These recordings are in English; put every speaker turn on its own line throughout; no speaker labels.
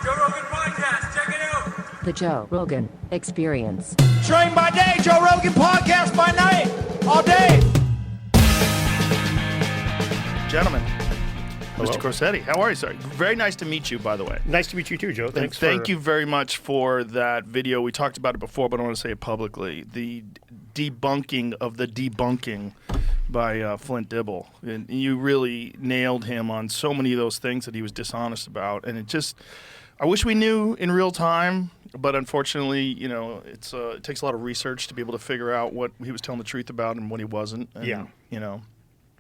Joe Rogan Podcast. Check it out.
The Joe Rogan Experience.
Train by day, Joe Rogan Podcast by night, all day.
Gentlemen,
Hello.
Mr. Corsetti, how are you, sir? Very nice to meet you, by the way.
Nice to meet you too, Joe. Thanks.
Thank you very much for that video. We talked about it before, but I want to say it publicly. The debunking of the debunking by Flint Dibble. And you really nailed him on so many of those things that he was dishonest about. And it just, I wish we knew in real time, but unfortunately, you know, it takes a lot of research to be able to figure out what he was telling the truth about and what he wasn't. And,
Yeah.
You know.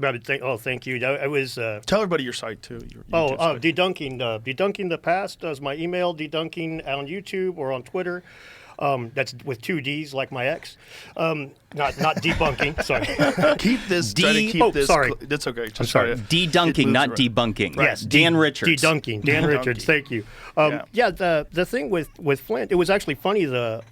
Thank you. I was.
Tell everybody your site too. Your site.
DeDunking the Past is my email. DeDunking on YouTube or on Twitter. That's with 2 D's, like my ex. Not debunking. Sorry.
Keep this. Try to keep this.
Sorry.
That's okay. Just
I'm sorry.
DeDunking, not debunking.
Right.
Yes,
Dan Richards.
DeDunking. Dan Richards. Thank you. The thing with Flint, it was actually funny. The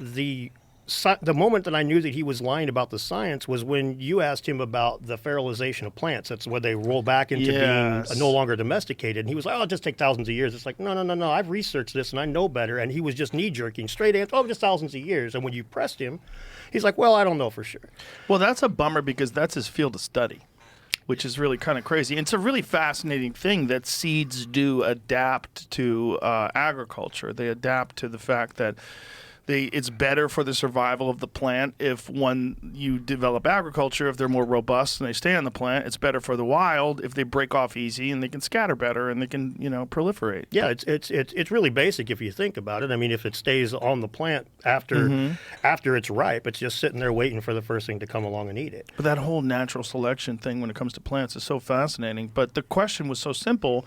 moment that I knew that he was lying about the science was when you asked him about the fertilization of plants. That's where they roll back into being no longer domesticated. And he was like, "Oh, it'll just take thousands of years." It's like, no. I've researched this and I know better. And he was just knee-jerking, straight answer, "Oh, just thousands of years." And when you pressed him, he's like, "Well, I don't know for sure."
Well, that's a bummer because that's his field of study, which is really kind of crazy. And it's a really fascinating thing that seeds do adapt to agriculture. They adapt to the fact that it's better for the survival of the plant if when you develop agriculture, if they're more robust and they stay on the plant. It's better for the wild if they break off easy and they can scatter better and they can, proliferate.
Yeah, it's really basic if you think about it. I mean, if it stays on the plant after it's ripe, it's just sitting there waiting for the first thing to come along and eat it.
But that whole natural selection thing when it comes to plants is so fascinating. But the question was so simple.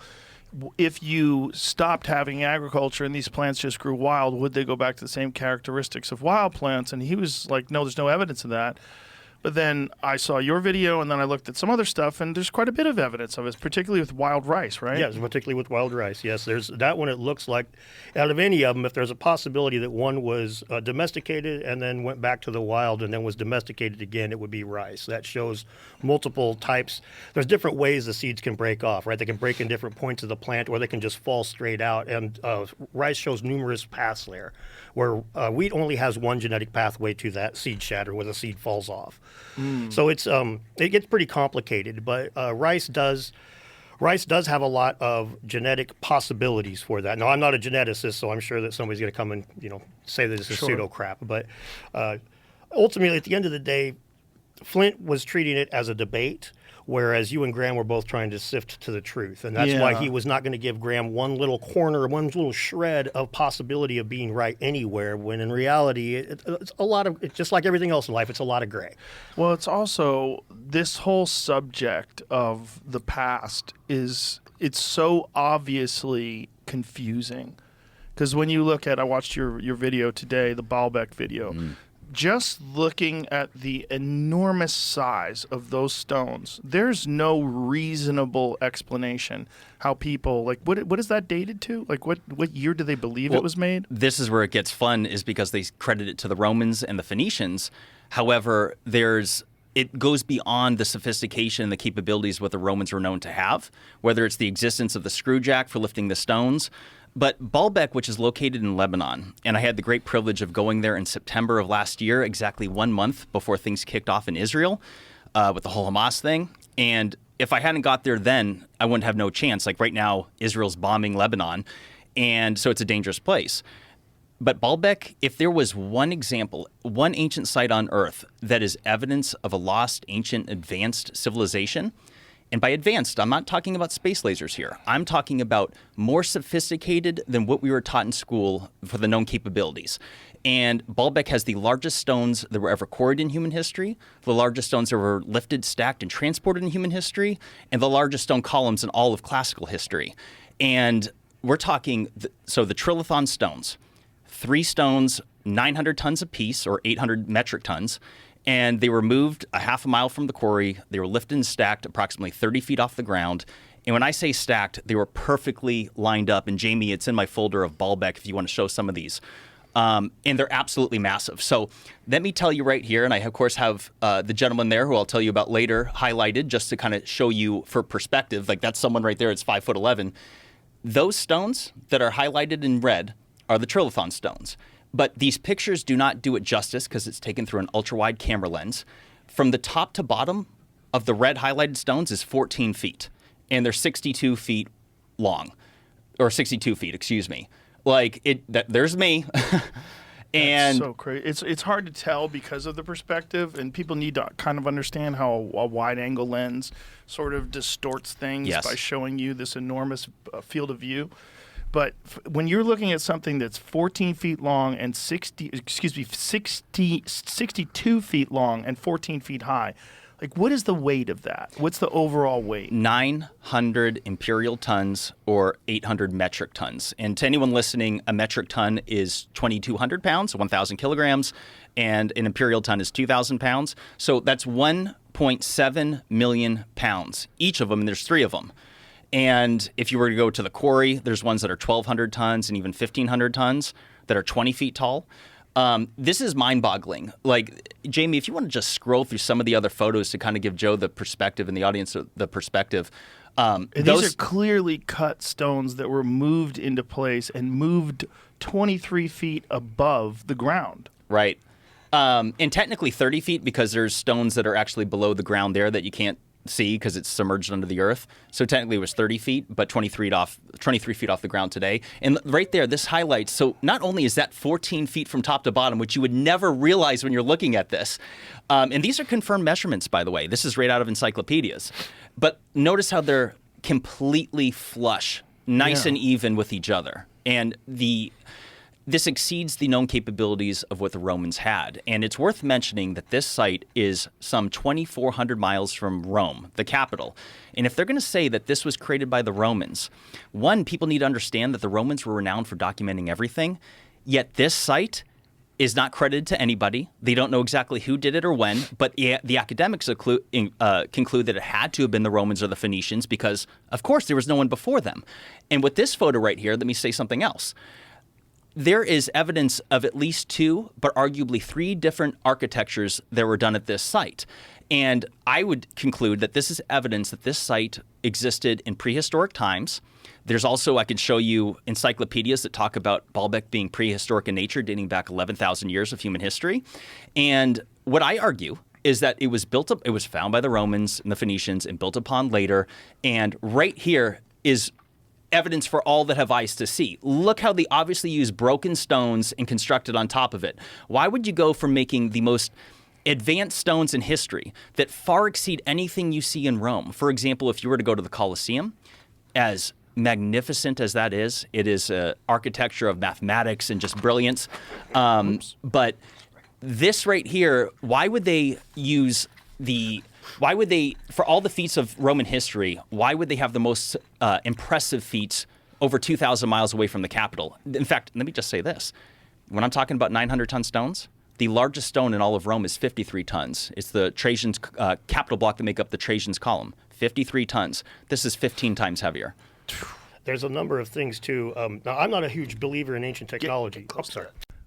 If you stopped having agriculture and these plants just grew wild, would they go back to the same characteristics of wild plants? And he was like, no, there's no evidence of that. But then I saw your video, and then I looked at some other stuff, and there's quite a bit of evidence of it, particularly with wild rice, right?
Yes, particularly with wild rice. Yes, there's that one. It looks like, out of any of them, if there's a possibility that one was domesticated and then went back to the wild and then was domesticated again, it would be rice. That shows multiple types. There's different ways the seeds can break off, right? They can break in different points of the plant, or they can just fall straight out. And rice shows numerous paths there, where wheat only has one genetic pathway to that seed shatter, where the seed falls off. So it gets pretty complicated, but rice does have a lot of genetic possibilities for that. Now, I'm not a geneticist, so I'm sure that somebody's going to come and say that this is pseudo crap. But ultimately, at the end of the day, Flint was treating it as a debate, whereas you and Graham were both trying to sift to the truth. And that's why he was not going to give Graham one little corner, one little shred of possibility of being right anywhere, when in reality, it's a lot of, it's just like everything else in life, it's a lot of gray.
Well, it's also this whole subject of the past it's so obviously confusing. Because when you look at, I watched your video today, the Baalbek video, just looking at the enormous size of those stones, there's no reasonable explanation how people, like, what is that dated to? Like, what year do they believe it was made?
This is where it gets fun, is because they credit it to the Romans and the Phoenicians. However, it goes beyond the sophistication and the capabilities what the Romans were known to have, whether it's the existence of the screwjack for lifting the stones. But Baalbek, which is located in Lebanon, and I had the great privilege of going there in September of last year, exactly 1 month before things kicked off in Israel with the whole Hamas thing. And if I hadn't got there then, I wouldn't have no chance. Like right now, Israel's bombing Lebanon, and so it's a dangerous place. But Baalbek, if there was one example, one ancient site on Earth that is evidence of a lost, ancient, advanced civilization, and by advanced, I'm not talking about space lasers here. I'm talking about more sophisticated than what we were taught in school for the known capabilities. And Baalbek has the largest stones that were ever quarried in human history, the largest stones that were lifted, stacked, and transported in human history, and the largest stone columns in all of classical history. And we're talking, the trilithon stones, 3 stones, 900 tons apiece, or 800 metric tons. And they were moved a half a mile from the quarry. They were lifted and stacked approximately 30 feet off the ground. And when I say stacked, they were perfectly lined up. And Jamie, it's in my folder of Baalbek if you want to show some of these. And they're absolutely massive. So let me tell you right here, and I, of course, have the gentleman there who I'll tell you about later highlighted just to kind of show you for perspective. Like, that's someone right there. It's 5'11". Those stones that are highlighted in red are the trilithon stones. But these pictures do not do it justice because it's taken through an ultra-wide camera lens. From the top to bottom of the red highlighted stones is 14 feet, and they're 62 feet long, or 62 feet, excuse me. Like, there's me. And
That's so crazy. It's hard to tell because of the perspective, and people need to kind of understand how a wide-angle lens sort of distorts things by showing you this enormous field of view. But when you're looking at something that's 14 feet long and 62 feet long and 14 feet high, like, what is the weight of that? What's the overall weight?
900 imperial tons or 800 metric tons. And to anyone listening, a metric ton is 2,200 pounds, 1,000 kilograms, and an imperial ton is 2,000 pounds. So that's 1.7 million pounds, each of them, and there's 3 of them. And if you were to go to the quarry, there's ones that are 1,200 tons and even 1,500 tons that are 20 feet tall. This is mind-boggling. Like, Jamie, if you want to just scroll through some of the other photos to kind of give Joe the perspective and the audience the perspective.
These are clearly cut stones that were moved into place and moved 23 feet above the ground.
Right. And technically 30 feet because there's stones that are actually below the ground there that you can't see because it's submerged under the earth. So technically it was 30 feet, but 23 feet off the ground today. And right there, this highlights, so not only is that 14 feet from top to bottom, which you would never realize when you're looking at this. And these are confirmed measurements, by the way. This is right out of encyclopedias. But notice how they're completely flush, nice and even with each other. And this exceeds the known capabilities of what the Romans had. And it's worth mentioning that this site is some 2,400 miles from Rome, the capital. And if they're going to say that this was created by the Romans, one, people need to understand that the Romans were renowned for documenting everything, yet this site is not credited to anybody. They don't know exactly who did it or when, but the academics conclude that it had to have been the Romans or the Phoenicians because, of course, there was no one before them. And with this photo right here, let me say something else. There is evidence of at least 2, but arguably 3 different architectures that were done at this site. And I would conclude that this is evidence that this site existed in prehistoric times. There's also, I could show you encyclopedias that talk about Baalbek being prehistoric in nature, dating back 11,000 years of human history. And what I argue is that it was built up, it was found by the Romans and the Phoenicians and built upon later. And right here is evidence for all that have eyes to see. Look how they obviously use broken stones and constructed on top of it. Why would you go from making the most advanced stones in history that far exceed anything you see in Rome? For example, if you were to go to the Colosseum, as magnificent as that is, it is architecture of mathematics and just brilliance. But this right here, why would they, for all the feats of Roman history, why would they have the most impressive feats over 2,000 miles away from the capital? In fact, let me just say this. When I'm talking about 900-ton stones, the largest stone in all of Rome is 53 tons. It's the Trajan's capital block that make up the Trajan's column. 53 tons. This is 15 times heavier.
There's a number of things, too. Now, I'm not a huge believer in ancient technology. Sorry.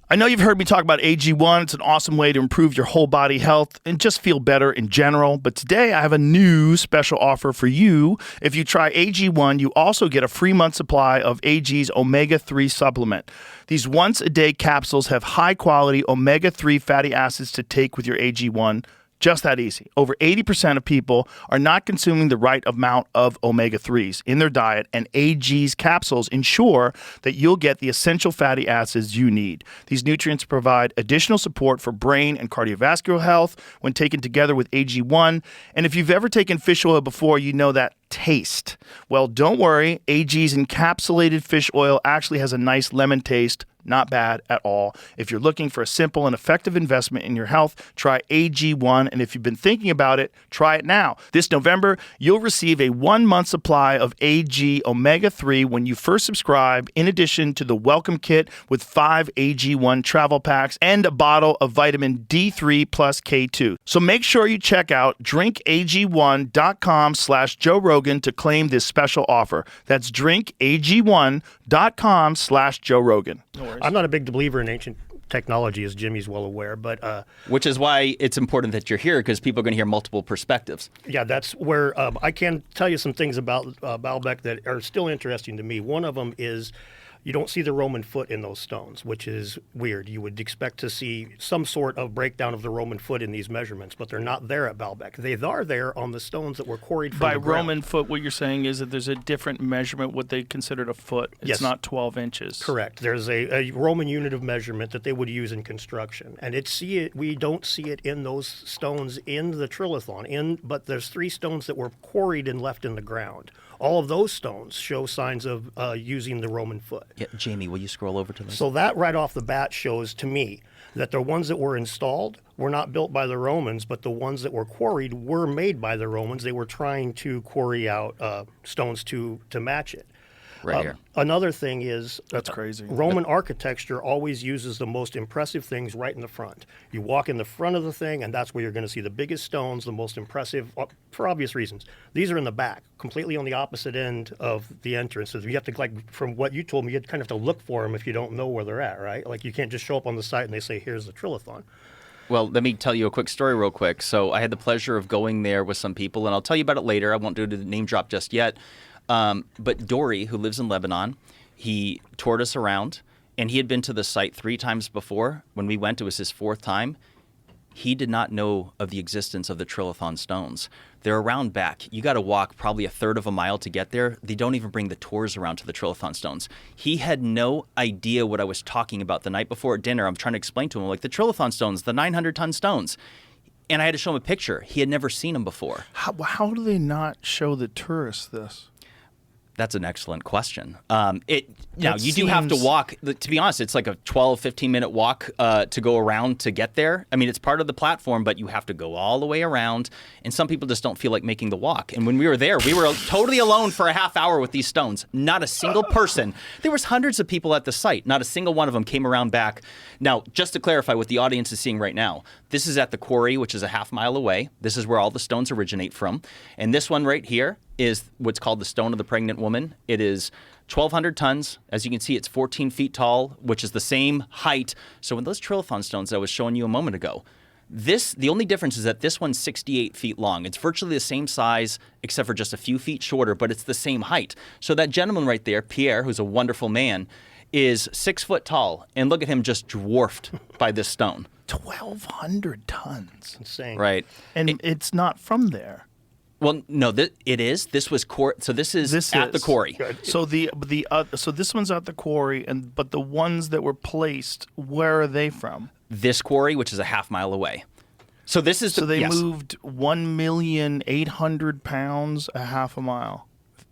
I know you've heard me talk about AG1. It's an awesome way to improve your whole body health and just feel better in general. But today I have a new special offer for you. If you try AG1, you also get a free month supply of AG's omega-3 supplement. These once-a-day capsules have high-quality omega-3 fatty acids to take with your AG1. Just that easy. Over 80% of people are not consuming the right amount of omega-3s in their diet, and AG's capsules ensure that you'll get the essential fatty acids you need. These nutrients provide additional support for brain and cardiovascular health when taken together with AG1. And if you've ever taken fish oil before, you know that taste. Well, don't worry. AG's encapsulated fish oil actually has a nice lemon taste. Not bad at all. If you're looking for a simple and effective investment in your health, try AG1. And if you've been thinking about it, try it now. This November, you'll receive a 1-month supply of AG Omega-3 when you first subscribe, in addition to the welcome kit with 5 AG1 travel packs and a bottle of vitamin D3 plus K2. So make sure you check out drinkag1.com/Joe Rogan to claim this special offer. That's drinkag1.com/Joe Rogan.
I'm not a big believer in ancient technology, as Jimmy's well aware. But
Which is why it's important that you're here, because people are going to hear multiple perspectives.
yeah, that's where I can tell you some things about Baalbek that are still interesting to me. One of them is you don't see the Roman foot in those stones, which is weird. You would expect to see some sort of breakdown of the Roman foot in these measurements, but they're not there at Baalbek. They are there on the stones that were quarried from
By
the ground.
Roman foot, what you're saying is that there's a different measurement, what they considered a foot. It's
Yes.
not 12 inches.
Correct. There's a Roman unit of measurement that they would use in construction, and we don't see it in those stones in the trilithon. But there's 3 stones that were quarried and left in the ground. All of those stones show signs of using the Roman foot.
Yeah, Jamie, will you scroll over to this?
So that right off the bat shows to me that the ones that were installed were not built by the Romans, but the ones that were quarried were made by the Romans. They were trying to quarry out stones to match it.
Right here.
Another thing is
That's crazy.
Roman architecture always uses the most impressive things right in the front. You walk in the front of the thing, and that's where you're going to see the biggest stones, the most impressive, for obvious reasons. These are in the back, completely on the opposite end of the entrance. So you have to, like, from what you told me, you kind of have to look for them if you don't know where they're at, right? Like, you can't just show up on the site and they say, here's the trilithon.
Well, let me tell you a quick story real quick. So I had the pleasure of going there with some people, and I'll tell you about it later. I won't do the name drop just yet. But Dory, who lives in Lebanon, he toured us around, and he had been to the site 3 times before. When we went, it was his 4th time. He did not know of the existence of the trilithon stones. They're around back. You got to walk probably a third of a mile to get there. They don't even bring the tours around to the trilithon stones. He had no idea what I was talking about the night before at dinner. I'm trying to explain to him, like, the trilithon stones, the 900-ton stones. And I had to show him a picture. He had never seen them before.
How do they not show the tourists this?
That's an excellent question. Now,
That
you do have to
seems-
walk. To be honest, it's like a 12, 15-minute walk to go around to get there. I mean, it's part of the platform, but you have to go all the way around. And some people just don't feel like making the walk. And when we were there, we were totally alone for a half hour with these stones. Not a single person. There was hundreds of people at the site. Not a single one of them came around back. Now, just to clarify what the audience is seeing right now, this is at the quarry, which is a half mile away. This is where all the stones originate from. And this one right here is what's called the Stone of the Pregnant Woman. It is 1,200 tons. As you can see, it's 14 feet tall, which is the same height. So when those trilithon stones I was showing you a moment ago, the only difference is that this one's 68 feet long. It's virtually the same size, except for just a few feet shorter, but it's the same height. So that gentleman right there, Pierre, who's a wonderful man, is 6 foot tall. And look at him just dwarfed by this stone.
1,200 tons.
Insane.
Right.
And it's not from there.
Well, no, it is. This was so this is at the quarry.
So so this one's at the quarry, but the ones that were placed, where are they from?
This quarry, which is a half mile away. So this is
So they
yes,
moved 1,800,000 pounds a half a mile.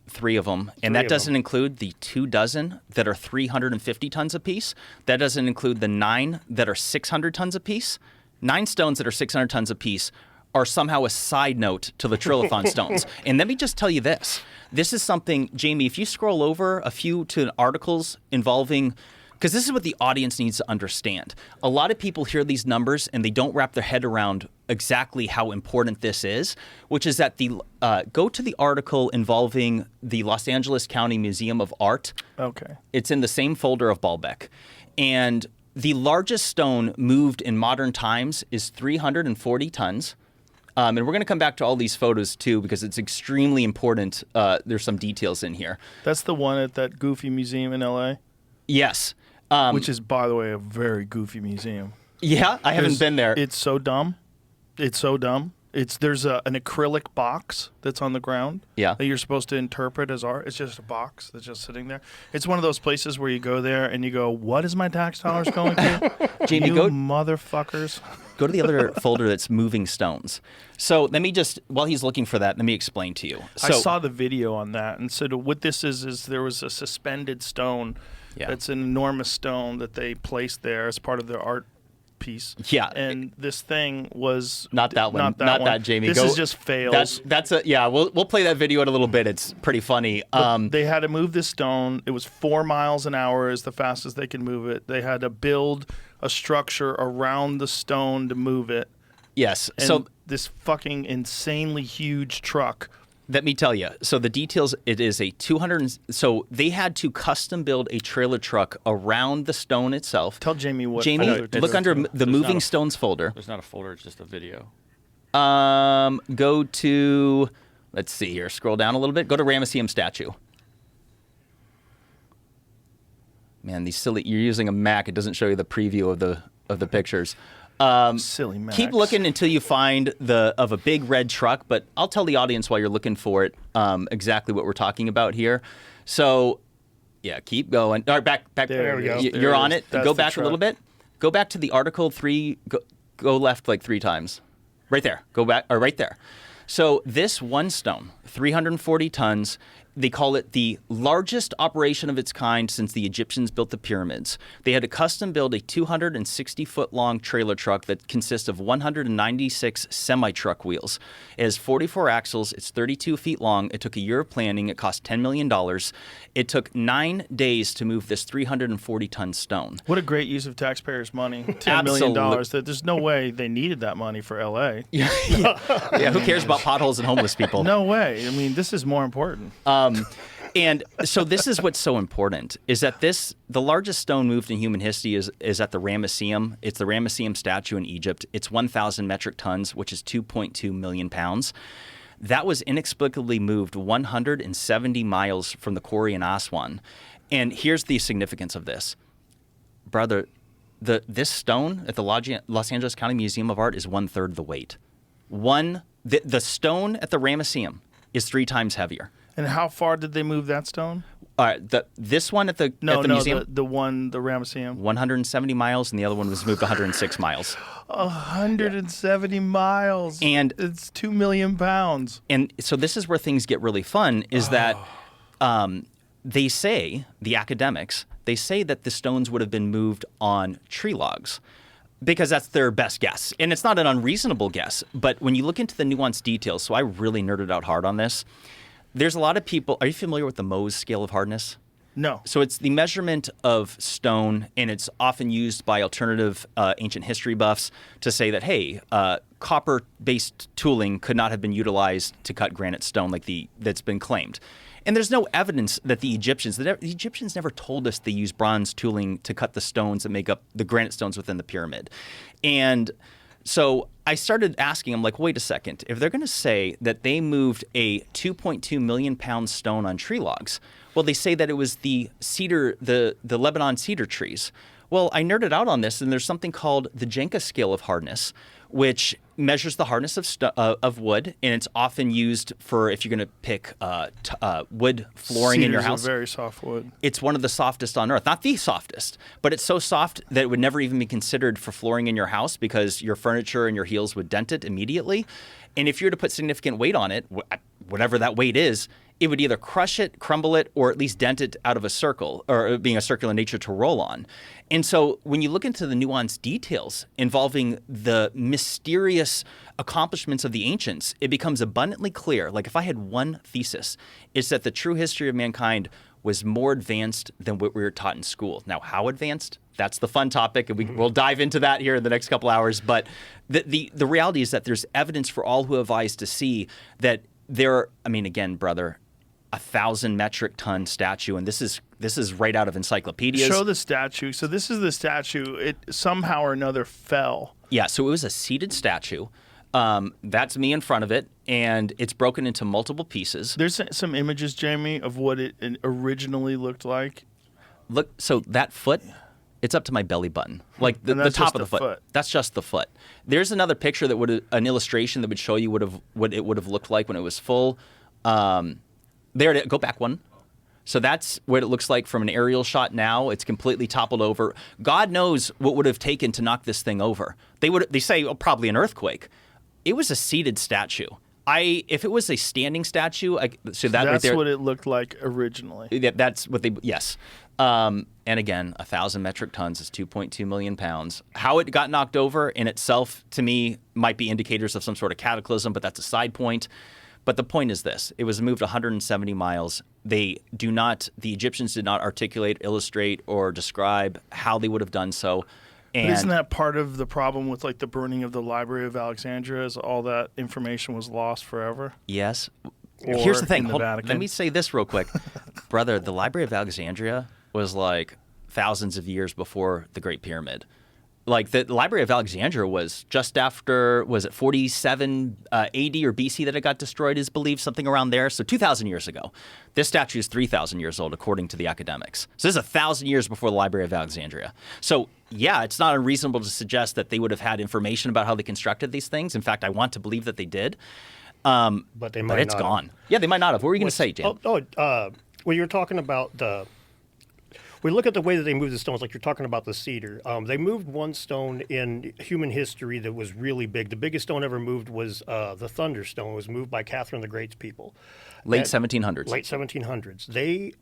3 of them, and that doesn't include the 2 dozen that are 350 tons apiece. That doesn't include the 9 that are 600 tons apiece. 9 stones that are 600 tons apiece are somehow a side note to the trilithon stones. And let me just tell you this. This is something, Jamie, if you scroll over a few to articles involving, because this is what the audience needs to understand. A lot of people hear these numbers and they don't wrap their head around exactly how important this is, which is that go to the article involving the Los Angeles County Museum of Art.
Okay.
It's in the same folder of Baalbek. And the largest stone moved in modern times is 340 tons. And we're going to come back to all these photos, too, because it's extremely important. There's some details in here.
That's the one at that goofy museum in L.A.?
Yes.
Which is, by the way, a very goofy museum.
Yeah, I haven't been there.
It's so dumb. It's so dumb. There's an acrylic box that's on the ground
Yeah.
that you're supposed to interpret as art. It's just a box that's just sitting there. It's one of those places where you go there and you go, what is my tax dollars going to?
Jamie,
you
go
motherfuckers.
Go to the other folder that's moving stones. So let me just, while he's looking for that, let me explain to you. So,
I saw the video on that. And so what this is there was a suspended stone.
Yeah.
That's an enormous stone that they placed there as part of their art piece.
Yeah.
And this thing was
not that one. Not that, Jamie.
This is just fails.
We'll play that video in a little bit. It's pretty funny.
They had to move this stone. It was 4 miles an hour is the fastest they could move it. They had to build a structure around the stone to move it.
Yes.
And
so
this fucking insanely huge truck
Let me tell you. So the details, it is a 200. So they had to custom build a trailer truck around the stone itself.
Tell Jamie what.
Jamie, look under the moving stones folder.
There's not a folder, it's just a video.
Go to, let's see here, scroll down a little bit. Go to Ramesseum statue. Man, these silly, you're using a Mac. It doesn't show you the preview of the pictures.
Silly Macs.
Keep looking until you find a big red truck, but I'll tell the audience while you're looking for it exactly what we're talking about here. So, yeah, keep going. All right, back.
There we go.
You're on it.
That's
Go
the
back a little
truck.
bit. Go back to the article 3. Go left like 3 times. Right there. Go back. Or right there. So this one stone, 340 tons. They call it the largest operation of its kind since the Egyptians built the pyramids. They had to custom build a 260-foot-long trailer truck that consists of 196 semi-truck wheels. It has 44 axles. It's 32 feet long. It took a year of planning. It cost $10 million. It took 9 days to move this 340-ton stone.
What a great use of taxpayers' money. $10 million. There's no way they needed that money for L.A.
Yeah, who cares about potholes and homeless people?
No way. I mean, this is more important.
And so this is what's so important, is that the largest stone moved in human history is at the Ramesseum. It's the Ramesseum statue in Egypt. It's 1,000 metric tons, which is 2.2 million pounds. That was inexplicably moved 170 miles from the quarry in Aswan. And here's the significance of this. Brother, this stone at the Los Angeles County Museum of Art is 1/3 the weight. The stone at the Ramesseum is 3 times heavier.
And how far did they move that stone?
This one at the museum?
the Ramesseum.
170 miles, and the other one was moved 106 miles.
170 miles.
And
it's 2 million pounds.
And so this is where things get really fun, is that they say, the academics, they say that the stones would have been moved on tree logs, because that's their best guess. And it's not an unreasonable guess, but when you look into the nuanced details, so I really nerded out hard on this. There's a lot of people. Are you familiar with the Mohs scale of hardness?
No.
So it's the measurement of stone, and it's often used by alternative ancient history buffs to say that, hey, copper-based tooling could not have been utilized to cut granite stone that's been claimed. And there's no evidence that the Egyptians never told us they used bronze tooling to cut the stones that make up the granite stones within the pyramid. And so I started asking, I'm like, wait a second. If they're going to say that they moved a 2.2 million pound stone on tree logs, well, they say that it was the cedar, the Lebanon cedar trees. Well, I nerded out on this, and there's something called the Jenka scale of hardness, which measures the hardness of wood, and it's often used for if you're going to pick wood flooring in your house.
Cedar's a very soft wood.
It's one of the softest on earth. Not the softest, but it's so soft that it would never even be considered for flooring in your house because your furniture and your heels would dent it immediately. And if you were to put significant weight on it, whatever that weight is, it would either crush it, crumble it, or at least dent it out of a circle, or being a circular nature to roll on. And so when you look into the nuanced details involving the mysterious accomplishments of the ancients, it becomes abundantly clear. Like if I had one thesis, it's that the true history of mankind was more advanced than what we were taught in school. Now, how advanced? That's the fun topic, and we'll dive into that here in the next couple hours. But the reality is that there's evidence for all who have eyes to see that again, brother, 1,000 metric ton statue, and this is right out of encyclopedias.
Show the statue. So this is the statue. It somehow or another fell.
Yeah, so it was a seated statue. That's me in front of it, and it's broken into multiple pieces.
There's some images, Jamie, of what it originally looked like.
Look, so that foot, it's up to my belly button, like the top of the foot. That's just the foot. There's another picture an illustration that would show you what it would have looked like when it was full. There it is. Go back one. So that's what it looks like from an aerial shot now. It's completely toppled over. God knows what would have taken to knock this thing over. They say probably an earthquake. It was a seated statue. If it was a standing statue, that's right there,
what it looked like originally.
That's what yes. And again, 1,000 metric tons is 2.2 million pounds. How it got knocked over in itself, to me, might be indicators of some sort of cataclysm, but that's a side point. But the point is this. It was moved 170 miles. The Egyptians did not articulate, illustrate, or describe how they would have done so. And
but isn't that part of the problem with like the burning of the Library of Alexandria, is all that information was lost forever?
Yes.
or
Here's the thing.
in the Vatican.
Let me say this real quick. Brother, the Library of Alexandria was like thousands of years before the Great Pyramid. Like the Library of Alexandria was just after, was it 47 AD or BC that it got destroyed is believed, something around there. So 2,000 years ago. This statue is 3,000 years old, according to the academics. So this is 1,000 years before the Library of Alexandria. So yeah, it's not unreasonable to suggest that they would have had information about how they constructed these things. In fact, I want to believe that they did.
But they might
But it's
not have.
gone. Yeah, they might not have. What were you going to say, Jim?
Well, you're talking about we look at the way that they moved the stones, like you're talking about the cedar. They moved one stone in human history that was really big. The biggest stone ever moved was the Thunderstone. It was moved by Catherine the Great's people.
Late 1700s.
Late 1700s. They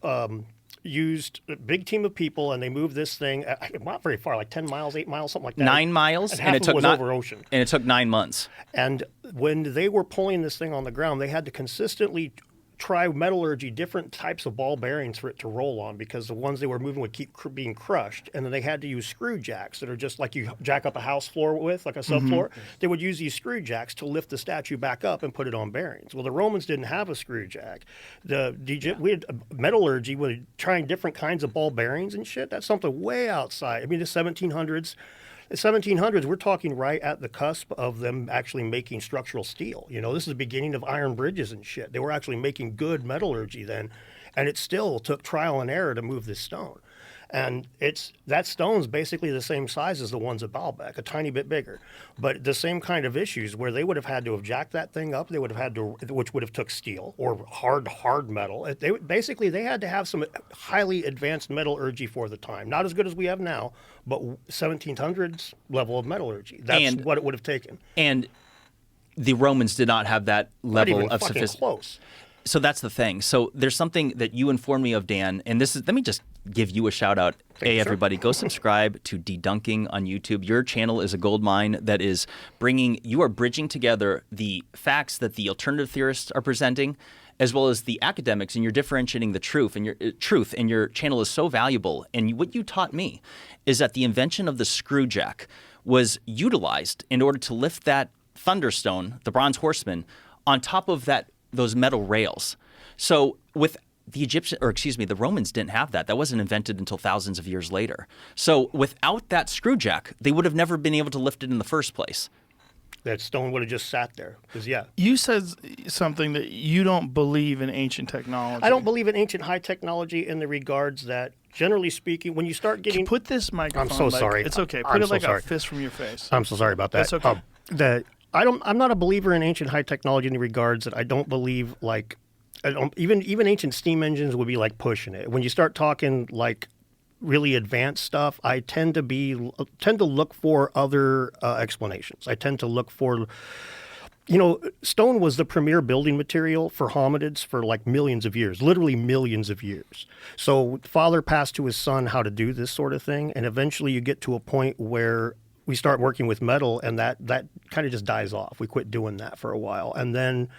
used a big team of people, and they moved this thing not very far, like 10 miles, 8 miles, something like that.
9 miles,
and
it took
was over ocean.
And it took 9 months.
And when they were pulling this thing on the ground, they had to consistently try metallurgy, different types of ball bearings for it to roll on, because the ones they were moving would keep being crushed. And then they had to use screw jacks that are just like you jack up a house floor with, like a subfloor. They would use these screw jacks to lift the statue back up and put it on bearings. Well, the Romans didn't have a screw jack. We had metallurgy, with trying different kinds of ball bearings and shit. That's something way outside. I mean, the 1700s. The 1700s, we're talking right at the cusp of them actually making structural steel. You know, this is the beginning of iron bridges and shit. They were actually making good metallurgy then, and it still took trial and error to move this stone. And that stone's basically the same size as the ones at Baalbek, a tiny bit bigger, but the same kind of issues where they would have had to have jacked that thing up. They would have had to, which would have took steel or hard metal. They had to have some highly advanced metallurgy for the time. Not as good as we have now, but 1700s level of metallurgy. That's what it would have taken.
And the Romans did not have that level
Not even
of
fucking
sophistication.
close.
So that's the thing. So there's something that you informed me of, Dan, and this is, let me just give you a shout out. Hey, everybody, go subscribe to DeDunking on YouTube. Your channel is a gold mine that is you are bridging together the facts that the alternative theorists are presenting, as well as the academics, and you're differentiating the truth, and your channel is so valuable. And what you taught me is that the invention of the screw jack was utilized in order to lift that Thunderstone, the bronze horseman, on top of those metal rails. So with the Romans didn't have that. That wasn't invented until thousands of years later. So without that screw jack, they would have never been able to lift it in the first place.
That stone would have just sat there.
You said something that you don't believe in ancient technology.
I don't believe in ancient high technology in the regards that, generally speaking, when you start getting...
Put this microphone...
I'm so sorry.
It's okay. Put
I'm
it
so
like
sorry.
a fist from your face.
I'm so sorry about that.
That's okay.
I'm not a believer in ancient high technology in the regards that I don't believe, like, even ancient steam engines would be like pushing it. When you start talking like really advanced stuff, I tend to look for other explanations. I tend to look for, stone was the premier building material for hominids for like millions of years, literally millions of years. So father passed to his son how to do this sort of thing, and eventually you get to a point where we start working with metal, and that kind of just dies off. We quit doing that for a while. And then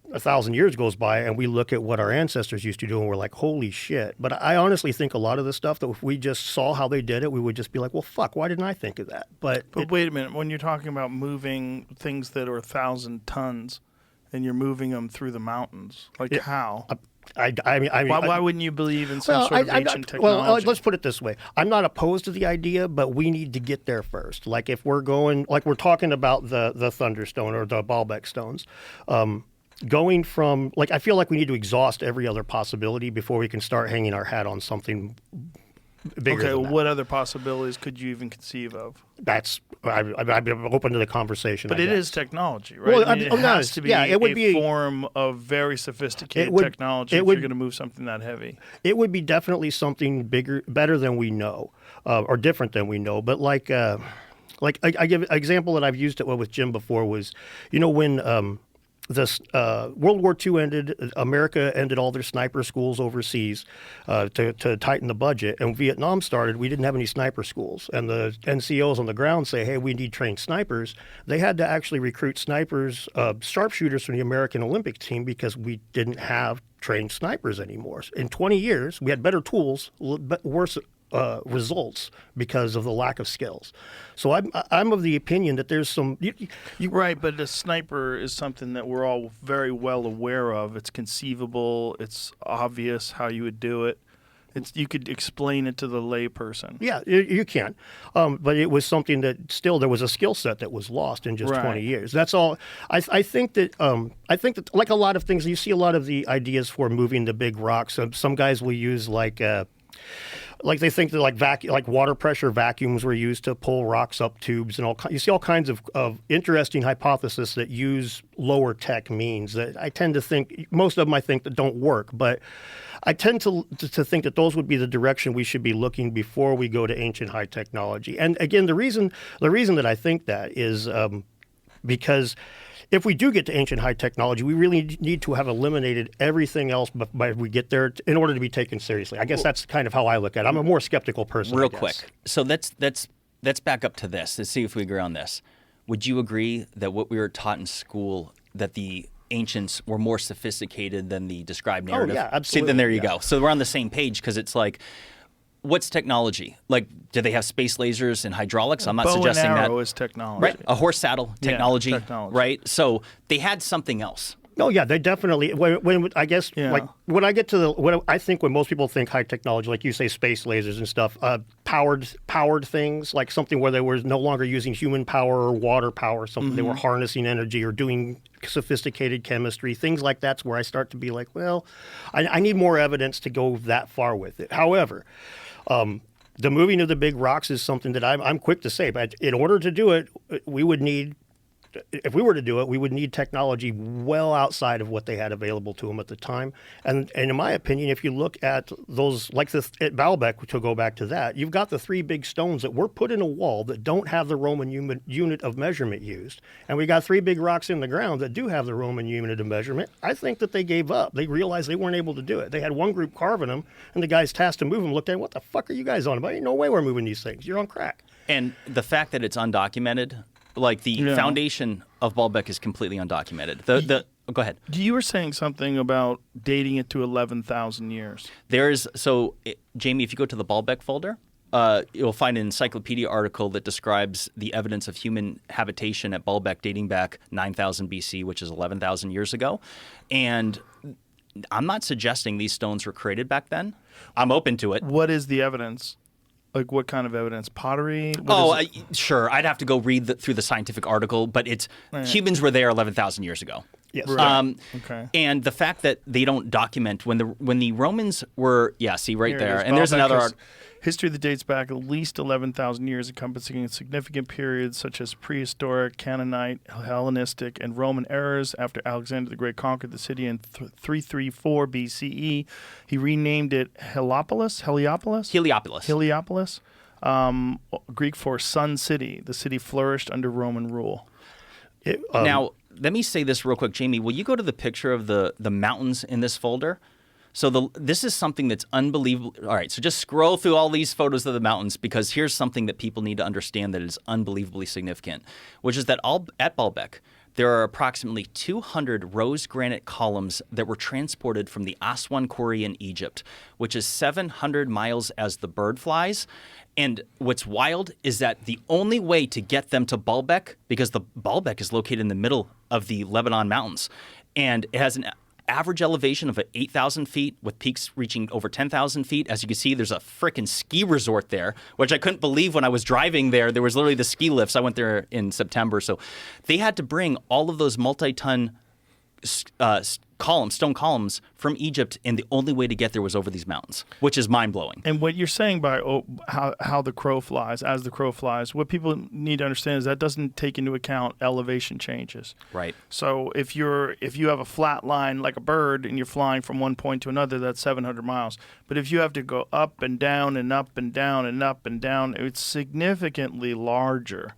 1,000 years goes by, and we look at what our ancestors used to do, and we're like, holy shit. But I honestly think a lot of the stuff that if we just saw how they did it, we would just be like, well, fuck, why didn't I think of that? But
wait a minute. When you're talking about moving things that are 1,000 tons, and you're moving them through the mountains, like how?
Why
wouldn't you believe in some sort of ancient technology?
Well, let's put it this way. I'm not opposed to the idea, but we need to get there first. Like if we're going, like we're talking about the Thunderstone or the Baalbek stones, going from, like, I feel like we need to exhaust every other possibility before we can start hanging our hat on something bigger than that.
What other possibilities could you even conceive of?
I'm open to the conversation.
But it is technology, right?
Well,
it has to be a form of very sophisticated technology if you're going to move something that heavy.
It would be definitely something better than we know, or different than we know. But like I give an example that I've used it with Jim before was, when World War II ended, America ended all their sniper schools overseas to tighten the budget. And when Vietnam started, we didn't have any sniper schools. And the NCOs on the ground say, hey, we need trained snipers. They had to actually recruit snipers, sharpshooters from the American Olympic team because we didn't have trained snipers anymore. In 20 years, we had better tools, worse results because of the lack of skills. So I'm of the opinion that there's some
Right, but a sniper is something that we're all very well aware of. It's conceivable. It's obvious how you would do it. You could explain it to the layperson.
Yeah, you can. But it was something that still there was a skill set that was lost in just 20 years. That's all. I think that like a lot of things, you see a lot of the ideas for moving the big rocks. Some guys will use like they think that like water pressure vacuums were used to pull rocks up tubes and all. You see all kinds of interesting hypotheses that use lower tech means that I tend to think most of them I think that don't work, but I tend to think that those would be the direction we should be looking before we go to ancient high technology. And again, the reason that I think that is because if we do get to ancient high technology, we really need to have eliminated everything else by we get there in order to be taken seriously. I guess that's kind of how I look at it. I'm a more skeptical person.
Real quick. So let's back up to this. Let's see if we agree on this. Would you agree that what we were taught in school, that the ancients were more sophisticated than the described narrative?
Oh, yeah, absolutely.
See, then there you go. So we're on the same page because it's like, what's technology? Like, do they have space lasers and hydraulics? I'm not suggesting
and
that.
arrow is technology.
Right. A horse saddle technology.
Technology.
Right. So they had something else.
Oh yeah, they definitely. When I guess like when I get to when I think when most people think high technology, like you say, space lasers and stuff, powered things, like something where they were no longer using human power or water power, something they were harnessing energy or doing sophisticated chemistry, things like that's where I start to be like, well, I need more evidence to go that far with it. However, the moving of the big rocks is something that I'm quick to say, but in order to do it, we would need. If we were to do it, we would need technology well outside of what they had available to them at the time. And in my opinion, if you look at those, like at Baalbek, to go back to that, you've got the three big stones that were put in a wall that don't have the Roman unit of measurement used. And we got three big rocks in the ground that do have the Roman unit of measurement. I think that they gave up. They realized they weren't able to do it. They had one group carving them, and the guys tasked to move them looked at them, what the fuck are you guys on about? Ain't no way we're moving these things. You're on crack.
And the fact that it's undocumented, like the foundation of Baalbek is completely undocumented. Go ahead.
You were saying something about dating it to 11,000 years.
Jamie, if you go to the Baalbek folder, you'll find an encyclopedia article that describes the evidence of human habitation at Baalbek dating back 9,000 BC, which is 11,000 years ago. And I'm not suggesting these stones were created back then. I'm open to it.
What is the evidence? Like what kind of evidence? Pottery?
Sure. I'd have to go read through the scientific article, but humans were there 11,000 years ago.
Yes.
Right. Okay.
And the fact that they don't document when the Romans were, see right there, and there's
Baalbek
another
has history that dates back at least 11,000 years, encompassing significant periods such as prehistoric, Canaanite, Hellenistic, and Roman eras. After Alexander the Great conquered the city in 334 BCE, he renamed it Heliopolis. Greek for Sun City. The city flourished under Roman rule.
Now, let me say this real quick, Jamie. Will you go to the picture of the mountains in this folder? So this is something that's unbelievable. All right, so just scroll through all these photos of the mountains because here's something that people need to understand that is unbelievably significant, which is that at Baalbek, there are approximately 200 rose granite columns that were transported from the Aswan quarry in Egypt, which is 700 miles as the bird flies. And what's wild is that the only way to get them to Baalbek, because the Baalbek is located in the middle of the Lebanon mountains, and it has an average elevation of 8,000 feet with peaks reaching over 10,000 feet. As you can see, there's a frickin' ski resort there, which I couldn't believe when I was driving there. There was literally the ski lifts. I went there in September. So they had to bring all of those multi-ton stone columns from Egypt, and the only way to get there was over these mountains, which is mind-blowing.
And what you're saying by how the crow flies, as the crow flies, what people need to understand is that doesn't take into account elevation changes.
Right.
So if you have a flat line like a bird and you're flying from one point to another, that's 700 miles. But if you have to go up and down and up and down and up and down, it's significantly larger.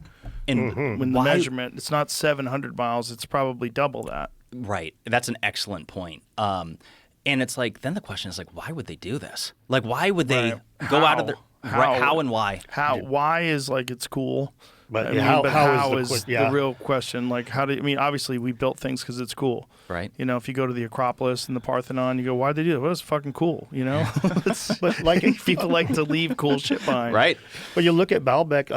And when the measurement, it's not 700 miles, it's probably double that.
Right. That's an excellent point. And it's like, then the question is like, why would they do this? Like, why would they go out of their, how and why?
Why is like, it's cool.
But,
I mean,
how
is the real question? Like, obviously we built things because it's cool.
Right.
You know, if you go to the Acropolis and the Parthenon, you go, why'd they do that? Well, it's fucking cool, you know?
But like
people like to leave cool shit behind.
Right.
But you look at Baalbek,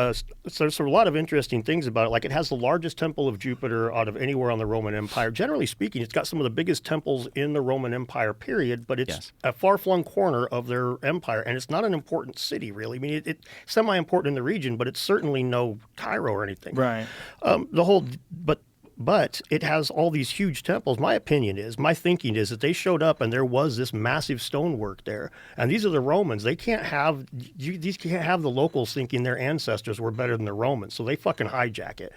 so there's a lot of interesting things about it. Like, it has the largest temple of Jupiter out of anywhere on the Roman Empire. Generally speaking, it's got some of the biggest temples in the Roman Empire, period, but it's a far-flung corner of their empire, and it's not an important city, really. I mean, it's semi-important in the region, but it's certainly no Cairo or anything.
Right.
But it has all these huge temples. My thinking is that they showed up and there was this massive stonework there. And these are the Romans. These can't have the locals thinking their ancestors were better than the Romans. So they fucking hijack it.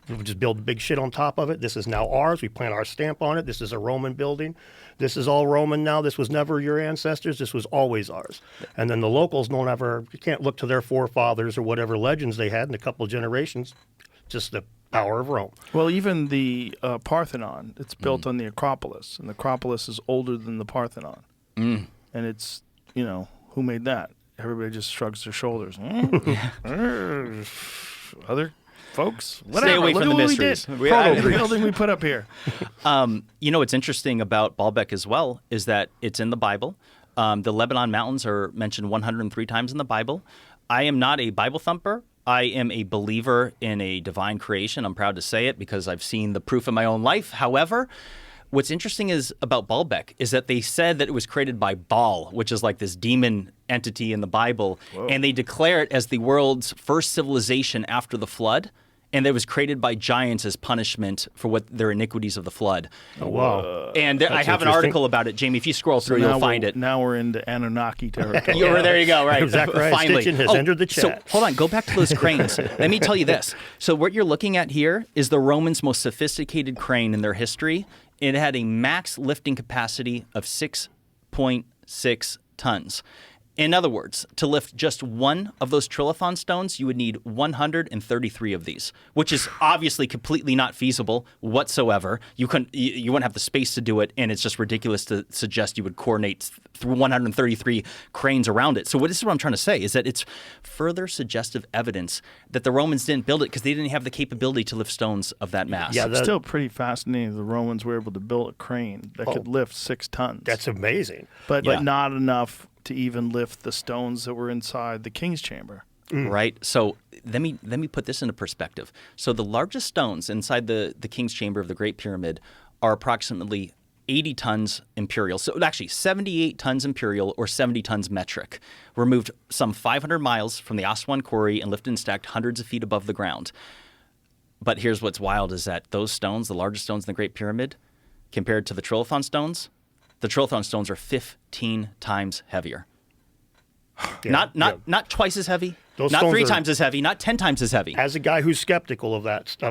We just build big shit on top of it. This is now ours. We plant our stamp on it. This is a Roman building. This is all Roman now. This was never your ancestors. This was always ours. And then the locals you can't look to their forefathers or whatever legends they had in a couple of generations. Just the power of Rome.
Well, even the Parthenon, it's built on the Acropolis, and the Acropolis is older than the Parthenon. And it's, who made that? Everybody just shrugs their shoulders. Other folks? Whatever.
Stay away
Look
from
at
the
what
mysteries.
We did. The building we put up here.
What's interesting about Baalbek as well is that it's in the Bible. The Lebanon Mountains are mentioned 103 times in the Bible. I am not a Bible thumper. I am a believer in a divine creation. I'm proud to say it because I've seen the proof in my own life. However, what's interesting about Baalbek is that they said that it was created by Baal, which is like this demon entity in the Bible, and they declare it as the world's first civilization after the flood, and it was created by giants as punishment for their iniquities of the flood.
Oh, wow.
And I have an article about it, Jamie. If you scroll through, you'll find it.
Now we're into Anunnaki territory.
There you go, right.
Exactly right.
Finally.
Stitchin has entered the chat.
So hold on, go back to those cranes. Let me tell you this. So what you're looking at here is the Romans' most sophisticated crane in their history. It had a max lifting capacity of 6.6 tons. In other words, to lift just one of those trilithon stones, you would need 133 of these, which is obviously completely not feasible whatsoever. You wouldn't have the space to do it, and it's just ridiculous to suggest you would coordinate through 133 cranes around it. So this is what I'm trying to say, is that it's further suggestive evidence that the Romans didn't build it because they didn't have the capability to lift stones of that mass.
Yeah, it's still pretty fascinating the Romans were able to build a crane that could lift 6 tons.
That's amazing.
But not enough to even lift the stones that were inside the king's chamber.
Right. So let me put this into perspective. So the largest stones inside the king's chamber of the Great Pyramid are approximately 80 tons imperial. So actually 78 tons imperial or 70 tons metric. Were moved some 500 miles from the Aswan quarry and lifted and stacked hundreds of feet above the ground. But here's what's wild is that those stones, the largest stones in the Great Pyramid, compared to the trilithon stones are 15 times heavier. Not twice as heavy, not 3 times as heavy, not 10 times as heavy.
As a guy who's skeptical of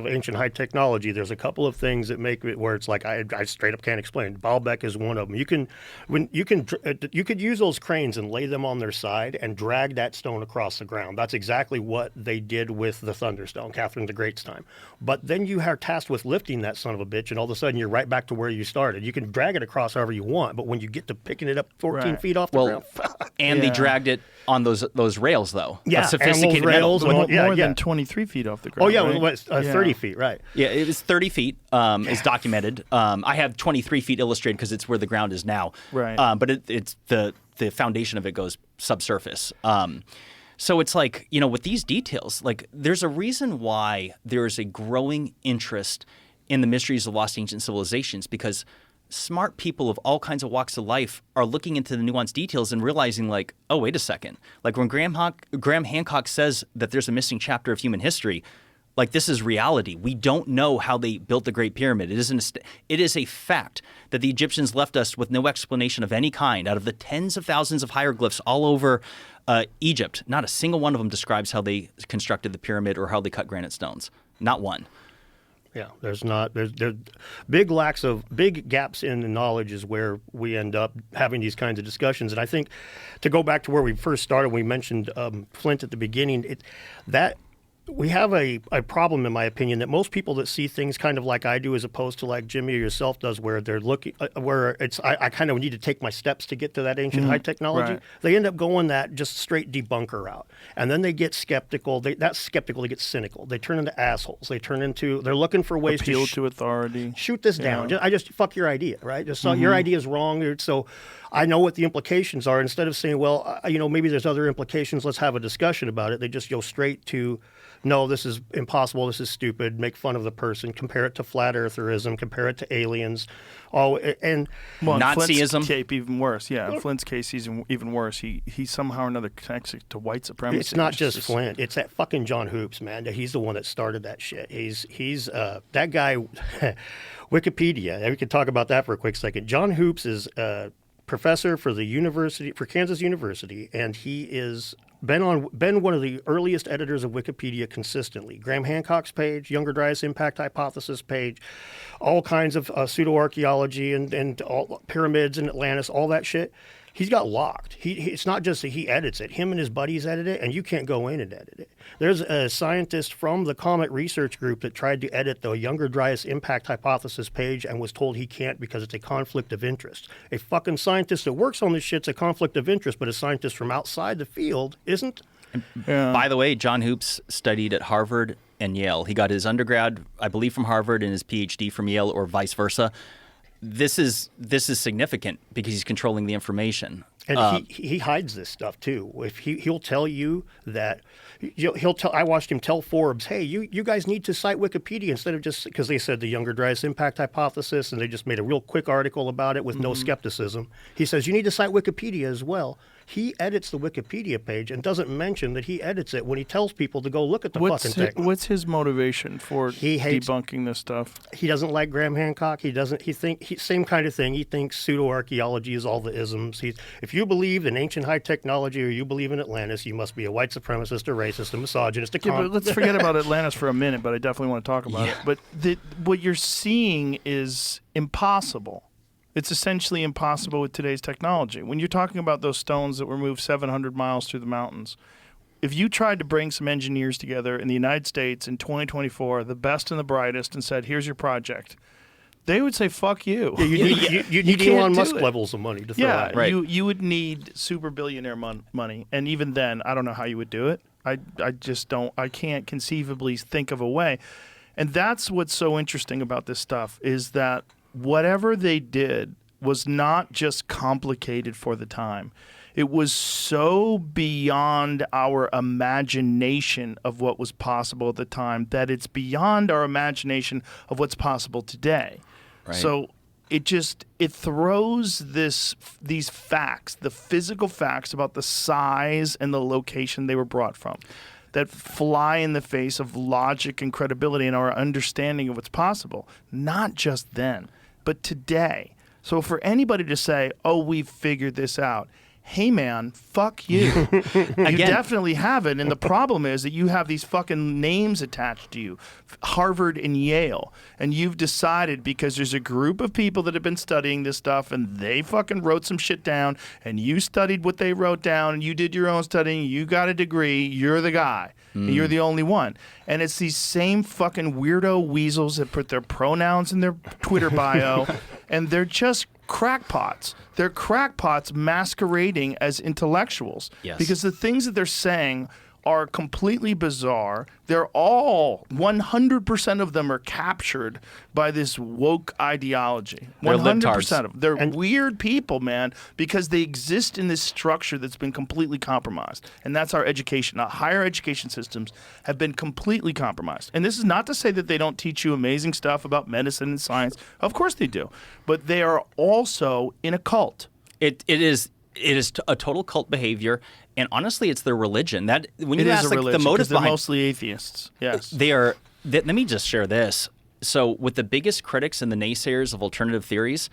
ancient high technology, there's a couple of things that make it where it's like I straight up can't explain. Baalbek is one of them. You could use those cranes and lay them on their side and drag that stone across the ground. That's exactly what they did with the Thunderstone, Catherine the Great's time. But then you are tasked with lifting that son of a bitch, and all of a sudden you're right back to where you started. You can drag it across however you want, but when you get to picking it up 14 feet off the ground,
and they dragged it on those rails though.
Yeah,
sophisticated
rails,
metal.
More than 23 feet off the ground.
Oh yeah,
right?
30 feet, right?
Yeah, it was 30 feet. Is documented. I have 23 feet illustrated because it's where the ground is now.
Right.
But it's the foundation of it goes subsurface. So it's like, with these details, like there's a reason why there is a growing interest in the mysteries of lost ancient civilizations, because smart people of all kinds of walks of life are looking into the nuanced details and realizing like, oh, wait a second. Like when Graham Hancock says that there's a missing chapter of human history, like this is reality. We don't know how they built the Great Pyramid. It is a fact that the Egyptians left us with no explanation of any kind. Out of the tens of thousands of hieroglyphs all over Egypt, not a single one of them describes how they constructed the pyramid or how they cut granite stones. Not one.
Yeah, there's big gaps in the knowledge is where we end up having these kinds of discussions. And I think to go back to where we first started, we mentioned Flint at the beginning, we have a problem, in my opinion, that most people that see things kind of like I do, as opposed to like Jimmy or yourself does, where they're looking, where it's I kind of need to take my steps to get to that ancient high technology.
Right.
They end up going that just straight debunker route, and then they get skeptical. They get cynical. They turn into assholes. They're looking for ways
Appeal
to
to authority.
shoot this down. I just fuck your idea, right? Just so your idea is wrong. So I know what the implications are. Instead of saying, well, maybe there's other implications, let's have a discussion about it, they just go straight to, no, this is impossible, this is stupid, make fun of the person, compare it to flat eartherism, compare it to aliens. Well, in
Nazism.
Flint's case, even worse. Yeah, in Flint's case, he's even worse. He somehow or another connects it to white supremacy.
It's not just Flint. It's that fucking John Hoops, man. He's the one that started that shit. He's that guy. Wikipedia. We could talk about that for a quick second. John Hoops is a professor for Kansas University, and he is been one of the earliest editors of Wikipedia consistently. Graham Hancock's page, Younger Dryas Impact Hypothesis page, all kinds of pseudo-archaeology and all pyramids in Atlantis, all that shit. He's got locked. It's not just that he edits it. Him and his buddies edit it, and you can't go in and edit it. There's a scientist from the Comet Research Group that tried to edit the Younger Dryas Impact Hypothesis page and was told he can't because it's a conflict of interest. A fucking scientist that works on this shit's a conflict of interest, but a scientist from outside the field isn't.
By the way, John Hoops studied at Harvard and Yale. He got his undergrad, I believe, from Harvard and his PhD from Yale, or vice versa. This is significant because he's controlling the information.
And he hides this stuff too. If he'll tell you that he'll tell. I watched him tell Forbes, "Hey, you guys need to cite Wikipedia instead of just," because they said the Younger Dryas Impact Hypothesis, and they just made a real quick article about it with no skepticism. He says you need to cite Wikipedia as well. He edits the Wikipedia page and doesn't mention that he edits it when he tells people to go look at the fucking thing.
What's his motivation for debunking this stuff?
He doesn't like Graham Hancock. Same kind of thing. He thinks pseudo-archaeology is all the isms. If you believe in ancient high technology or you believe in Atlantis, you must be a white supremacist, a racist, a misogynist,
but let's forget about Atlantis for a minute, but I definitely want to talk about it. But what you're seeing is impossible. It's essentially impossible with today's technology. When you're talking about those stones that were moved 700 miles through the mountains, if you tried to bring some engineers together in the United States in 2024, the best and the brightest, and said, here's your project, they would say, fuck you.
Yeah, you need Elon Musk levels of money to throw out.
Right.
You would need super billionaire money. And even then, I don't know how you would do it. I just don't. I can't conceivably think of a way. And that's what's so interesting about this stuff is that whatever they did was not just complicated for the time. It was so beyond our imagination of what was possible at the time that it's beyond our imagination of what's possible today.
Right.
So it throws these facts, the physical facts about the size and the location they were brought from, that fly in the face of logic and credibility and our understanding of what's possible, not just then, but today. So for anybody to say, oh, we've figured this out, hey, man, fuck you. You definitely haven't. And the problem is that you have these fucking names attached to you, Harvard and Yale. And you've decided because there's a group of people that have been studying this stuff and they fucking wrote some shit down and you studied what they wrote down and you did your own studying, you got a degree, you're the guy. And you're the only one. And it's these same fucking weirdo weasels that put their pronouns in their Twitter bio and they're just crackpots. They're crackpots masquerading as intellectuals.
Yes.
Because the things that they're saying are completely bizarre. They're all, 100% of them are captured by this woke ideology.
They're
100% of them. They're weird people, man, because they exist in this structure that's been completely compromised. And that's our education. Our higher education systems have been completely compromised. And this is not to say that they don't teach you amazing stuff about medicine and science. Of course they do. But they are also in a cult.
It is a total cult behavior, and honestly, it's their religion. That when you ask like the motive
they're
behind,
mostly atheists. Yes,
they are. Let me just share this. So, with the biggest critics and the naysayers of alternative theories,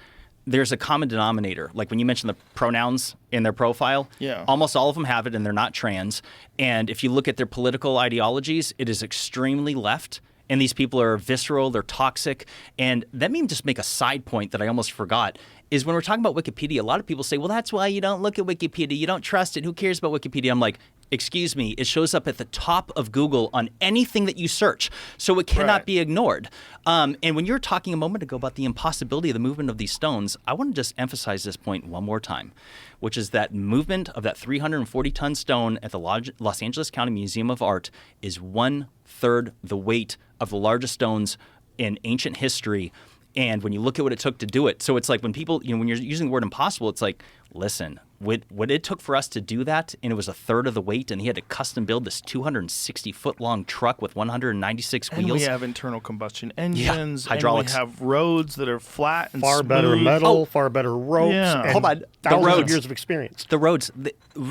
there's a common denominator. Like when you mention the pronouns in their profile, almost all of them have it, and they're not trans. And if you look at their political ideologies, it is extremely left. And these people are visceral, they're toxic. And let me just make a side point that I almost forgot, is when we're talking about Wikipedia, a lot of people say, well, that's why you don't look at Wikipedia. You don't trust it. Who cares about Wikipedia? I'm like, excuse me, it shows up at the top of Google on anything that you search. So it cannot be ignored. And when you were talking a moment ago about the impossibility of the movement of these stones, I want to just emphasize this point one more time, which is that movement of that 340-ton stone at the Los Angeles County Museum of Art is 1/3 the weight of the largest stones in ancient history. And when you look at what it took to do it, so it's like when people, when you're using the word impossible, it's like, listen, what it took for us to do that, and it was 1/3 of the weight, and he had to custom build this 260-foot-long truck with 196 wheels.
And we have internal combustion engines,
hydraulics.
And we have roads that are flat and
far
smooth.
better metal, far better ropes, and
Hold on. The
thousands
roads.
of years of experience.
The roads,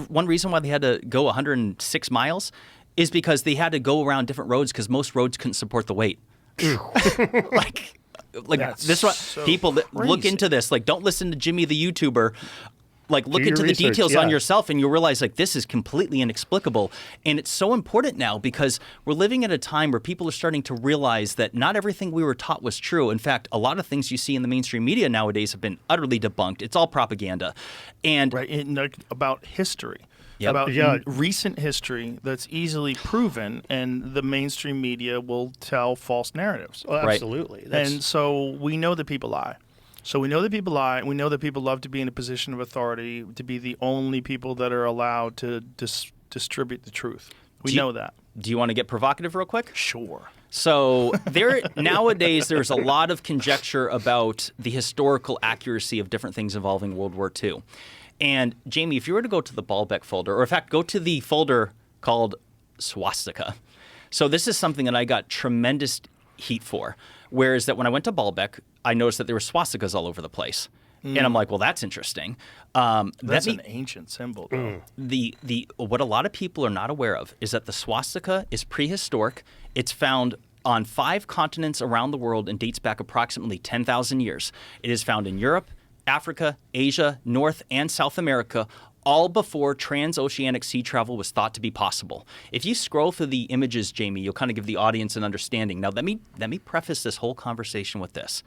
one reason why they had to go 106 miles is because they had to go around different roads because most roads couldn't support the weight. Like
That's
this one,
so
people that look
crazy.
into this, like, don't listen to Jimmy the YouTuber. Like, look
your
into the
research,
details
yeah.
on yourself, and you'll realize, like, this is completely inexplicable. And it's so important now because we're living at a time where people are starting to realize that not everything we were taught was true. In fact, a lot of things you see in the mainstream media nowadays have been utterly debunked. It's all propaganda. And
About history.
Yep.
About recent history that's easily proven, and the mainstream media will tell false narratives.
Oh, absolutely.
And so we know that people lie. So we know that people lie. We know that people love to be in a position of authority, to be the only people that are allowed to distribute the truth. We know that.
do you want to get provocative real quick?
Sure.
So nowadays there's a lot of conjecture about the historical accuracy of different things involving World War II. And Jamie, if you were to go to the Baalbek folder, or in fact, go to the folder called swastika. So this is something that I got tremendous heat for. Whereas that when I went to Baalbek, I noticed that there were swastikas all over the place. And I'm like, well, that's interesting.
That's an ancient symbol, though.
What a lot of people are not aware of is that the swastika is prehistoric. It's found on 5 continents around the world and dates back approximately 10,000 years. It is found in Europe, Africa, Asia, North and South America, all before transoceanic sea travel was thought to be possible. If you scroll through the images, Jamie, you'll kind of give the audience an understanding. Now, let me preface this whole conversation with this.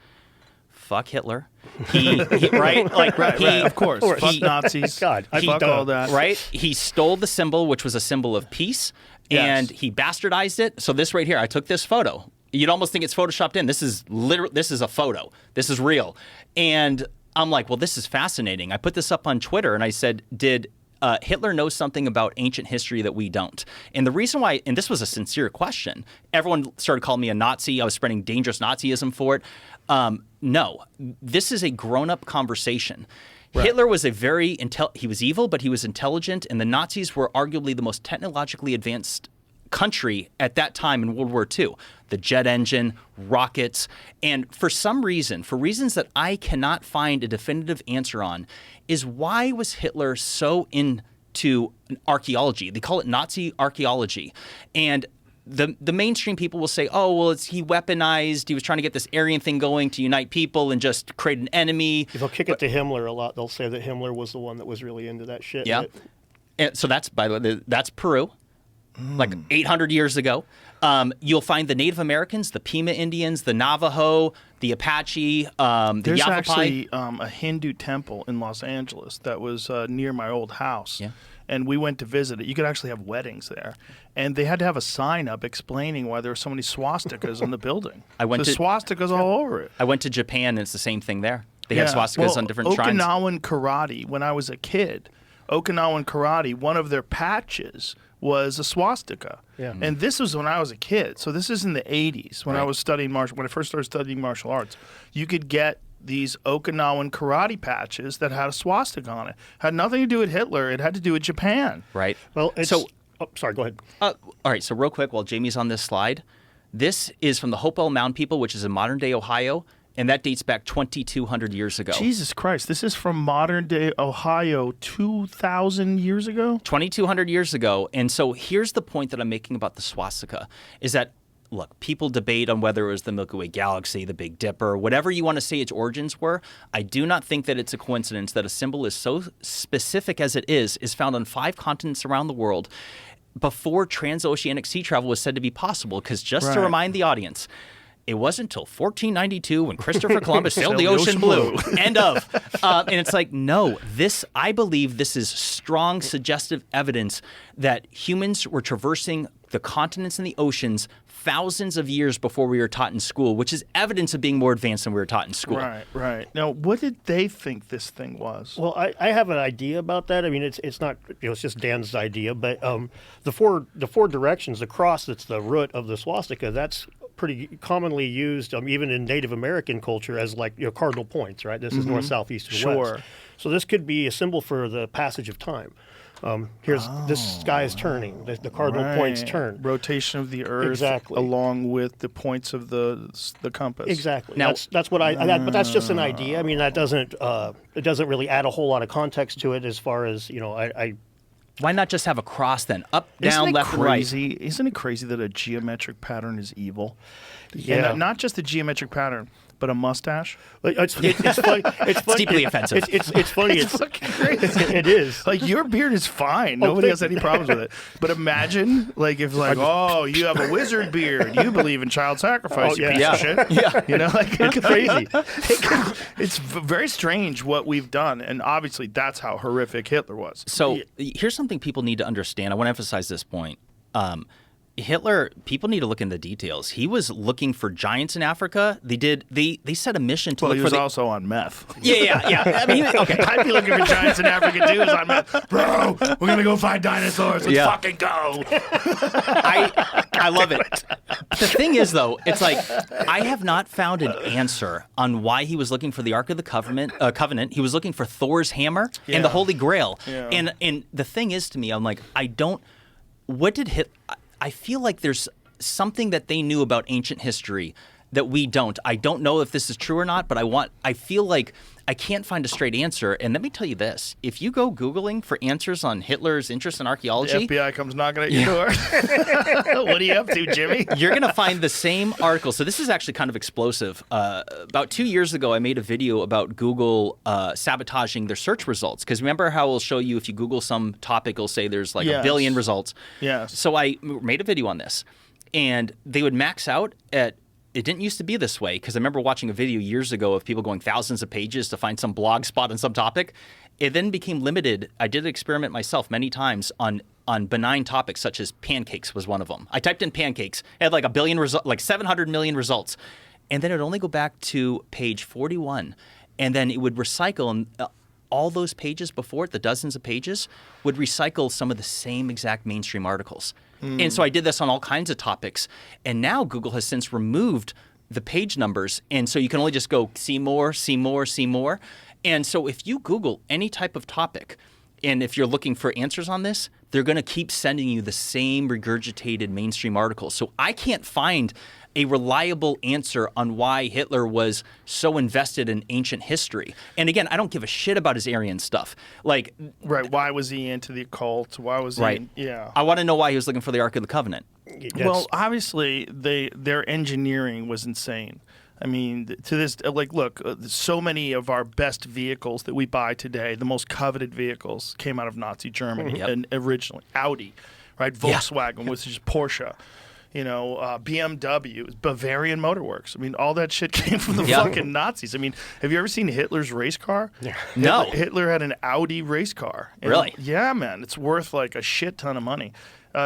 Fuck Hitler.
Of course. Fuck Nazis.
God,
fuck all that.
Right? He stole the symbol, which was a symbol of peace, and he bastardized it. So this right here, I took this photo. You'd almost think it's photoshopped in. This is a photo. This is real. And I'm like, well, this is fascinating. I put this up on Twitter, and I said, did Hitler know something about ancient history that we don't? And the reason why, and this was a sincere question, everyone started calling me a Nazi. I was spreading dangerous Nazism for it. No, this is a grown-up conversation. Right. Hitler was he was evil, but he was intelligent, and the Nazis were arguably the most technologically advanced country at that time in World War II. The jet engine, rockets, and for some reason, for reasons that I cannot find a definitive answer on, is why was Hitler so into archaeology? They call it Nazi archaeology. And the mainstream people will say, oh, well, he weaponized, he was trying to get this Aryan thing going to unite people and just create an enemy.
They'll kick it to Himmler a lot. They'll say that Himmler was the one that was really into that shit.
Yeah. And so that's, by the way, that's Peru. Like 800 years ago. You'll find the Native Americans, the Pima Indians, the Navajo, the Apache, the
There's
Yavapai.
actually a Hindu temple in Los Angeles that was near my old house.
Yeah.
And we went to visit it. You could actually have weddings there. And they had to have a sign up explaining why there were so many swastikas in the building. Swastikas all over it.
I went to Japan, and it's the same thing there. They have swastikas on different shrines.
Okinawan karate, when I was a kid, Okinawan karate, one of their patches was a swastika.
Yeah.
And this was when I was a kid. So this is in the 80s when I was studying when I first started studying martial arts. You could get these Okinawan karate patches that had a swastika on it. Had nothing to do with Hitler. It had to do with Japan.
Right.
Well, sorry, go ahead.
All right, so real quick, while Jamie's on this slide, this is from the Hopewell Mound people, which is in modern-day Ohio, and that dates back 2,200 years ago.
Jesus Christ, this is from modern-day Ohio 2,000 years ago?
2,200 years ago. And so here's the point that I'm making about the swastika, is that, look, people debate on whether it was the Milky Way galaxy, the Big Dipper, whatever you want to say its origins were. I do not think that it's a coincidence that a symbol is so specific as it is found on 5 continents around the world before transoceanic sea travel was said to be possible. Because just to remind the audience, It wasn't until 1492 when Christopher Columbus sailed the ocean blue. End of. And it's like, no, I believe this is strong suggestive evidence that humans were traversing the continents and the oceans thousands of years before we were taught in school, which is evidence of being more advanced than we were taught in school.
Right. Now, what did they think this thing was?
Well, I have an idea about that. I mean, it's not, it's just Dan's idea, but the four directions, the cross that's the root of the swastika, that's pretty commonly used, even in Native American culture, as like cardinal points, right? This is north, south, east, and west. So this could be a symbol for the passage of time. This sky is turning. The cardinal points turn.
Rotation of the Earth, along with the points of the compass.
Exactly. Now, that's what but that's just an idea. I mean, that doesn't it doesn't really add a whole lot of context to it as far as
Why not just have a cross then? Up, down, left, and right.
Isn't it crazy that a geometric pattern is evil?
Yeah.
And not just a geometric pattern, but a mustache.
It's funny. It's
deeply offensive.
It's funny.
It's fucking crazy.
It is.
Like, your beard is fine. Nobody has any problems with it. But imagine, like, if you have a wizard beard. You believe in child sacrifice, you piece of shit. Yeah.
It's crazy.
It's very strange what we've done. And obviously, that's how horrific Hitler was.
So here's something people need to understand. I want to emphasize this point. Hitler, people need to look into the details. He was looking for giants in Africa. They set a mission to look for.
He was also on meth.
Yeah. I mean, okay.
I'd be looking for giants in Africa too. Is on meth. Bro, we're gonna go find dinosaurs. Let's fucking go.
I love it. The thing is, though, it's like I have not found an answer on why he was looking for the Ark of the Covenant. He was looking for Thor's hammer and the Holy Grail. Yeah. And the thing is, to me, I'm like, what did Hitler? I feel like there's something that they knew about ancient history that we don't. I don't know if this is true or not, but I feel like I can't find a straight answer. And let me tell you this. If you go Googling for answers on Hitler's interest in archaeology...
The FBI comes knocking at your door. What are you up to, Jimmy?
You're going to find the same article. So this is actually kind of explosive. About 2 years ago, I made a video about Google sabotaging their search results. Because remember how it'll show you if you Google some topic, it'll say there's like a billion results.
Yes.
So I made a video on this. And they would max out at... It didn't used to be this way, because I remember watching a video years ago of people going thousands of pages to find some blog spot on some topic. It then became limited. I did an experiment myself many times on benign topics such as pancakes was one of them. I typed in pancakes. It had like 700 million results. And then it would only go back to page 41. And then it would recycle, and all those pages before it, the dozens of pages, would recycle some of the same exact mainstream articles. And so I did this on all kinds of topics. And now Google has since removed the page numbers. And so you can only just go see more, see more, see more. And so if you Google any type of topic, and if you're looking for answers on this, they're going to keep sending you the same regurgitated mainstream articles. So I can't find a reliable answer on why Hitler was so invested in ancient history. And again, I don't give a shit about his Aryan stuff. Like,
why was he into the occult? Why was he? Yeah.
I want to know why he was looking for the Ark of the Covenant.
Well, obviously, their engineering was insane. I mean, to this, look, so many of our best vehicles that we buy today, the most coveted vehicles, came out of Nazi Germany and originally Audi, right? Volkswagen, which is Porsche. BMW, Bavarian Motorworks. I mean, all that shit came from the fucking Nazis. I mean, have you ever seen Hitler's race car?
Yeah.
No.
Hitler had an Audi race car.
Really?
Yeah, man. It's worth like a shit ton of money.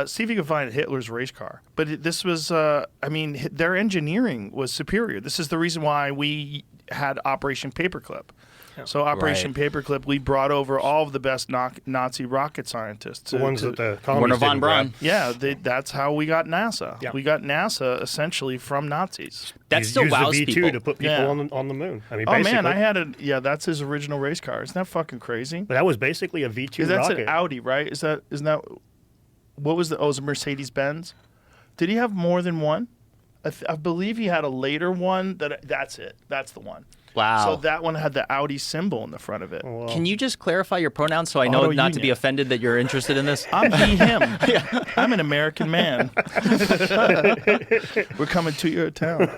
See if you can find Hitler's race car. But this was, their engineering was superior. This is the reason why we had Operation Paperclip. So Operation Paperclip, we brought over all of the best Nazi rocket scientists.
The ones that the
Werner von Braun.
Yeah, that's how we got NASA.
Yeah.
We got NASA essentially from Nazis.
That still wows
the V2
people.
to put people on the moon. I mean,
oh
basically,
man, that's his original race car. Isn't that fucking crazy?
But that was basically a V2
That's
rocket.
an Audi, right? Isn't that what was it was a Mercedes Benz? Did he have more than one? I believe he had a later one. That's it. That's the one.
Wow.
So that one had the Audi symbol in the front of it.
Well,
Can you just clarify your pronouns so I know not to be offended that you're interested in this?
I'm he, him. I'm an American man. We're coming to your town.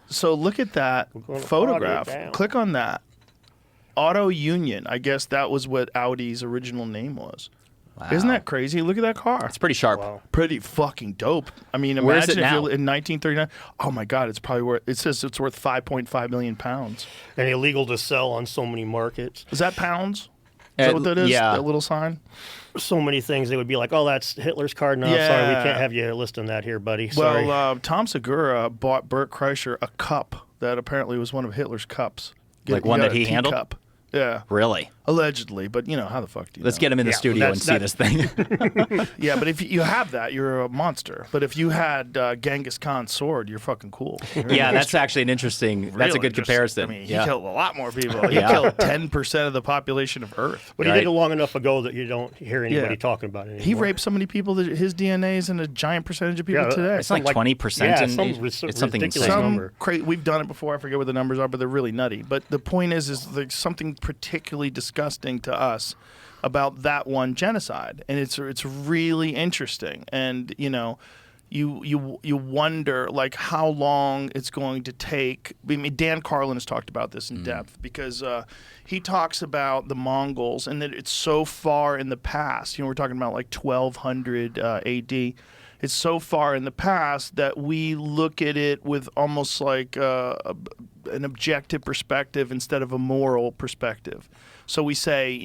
So look at that photograph. Click on that. Auto Union. I guess that was what Audi's original name was. Isn't that crazy? Look at that car.
It's pretty sharp.
Wow.
Pretty fucking dope. I mean,
Where is
imagine
it
if
now?
you're in 1939. Oh my God, it's probably worth. It says it's worth 5.5 million pounds.
And illegal to sell on so many markets.
Is that pounds? Is that what that is?
yeah.
That little sign?
So many things they would be like, oh, that's Hitler's card. No, sorry, we
Yeah.
can't have you listing that here, buddy. Sorry.
Well, Tom Segura bought Bert Kreischer a cup that apparently was one of Hitler's cups.
Like one
got
that he
a
handled?
teacup. Yeah,
Really?
allegedly, but you know how the fuck do you
Let's
know?
get him in the
Yeah,
studio and
that's-
see this thing.
Yeah, but if you have that, you're a monster. But if you had Genghis Khan's sword, you're fucking cool.
Yeah, that's actually an interesting. That's a
Real
good
interesting.
comparison.
I mean, he
yeah.
killed a lot more people. He
Yeah.
killed 10% of the population of Earth.
But he
Right.
did it long enough ago that you don't hear anybody
Yeah.
talking about it anymore.
He raped so many people that his DNA is in a giant percentage of people
Yeah,
today.
It's like
Like-
20%.
yeah,
and
some
it's something
ridiculous
insane.
number.
We've done it before. I forget what the numbers are, but they're really nutty. But the point is there's something particularly disgusting to us about that one genocide, and it's really interesting. And you wonder like how long it's going to take. I mean, Dan Carlin has talked about this in depth because he talks about the Mongols and that it's so far in the past. We're talking about like 1200 AD. It's so far in the past that we look at it with almost like an objective perspective instead of a moral perspective. So we say,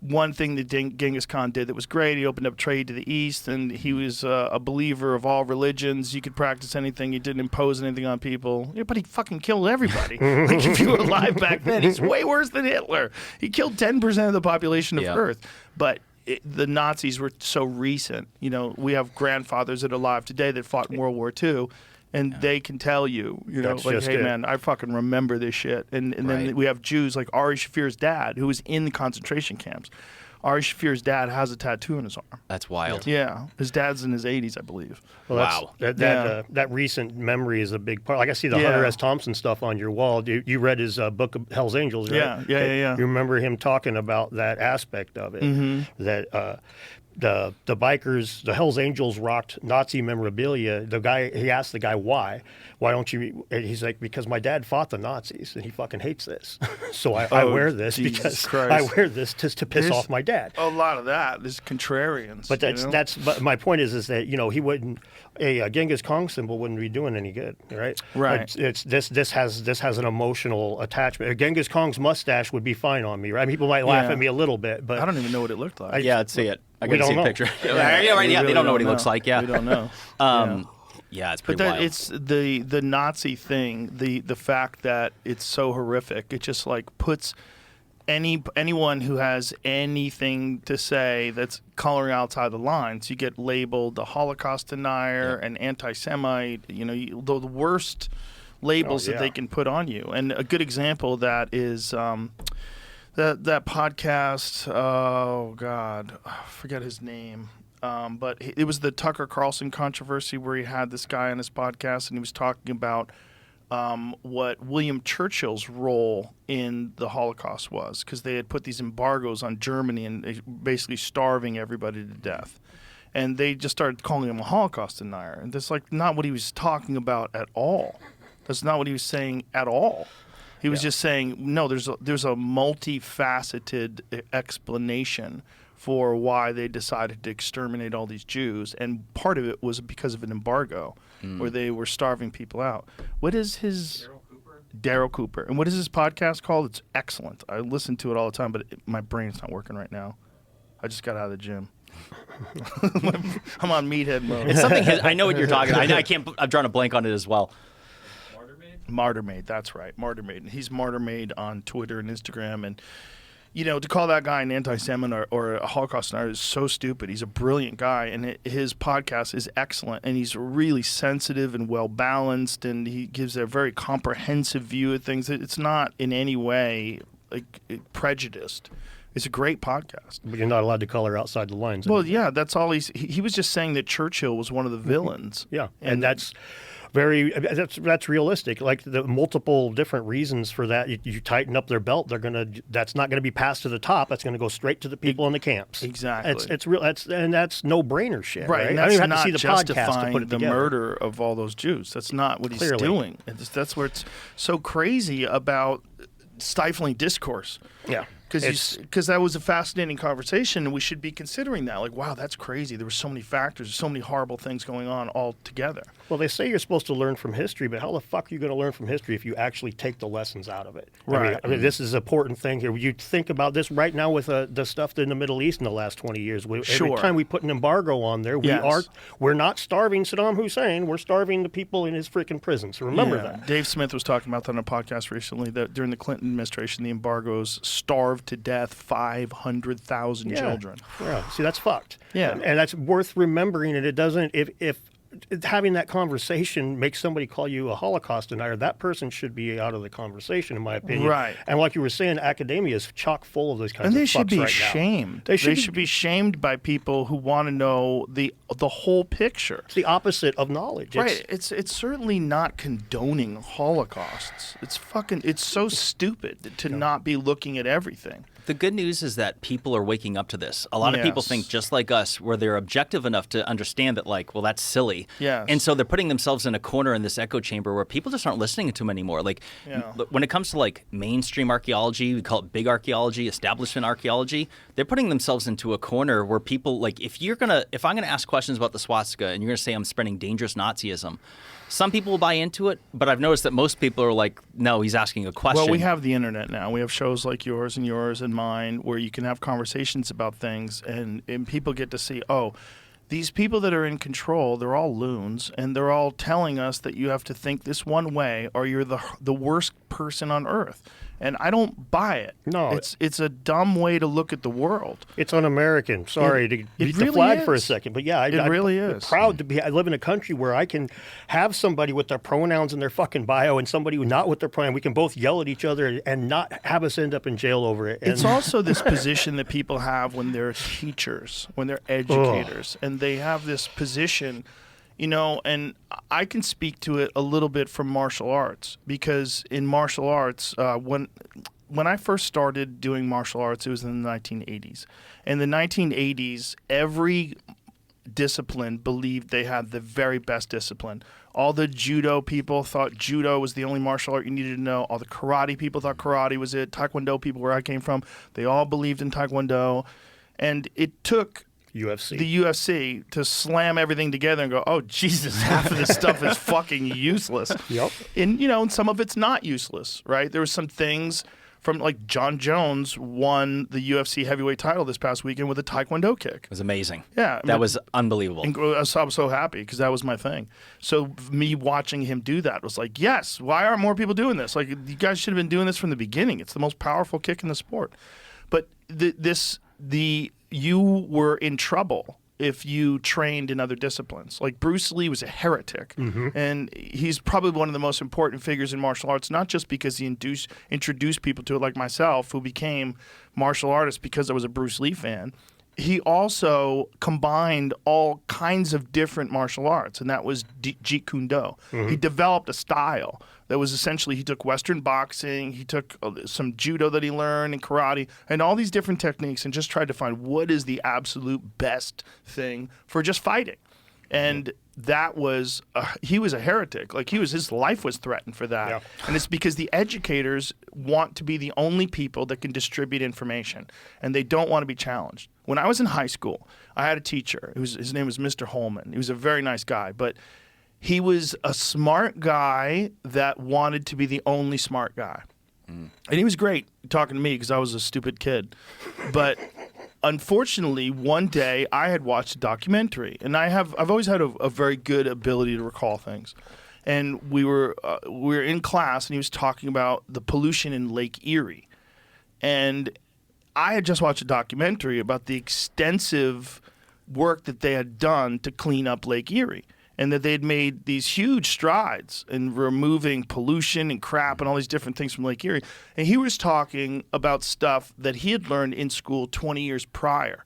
one thing that Genghis Khan did that was great, he opened up trade to the east, and he was a believer of all religions. You could practice anything. He didn't impose anything on people. Yeah, but he fucking killed everybody. Like, if you were alive back then, he's way worse than Hitler. He killed 10% of the population of
Yeah.
Earth. But the Nazis were so recent. We have grandfathers that are alive today that fought in World War II. And they can tell you,
That's
like,
just
hey,
it.
man, I fucking remember this shit. And then
Right.
we have Jews like Ari Shafir's dad, who was in the concentration camps. Ari Shafir's dad has a tattoo on his arm.
That's wild.
Yeah, his dad's in his 80s, I believe.
Well,
Wow.
That recent memory is a big part. Like I see the
Yeah.
Hunter S. Thompson stuff on your wall. You read his book of Hell's Angels, right?
Yeah.
You remember him talking about that aspect of it.
Mm-hmm.
That the bikers, the Hell's Angels rocked Nazi memorabilia. He asked the guy why don't you? And he's like, because my dad fought the Nazis and he fucking hates this. So I wear this
Jesus
because
Christ.
I wear this just to piss
There's
off my dad.
A lot of that is contrarians.
But but my point is that he wouldn't a Genghis Khan symbol wouldn't be doing any good, right?
Right.
It's this has an emotional attachment. A Genghis Khan's mustache would be fine on me, right? People might laugh
Yeah.
at me a little bit, but
I don't even know what it looked like.
Yeah, let's see it. I
We
gotta see
don't
a
know.
picture.
Yeah,
yeah, right.
we
Yeah, they
really
don't know what he looks like. Yeah,
We don't know.
yeah, it's
But
pretty wild.
it's the Nazi thing, the fact that it's so horrific. It just like puts anyone who has anything to say that's coloring outside the lines. You get labeled a Holocaust denier, an anti-Semite. The worst labels that
yeah.
they can put on you. And a good example of that is that podcast. Oh God, I forget his name. But it was the Tucker Carlson controversy where he had this guy on his podcast and he was talking about what William Churchill's role in the Holocaust was, because they had put these embargoes on Germany and basically starving everybody to death. And they just started calling him a Holocaust denier. And that's like not what he was talking about at all. That's not what he was saying at all. He was just saying, no, there's a multifaceted explanation for why they decided to exterminate all these Jews, and part of it was because of an embargo, where they were starving people out. What is his... Daryl Cooper. And what is his podcast called? It's excellent. I listen to it all the time, but my brain's not working right now. I just got out of the gym. I'm on meathead mode.
it's something. I know what you're talking about. I can't. I'm drawing a blank on it as well.
Martyrmade, that's right. Martyrmade. And he's Martyrmade on Twitter and Instagram. And, to call that guy an anti-Semite or a Holocaust denier is so stupid. He's a brilliant guy, and his podcast is excellent. And he's really sensitive and well-balanced, and he gives a very comprehensive view of things. It's not in any way prejudiced. It's a great podcast.
But you're not allowed to color outside the lines.
Well, yeah, that's all he was just saying that Churchill was one of the villains.
Yeah, and that's that's realistic. Like the multiple different reasons for that. You tighten up their belt, that's not gonna be passed to the top. That's gonna go straight to the people in the camps.
Exactly.
It's real. That's no brainer shit.
Right, and
I
that's
don't even
not
have to see the podcast to
justifying
put it
the
together.
murder of all those Jews. That's not what he's
Clearly.
doing. That's where it's so crazy about stifling discourse.
Yeah.
Because that was a fascinating conversation, and we should be considering that. Like, wow, that's crazy. There were so many factors, so many horrible things going on all together.
Well, they say you're supposed to learn from history, but how the fuck are you going to learn from history if you actually take the lessons out of it?
Right.
I mean, this is an important thing here. You think about this right now with the stuff in the Middle East in the last 20 years. Every time we put an embargo on there, we're not starving Saddam Hussein. We're starving the people in his freaking prisons. So remember that.
Dave Smith was talking about that on a podcast recently, that during the Clinton administration, the embargoes starved to death 500,000 children.
Yeah. See, that's fucked.
Yeah.
And that's worth remembering. And it doesn't, if having that conversation makes somebody call you a Holocaust denier, that person should be out of the conversation, in my opinion.
Right.
And like you were saying, academia is chock full of those kinds
and
of
they should be
right
shamed.
Now.
They should be shamed by people who want to know the whole picture.
It's the opposite of knowledge.
Right. It's certainly not condoning holocausts. It's so stupid to not be looking at everything.
The good news is that people are waking up to this. A lot of people think just like us, where they're objective enough to understand that, like, well, that's silly.
Yes.
And so they're putting themselves in a corner in this echo chamber where people just aren't listening to them anymore. Like, when it comes to, like, mainstream archaeology, we call it big archaeology, establishment archaeology, they're putting themselves into a corner where people, like, if I'm going to ask questions about the swastika and you're going to say I'm spreading dangerous Nazism, some people will buy into it, but I've noticed that most people are like, no, he's asking a question.
Well, we have the internet now. We have shows like yours and mine where you can have conversations about things, and people get to see, oh, these people that are in control, they're all loons, and they're all telling us that you have to think this one way or you're the worst person on earth. And I don't buy it.
No.
It's a dumb way to look at the world.
It's un-American. Sorry to beat the
really
flag for a
is.
second. But yeah,
It really is.
I'm proud to be. I live in a country where I can have somebody with their pronouns in their fucking bio and somebody who not with their pronoun. We can both yell at each other and not have us end up in jail over it. And
It's also this position that people have when they're teachers, when they're educators, and they have this position, and I can speak to it a little bit from martial arts, because in martial arts, when I first started doing martial arts, it was in the 1980s. In the 1980s, every discipline believed they had the very best discipline. All the judo people thought judo was the only martial art you needed to know. All the karate people thought karate was it. Taekwondo people, where I came from, they all believed in Taekwondo. And it took the UFC to slam everything together and go, oh, Jesus, half of this stuff is fucking useless.
Yep.
And some of it's not useless, right? There were some things from, like, John Jones won the UFC heavyweight title this past weekend with a Taekwondo kick.
It was amazing.
Yeah.
That was unbelievable.
And I was so happy because that was my thing. So me watching him do that was like, yes, why aren't more people doing this? Like, you guys should have been doing this from the beginning. It's the most powerful kick in the sport. But you were in trouble if you trained in other disciplines. Like, Bruce Lee was a heretic, and he's probably one of the most important figures in martial arts, not just because he introduced people to it like myself, who became martial artists because I was a Bruce Lee fan. He also combined all kinds of different martial arts, and that was Jeet Kune Do. He developed a style that was essentially, he took Western boxing, he took some judo that he learned, and karate, and all these different techniques, and just tried to find what is the absolute best thing for just fighting. And that was, he was a heretic. Like, his life was threatened for that. Yeah. And it's because the educators want to be the only people that can distribute information, and they don't want to be challenged. When I was in high school, I had a teacher. His name was Mr. Holman. He was a very nice guy, but he was a smart guy that wanted to be the only smart guy. And he was great talking to me because I was a stupid kid. But unfortunately, one day I had watched a documentary, and I've always had a very good ability to recall things. And we were in class, and he was talking about the pollution in Lake Erie. And I had just watched a documentary about the extensive work that they had done to clean up Lake Erie, and that they had made these huge strides in removing pollution and crap and all these different things from Lake Erie. And he was talking about stuff that he had learned in school 20 years prior.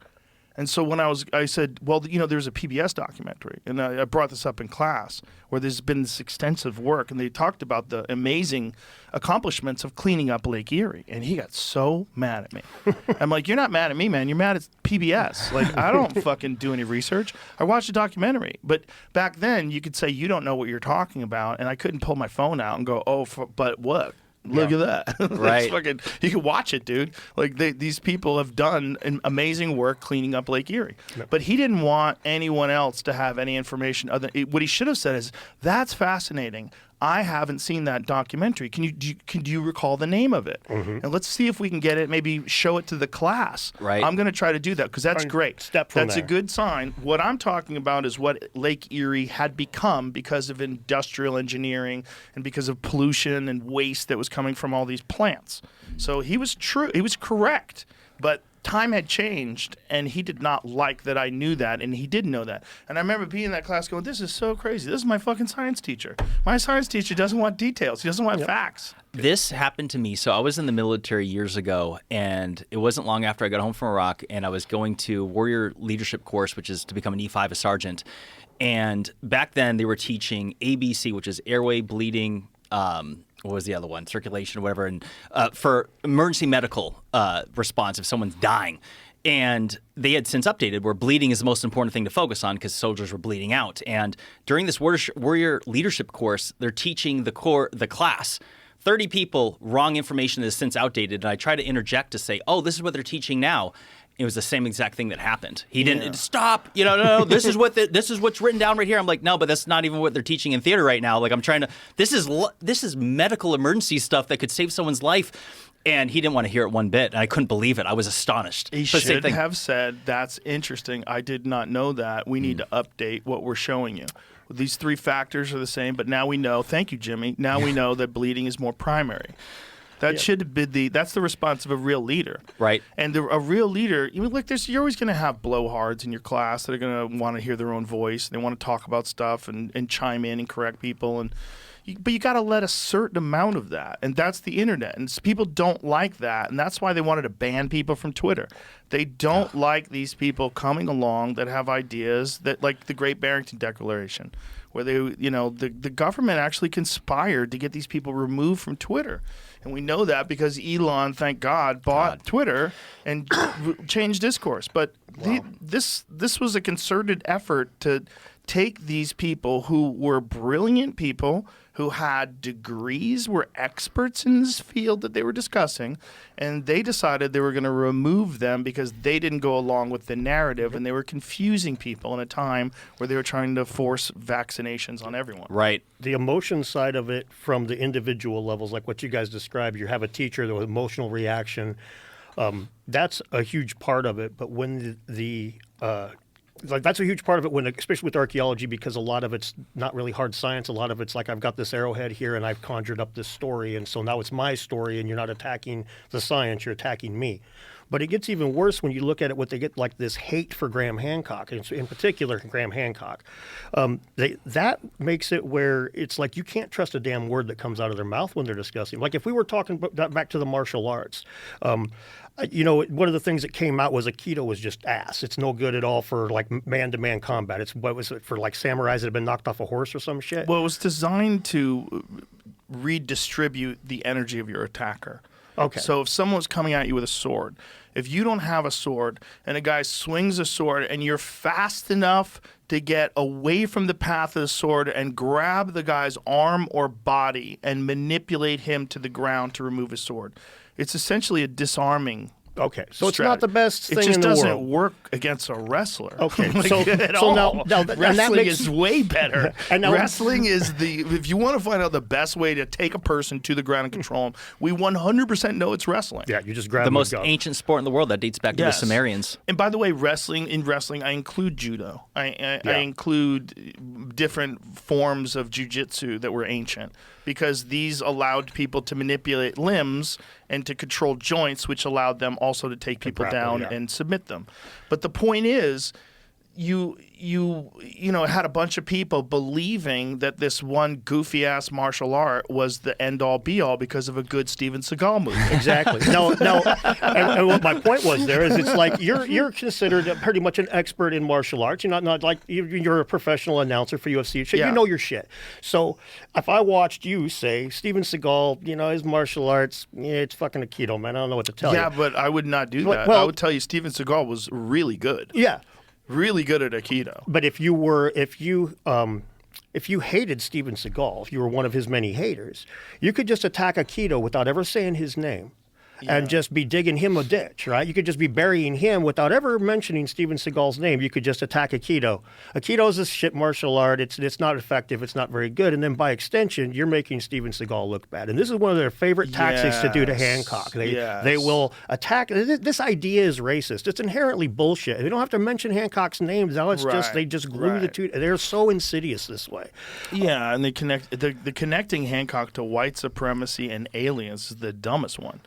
And so when I said, well, there's a PBS documentary, and I brought this up in class, where there's been this extensive work, and they talked about the amazing accomplishments of cleaning up Lake Erie. And he got so mad at me. I'm like, you're not mad at me, man. You're mad at PBS. Like, I don't fucking do any research. I watched a documentary. But back then, you could say you don't know what you're talking about, and I couldn't pull my phone out and go, but what? Look at that. That's
Right.
fucking, you can watch it, dude. Like these people have done an amazing work cleaning up Lake Erie. But he didn't want anyone else to have any information other. What he should have said is, "That's fascinating. I haven't seen that documentary. Do you recall the name of it? And let's see if we can get it. Maybe show it to the class.
Right.
I'm going to try to do that because that's great.
Step from
that's
there.
a good sign. What I'm talking about is what Lake Erie had become because of industrial engineering and because of pollution and waste that was coming from all these plants. So he was true. He was correct, but time had changed, and he did not like that I knew that, and he did know that. And I remember being in that class going, this is so crazy. This is my fucking science teacher. My science teacher doesn't want details. He doesn't want facts.
This happened to me. So I was in the military years ago, and it wasn't long after I got home from Iraq, and I was going to warrior leadership course, which is to become an E5, a sergeant. And back then they were teaching ABC, which is airway, bleeding, what was the other one? Circulation, whatever, and for emergency medical response if someone's dying. And they had since updated where bleeding is the most important thing to focus on because soldiers were bleeding out. And during this warrior leadership course, they're teaching the class 30 people wrong information that is since outdated. And I try to interject to say, oh, this is what they're teaching now. It was the same exact thing that happened. He didn't stop. No. This is what's written down right here. I'm like, no, but that's not even what they're teaching in theater right now. Like, I'm trying to. This is medical emergency stuff that could save someone's life. And he didn't want to hear it one bit. And I couldn't believe it. I was astonished.
He should have said, "That's interesting. I did not know that. We need to update what we're showing you." These three factors are the same, but now we know. Thank you, Jimmy. Now we know that bleeding is more primary. That should be that's the response of a real leader,
right?
And a real leader, you're always going to have blowhards in your class that are going to want to hear their own voice. They want to talk about stuff and chime in and correct people, but you got to let a certain amount of that, and that's the internet. And people don't like that, and that's why they wanted to ban people from Twitter. They don't like these people coming along that have ideas that, like the Great Barrington Declaration, where the government actually conspired to get these people removed from Twitter. And we know that because Elon, thank God, bought Twitter and changed discourse. But this was a concerted effort to take these people who were brilliant people, who had degrees, were experts in this field that they were discussing, and they decided they were going to remove them because they didn't go along with the narrative, and they were confusing people in a time where they were trying to force vaccinations on everyone.
Right.
The emotion side of it from the individual levels, like what you guys described, you have a teacher with emotional reaction. That's a huge part of it. But when that's a huge part of it, especially with archaeology, because a lot of it's not really hard science. A lot of it's like, I've got this arrowhead here and I've conjured up this story, and so now it's my story, and you're not attacking the science, you're attacking me. But it gets even worse when you look at it, what they get like this hate for Graham Hancock, and in particular Graham Hancock. That makes it where it's like you can't trust a damn word that comes out of their mouth when they're discussing. Like if we were talking back to the martial arts, one of the things that came out was Aikido was just ass. It's no good at all for like man-to-man combat. It's what was it for, like samurais that had been knocked off a horse or some shit?
Well, it was designed to redistribute the energy of your attacker.
Okay.
So if someone's coming at you with a sword, if you don't have a sword and a guy swings a sword and you're fast enough to get away from the path of the sword and grab the guy's arm or body and manipulate him to the ground to remove his sword, it's essentially a disarming.
Okay, so it's not the best thing in the world.
It just doesn't work against a wrestler.
Okay,
at all.
now
wrestling is way better.
And now,
wrestling is if you want to find out the best way to take a person to the ground and control them, we 100% know it's wrestling.
Yeah, you just grab
the most ancient sport in the world that dates back to the Sumerians.
And by the way, in wrestling, I include judo. I include different forms of jiu-jitsu that were ancient, because these allowed people to manipulate limbs and to control joints, which allowed them also to take people down and submit them. But the point is, you had a bunch of people believing that this one goofy ass martial art was the end all be all because of a good Steven Seagal movie.
Exactly. No. And what my point was there is, it's like you're considered pretty much an expert in martial arts. You're not like you're a professional announcer for UFC. So you know your shit. So if I watched you say Steven Seagal, his martial arts, it's fucking Aikido, man. I don't know what to tell you.
Yeah, but I would not do that. I would tell you Steven Seagal was really good.
Yeah.
Really good at Aikido.
But if you if you hated Steven Seagal, if you were one of his many haters, you could just attack Aikido without ever saying his name. And just be digging him a ditch, right? You could just be burying him without ever mentioning Steven Seagal's name. You could just attack Aikido. Aikido is a shit martial art. It's not effective. It's not very good. And then by extension, you're making Steven Seagal look bad. And this is one of their favorite tactics to do to Hancock. They will attack. This idea is racist. It's inherently bullshit. They don't have to mention Hancock's name. Now it's just they just glue the two. They're so insidious this way.
Yeah, and they connect the connecting Hancock to white supremacy and aliens is the dumbest one.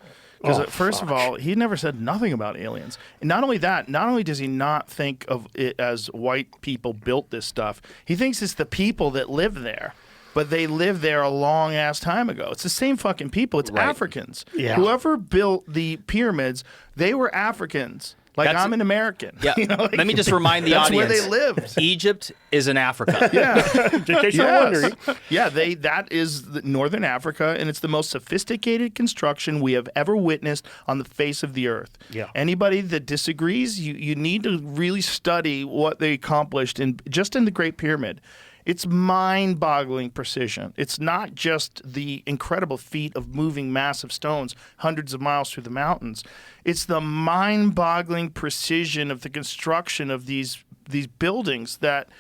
Because first of all, he never said nothing about aliens. And not only that, not only does he not think of it as white people built this stuff, he thinks it's the people that live there. But they lived there a long ass time ago. It's the same fucking people. It's Africans. Yeah. Whoever built the pyramids, they were Africans. Like, I'm an American.
Yeah.
You know, like,
let me just remind the audience.
That's where they lived.
Egypt is in Africa.
Yeah.
In case you're wondering.
Yeah, that is northern Africa, and it's the most sophisticated construction we have ever witnessed on the face of the earth.
Yeah.
Anybody that disagrees, you need to really study what they accomplished just in the Great Pyramid. It's mind-boggling precision. It's not just the incredible feat of moving massive stones hundreds of miles through the mountains. It's the mind-boggling precision of the construction of these buildings that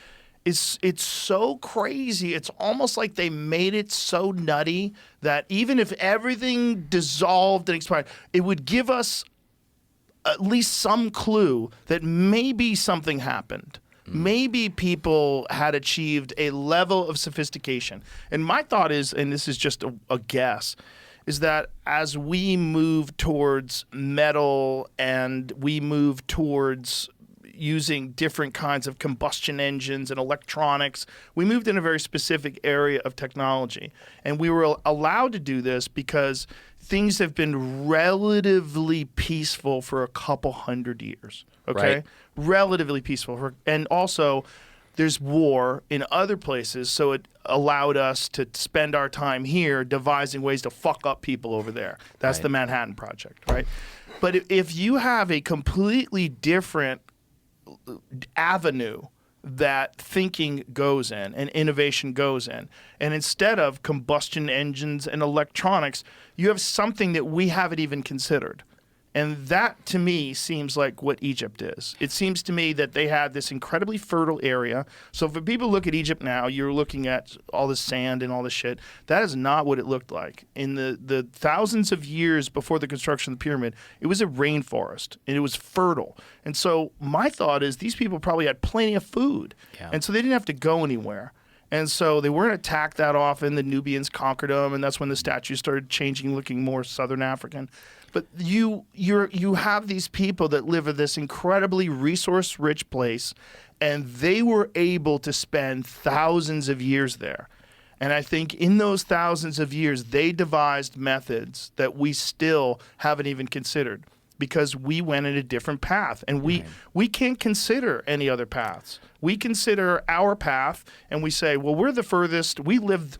it's so crazy. It's almost like they made it so nutty that even if everything dissolved and expired, it would give us at least some clue that maybe something happened. Maybe people had achieved a level of sophistication. And my thought is, and this is just a guess, is that as we move towards metal and we move towards using different kinds of combustion engines and electronics, we moved in a very specific area of technology. And we were allowed to do this because things have been relatively peaceful for a couple hundred years. Okay?
Right.
Relatively peaceful. And also, there's war in other places, so it allowed us to spend our time here devising ways to fuck up people over there. That's the Manhattan Project, right? But if you have a completely different avenue that thinking goes in and innovation goes in, and instead of combustion engines and electronics, you have something that we haven't even considered. And that, to me, seems like what Egypt is. It seems to me that they had this incredibly fertile area. So if people look at Egypt now, you're looking at all the sand and all this shit. That is not what it looked like. In the thousands of years before the construction of the pyramid, it was a rainforest, and it was fertile. And so my thought is these people probably had plenty of food. Yeah. And so they didn't have to go anywhere. And so they weren't attacked that often. The Nubians conquered them, and that's when the statues started changing, looking more Southern African. But you have these people that live in this incredibly resource-rich place, and they were able to spend thousands of years there. And I think in those thousands of years, they devised methods that we still haven't even considered because we went in a different path. And we can't consider any other paths. We consider our path, and we say, well, we're the furthest. We live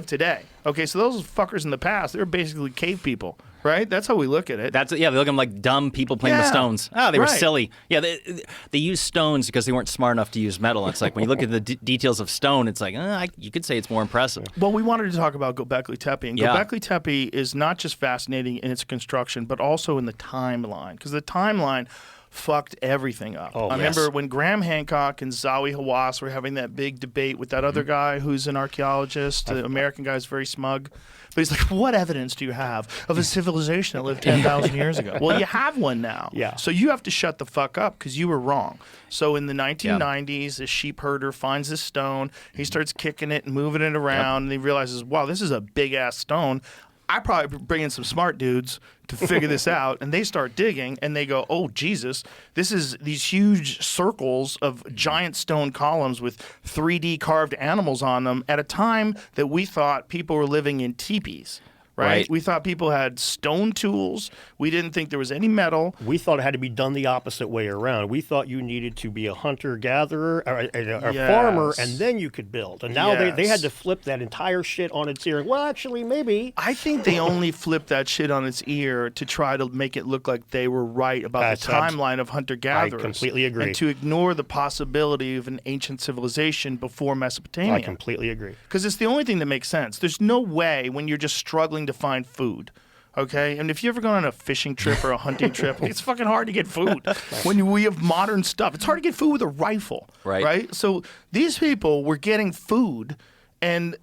today. Okay, so those fuckers in the past, they were basically cave people. Right? That's how we look at it.
They look at them like dumb people playing with stones. Oh, they were silly. Yeah, they used stones because they weren't smart enough to use metal. It's like when you look at the details of stone, it's like, you could say it's more impressive.
Well, we wanted to talk about Gobekli Tepe. And Gobekli Tepe is not just fascinating in its construction, but also in the timeline. Because the timeline fucked everything up. I remember when Graham Hancock and Zawi Hawass were having that big debate with that other guy who's an archaeologist. The American guy's very smug. But he's like, what evidence do you have of a civilization that lived 10,000 years ago? Well, you have one now. Yeah. So you have to shut the fuck up because you were wrong. So in the 1990s, a sheep herder finds this stone. He starts kicking it and moving it around. And he realizes, wow, this is a big-ass stone. I probably bring in some smart dudes to figure this out, and they start digging, and they go, oh, Jesus, this is these huge circles of giant stone columns with 3D carved animals on them at a time that we thought people were living in teepees. right? We thought people had stone tools. We didn't think there was any metal.
We thought it had to be done the opposite way around. We thought you needed to be a hunter-gatherer, or a farmer, and then you could build. And now they had to flip that entire shit on its ear. Well, actually, maybe.
I think they only flipped that shit on its ear to try to make it look like they were right about the timeline of hunter-gatherers.
I completely agree.
And to ignore the possibility of an ancient civilization before Mesopotamia.
I completely agree.
Because it's the only thing that makes sense. There's no way when you're just struggling to find food, okay? And if you ever gone on a fishing trip or a hunting trip, it's fucking hard to get food. When we have modern stuff, it's hard to get food with a rifle, right? So these people were getting food, and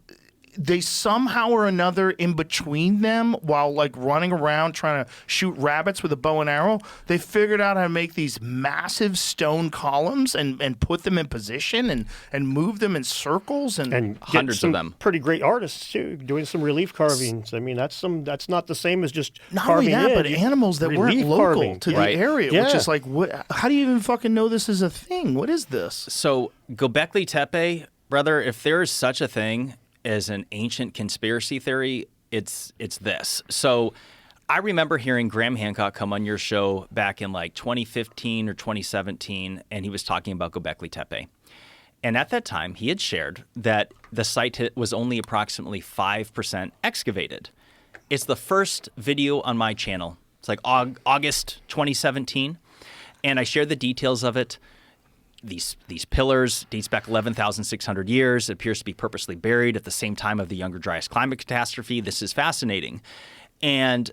they somehow or another, in between them, while like running around trying to shoot rabbits with a bow and arrow, they figured out how to make these massive stone columns and put them in position and move them in circles and
hundreds of them.
Pretty great artists too, doing some relief carvings. I mean, that's not the same as just
not
carving
only that, but
in.
animals that weren't local to the area, which is like, what? How do you even fucking know this is a thing? What is this?
So Gobekli Tepe, brother, if there is such a thing as an ancient conspiracy theory, it's this. So I remember hearing Graham Hancock come on your show back in like 2015 or 2017, and he was talking about Gobekli Tepe. And at that time, he had shared that the site was only approximately 5% excavated. It's the first video on my channel. It's like August 2017, and I shared the details of it. These pillars dates back 11,600 years. It appears to be purposely buried at the same time of the Younger Dryas climate catastrophe. This is fascinating. And,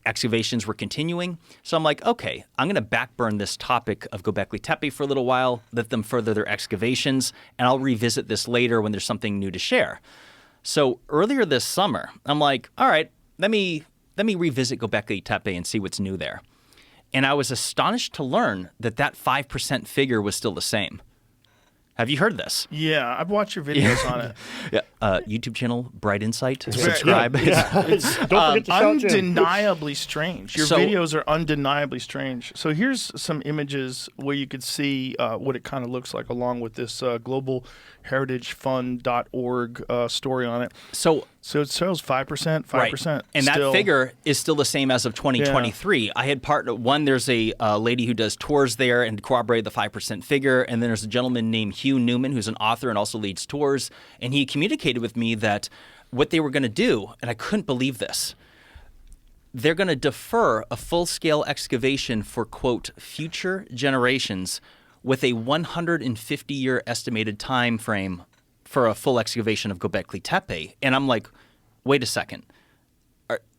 excavations were continuing. So I'm like, okay, I'm going to backburn this topic of Gobekli Tepe for a little while, let them further their excavations, and I'll revisit this later when there's something new to share. So earlier this summer, I'm like, all right, let me revisit Gobekli Tepe and see what's new there. And I was astonished to learn that 5% figure was still the same. Have you heard this?
Yeah, I've watched your videos on it.
YouTube channel, Bright Insight. Subscribe.
Yeah. Don't forget to shout Jim.
Undeniably strange. Your videos are undeniably strange. So here's some images where you could see what it kind of looks like along with this globalheritagefund.org story on it. So it shows 5%.
Right. And that figure is still the same as of 2023. Yeah. I had there's a lady who does tours there and corroborated the 5% figure. And then there's a gentleman named Hugh Newman, who's an author and also leads tours. And he communicated with me that what they were going to do, and I couldn't believe this, they're going to defer a full-scale excavation for, quote, future generations with a 150-year estimated time frame for a full excavation of Gobekli Tepe. And I'm like, wait a second.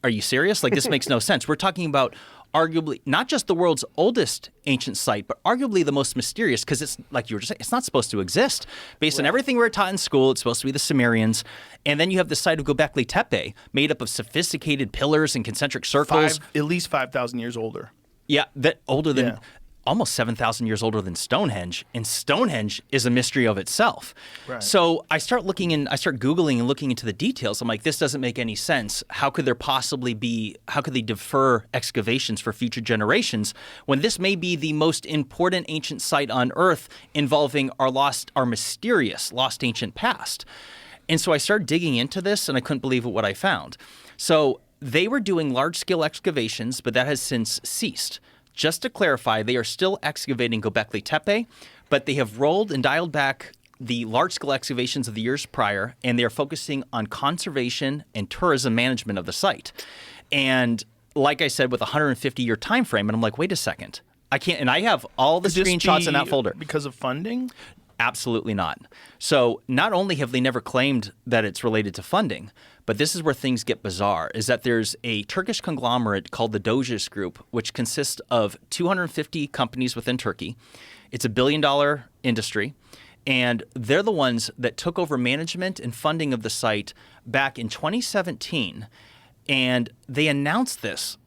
Are you serious? Like, this makes no sense. We're talking about arguably not just the world's oldest ancient site, but arguably the most mysterious, because it's, like you were just saying, it's not supposed to exist. Based on everything we were taught in school, it's supposed to be the Sumerians. And then you have the site of Gobekli Tepe, made up of sophisticated pillars and concentric circles.
At least 5,000 years older.
Yeah, older than... almost 7,000 years older than Stonehenge, and Stonehenge is a mystery of itself. Right. So I start Googling and looking into the details. I'm like, this doesn't make any sense. How could they defer excavations for future generations when this may be the most important ancient site on Earth involving our mysterious lost ancient past? And so I started digging into this, and I couldn't believe what I found. So they were doing large-scale excavations, but that has since ceased. Just to clarify, they are still excavating Gobekli Tepe, but they have rolled and dialed back the large-scale excavations of the years prior, and they are focusing on conservation and tourism management of the site. And like I said, with a 150-year time frame, and I'm like, wait a second. I can't, and I have all the screenshots in that folder.
Because of funding?
Absolutely not. So not only have they never claimed that it's related to funding, but this is where things get bizarre, is that there's a Turkish conglomerate called the Doges Group, which consists of 250 companies within Turkey. It's a billion-dollar industry, and they're the ones that took over management and funding of the site back in 2017, and they announced this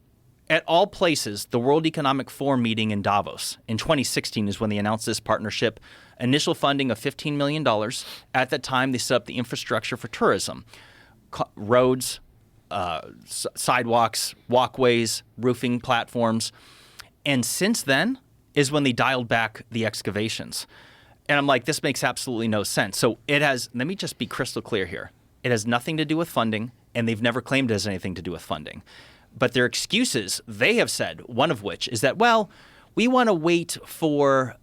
at all places, the World Economic Forum meeting in Davos. In 2016 is when they announced this partnership. Initial funding of $15 million. At that time, they set up the infrastructure for tourism. Roads, sidewalks, walkways, roofing platforms. And since then is when they dialed back the excavations. And I'm like, this makes absolutely no sense. So it has, let me just be crystal clear here. It has nothing to do with funding. and they've never claimed it has anything to do with funding. But their excuses, they have said, one of which is that, well, we want to wait for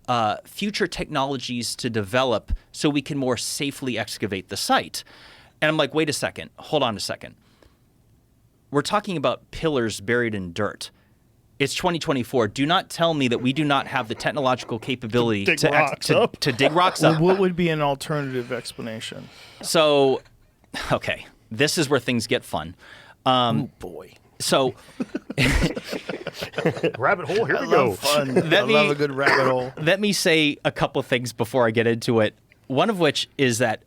future technologies to develop so we can more safely excavate the site. And I'm like, wait a second, hold on a second. We're talking about pillars buried in dirt. It's 2024. Do not tell me that we do not have the technological capability to dig rocks up.
What would be an alternative explanation?
So, okay, this is where things get fun.
Oh, boy.
So,
Rabbit hole, here we
I
go.
love fun. I love a good rabbit hole.
let me say a couple things before I get into it. One of which is that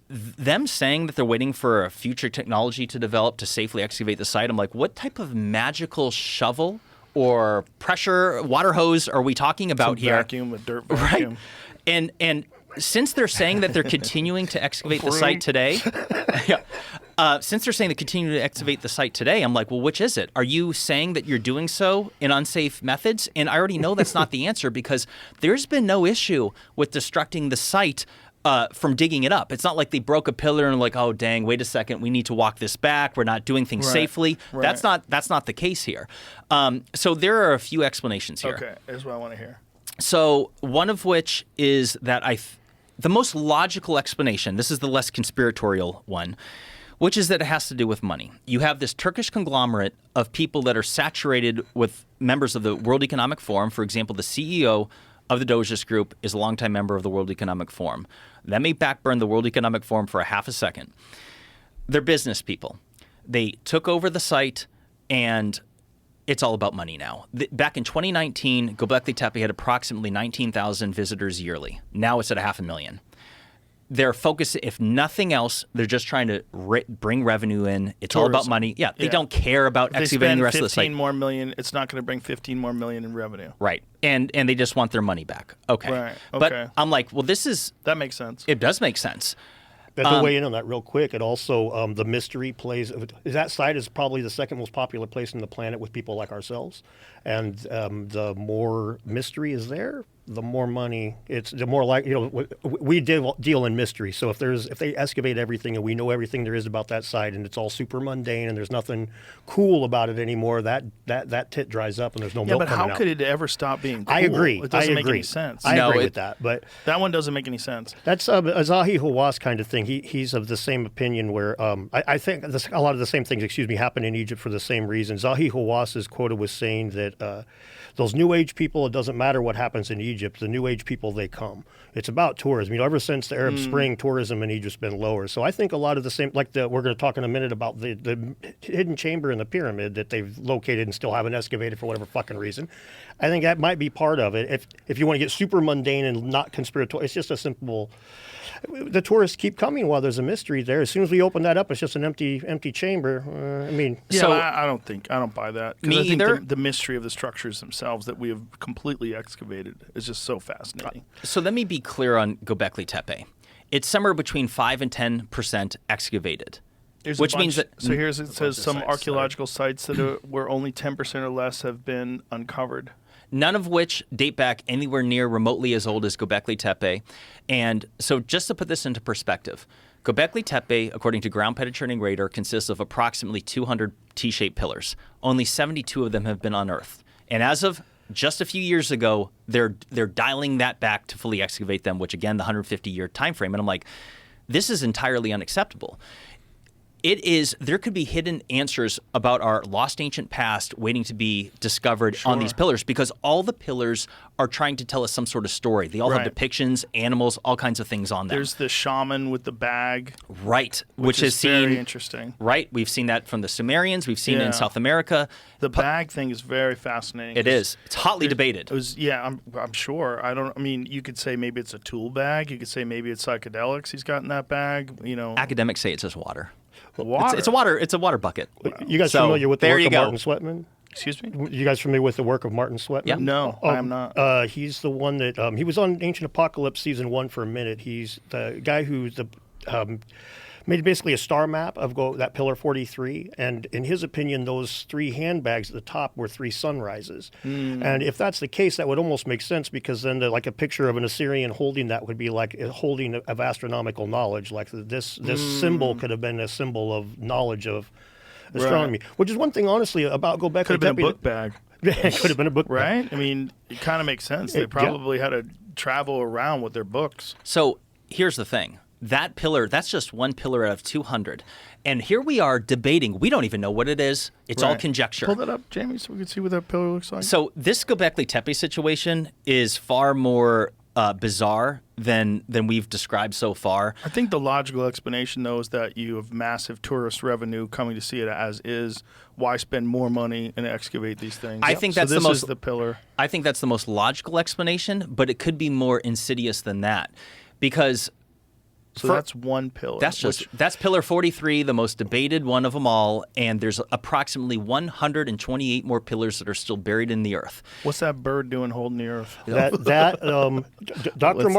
them saying that they're waiting for a future technology to develop to safely excavate the site, I'm like, what type of magical shovel or pressure water hose are we talking about here?
Vacuum, a dirt vacuum.
Right. And since they're saying that they're continuing to excavate the site today, since they're saying they continue to excavate the site today, I'm like, well, which is it? Are you saying that you're doing so in unsafe methods? And I already know that's not the answer because there's been no issue with destructing the site from digging it up. It's not like they broke a pillar and like, oh, dang, wait a second, we need to walk this back. We're not doing things safely.
Right.
That's not the case here. So there are a few explanations here.
Okay, here's what I want to hear.
So one of which is that the most logical explanation, this is the less conspiratorial one, which is that it has to do with money. You have this Turkish conglomerate of people that are saturated with members of the World Economic Forum. For example, the CEO of the Doges Group is a longtime member of the World Economic Forum. Let me backburn the World Economic Forum for a half a second. They're business people. They took over the site, and it's all about money now. Back in 2019, Gobekli Tepe had approximately 19,000 visitors yearly. Now it's at 500,000. Their focus, if nothing else, they're just trying to bring revenue in. It's all about money. Yeah, they don't care about excavating the rest of the site.
If they spend 15 more million, it's not going to bring 15 more million in revenue.
Right. And they just want their money back. Okay.
Right. Okay.
But I'm like, well,
that makes sense.
It does make sense.
But to weigh in on that real quick, it also, the mystery plays, that site is probably the second most popular place on the planet with people like ourselves. And the more mystery is there, the more money, the more like, we deal in mystery. So if they excavate everything and we know everything there is about that site and it's all super mundane and there's nothing cool about it anymore, that tit dries up and there's no milk coming out.
Yeah, but how could it ever stop being cool?
I agree.
It doesn't make any sense.
I agree with that. But
that one doesn't make any sense.
That's a Zahi Hawass kind of thing. He's of the same opinion where I think a lot of the same things, happen in Egypt for the same reason. Zahi Hawass is quoted with saying that those New Age people, it doesn't matter what happens in Egypt, the New Age people, they come. It's about tourism. Ever since the Arab Spring, tourism in Egypt's been lower. So I think a lot of the same, we're going to talk in a minute about the hidden chamber in the pyramid that they've located and still haven't excavated for whatever fucking reason. I think that might be part of it. If you want to get super mundane and not conspiratorial, it's just a simple. The tourists keep coming while there's a mystery there. As soon as we open that up, it's just an empty chamber.
I don't buy that.
Me
I think
either.
The mystery of the structures themselves that we have completely excavated is just so fascinating.
So let me be clear on Gobekli Tepe. It's somewhere between 5 and 10% excavated. Which means that
so it says some archaeological sites that where only 10% or less have been uncovered.
None of which date back anywhere near remotely as old as Gobekli Tepe. And so just to put this into perspective, Gobekli Tepe, according to ground penetrating radar, consists of approximately 200 T-shaped pillars. Only 72 of them have been unearthed. And as of just a few years ago, they're dialing that back to fully excavate them, which again, the 150-year time frame. And I'm like, this is entirely unacceptable. There could be hidden answers about our lost ancient past waiting to be discovered on these pillars because all the pillars are trying to tell us some sort of story. They all have depictions, animals, all kinds of things on them.
There's the shaman with the bag.
Right. Which is
very interesting.
Right. We've seen that from the Sumerians. We've seen it in South America.
The bag thing is very fascinating.
It is. It's hotly debated.
I'm sure. You could say maybe it's a tool bag. You could say maybe it's psychedelics he's got in that bag.
Academics say it's just water.
Water.
It's a water bucket.
You guys familiar with the work of Martin Sweatman?
Excuse me?
You guys familiar with the work of Martin Sweatman?
Yeah.
No, I am not.
He's the one that he was on Ancient Apocalypse season 1 for a minute. He's the guy who's made basically a star map of that pillar 43, and in his opinion, those 3 handbags at the top were 3 sunrises. And if that's the case, that would almost make sense, because then like a picture of an Assyrian holding that would be like a holding of astronomical knowledge. Like this symbol could have been a symbol of knowledge of astronomy, which is one thing, honestly, about Gobekli.
Could have been a book bag.
It could have been a book
right?
bag.
I mean, it kind of makes sense. They probably had to travel around with their books.
So here's the thing. That pillar, that's just one pillar out of 200. And here we are debating. We don't even know what it is. It's all conjecture.
Pull that up, Jamie, so we can see what that pillar looks like.
So this Gobekli Tepe situation is far more bizarre than we've described so far.
I think the logical explanation, though, is that you have massive tourist revenue coming to see it as is. Why spend more money and excavate these things?
I think that's
so
the most.
Is the pillar.
I think that's the most logical explanation, but it could be more insidious than that, because.
So that's one pillar.
That's pillar 43, the most debated one of them all, and there's approximately 128 more pillars that are still buried in the earth.
What's that bird doing holding the earth?
Dr.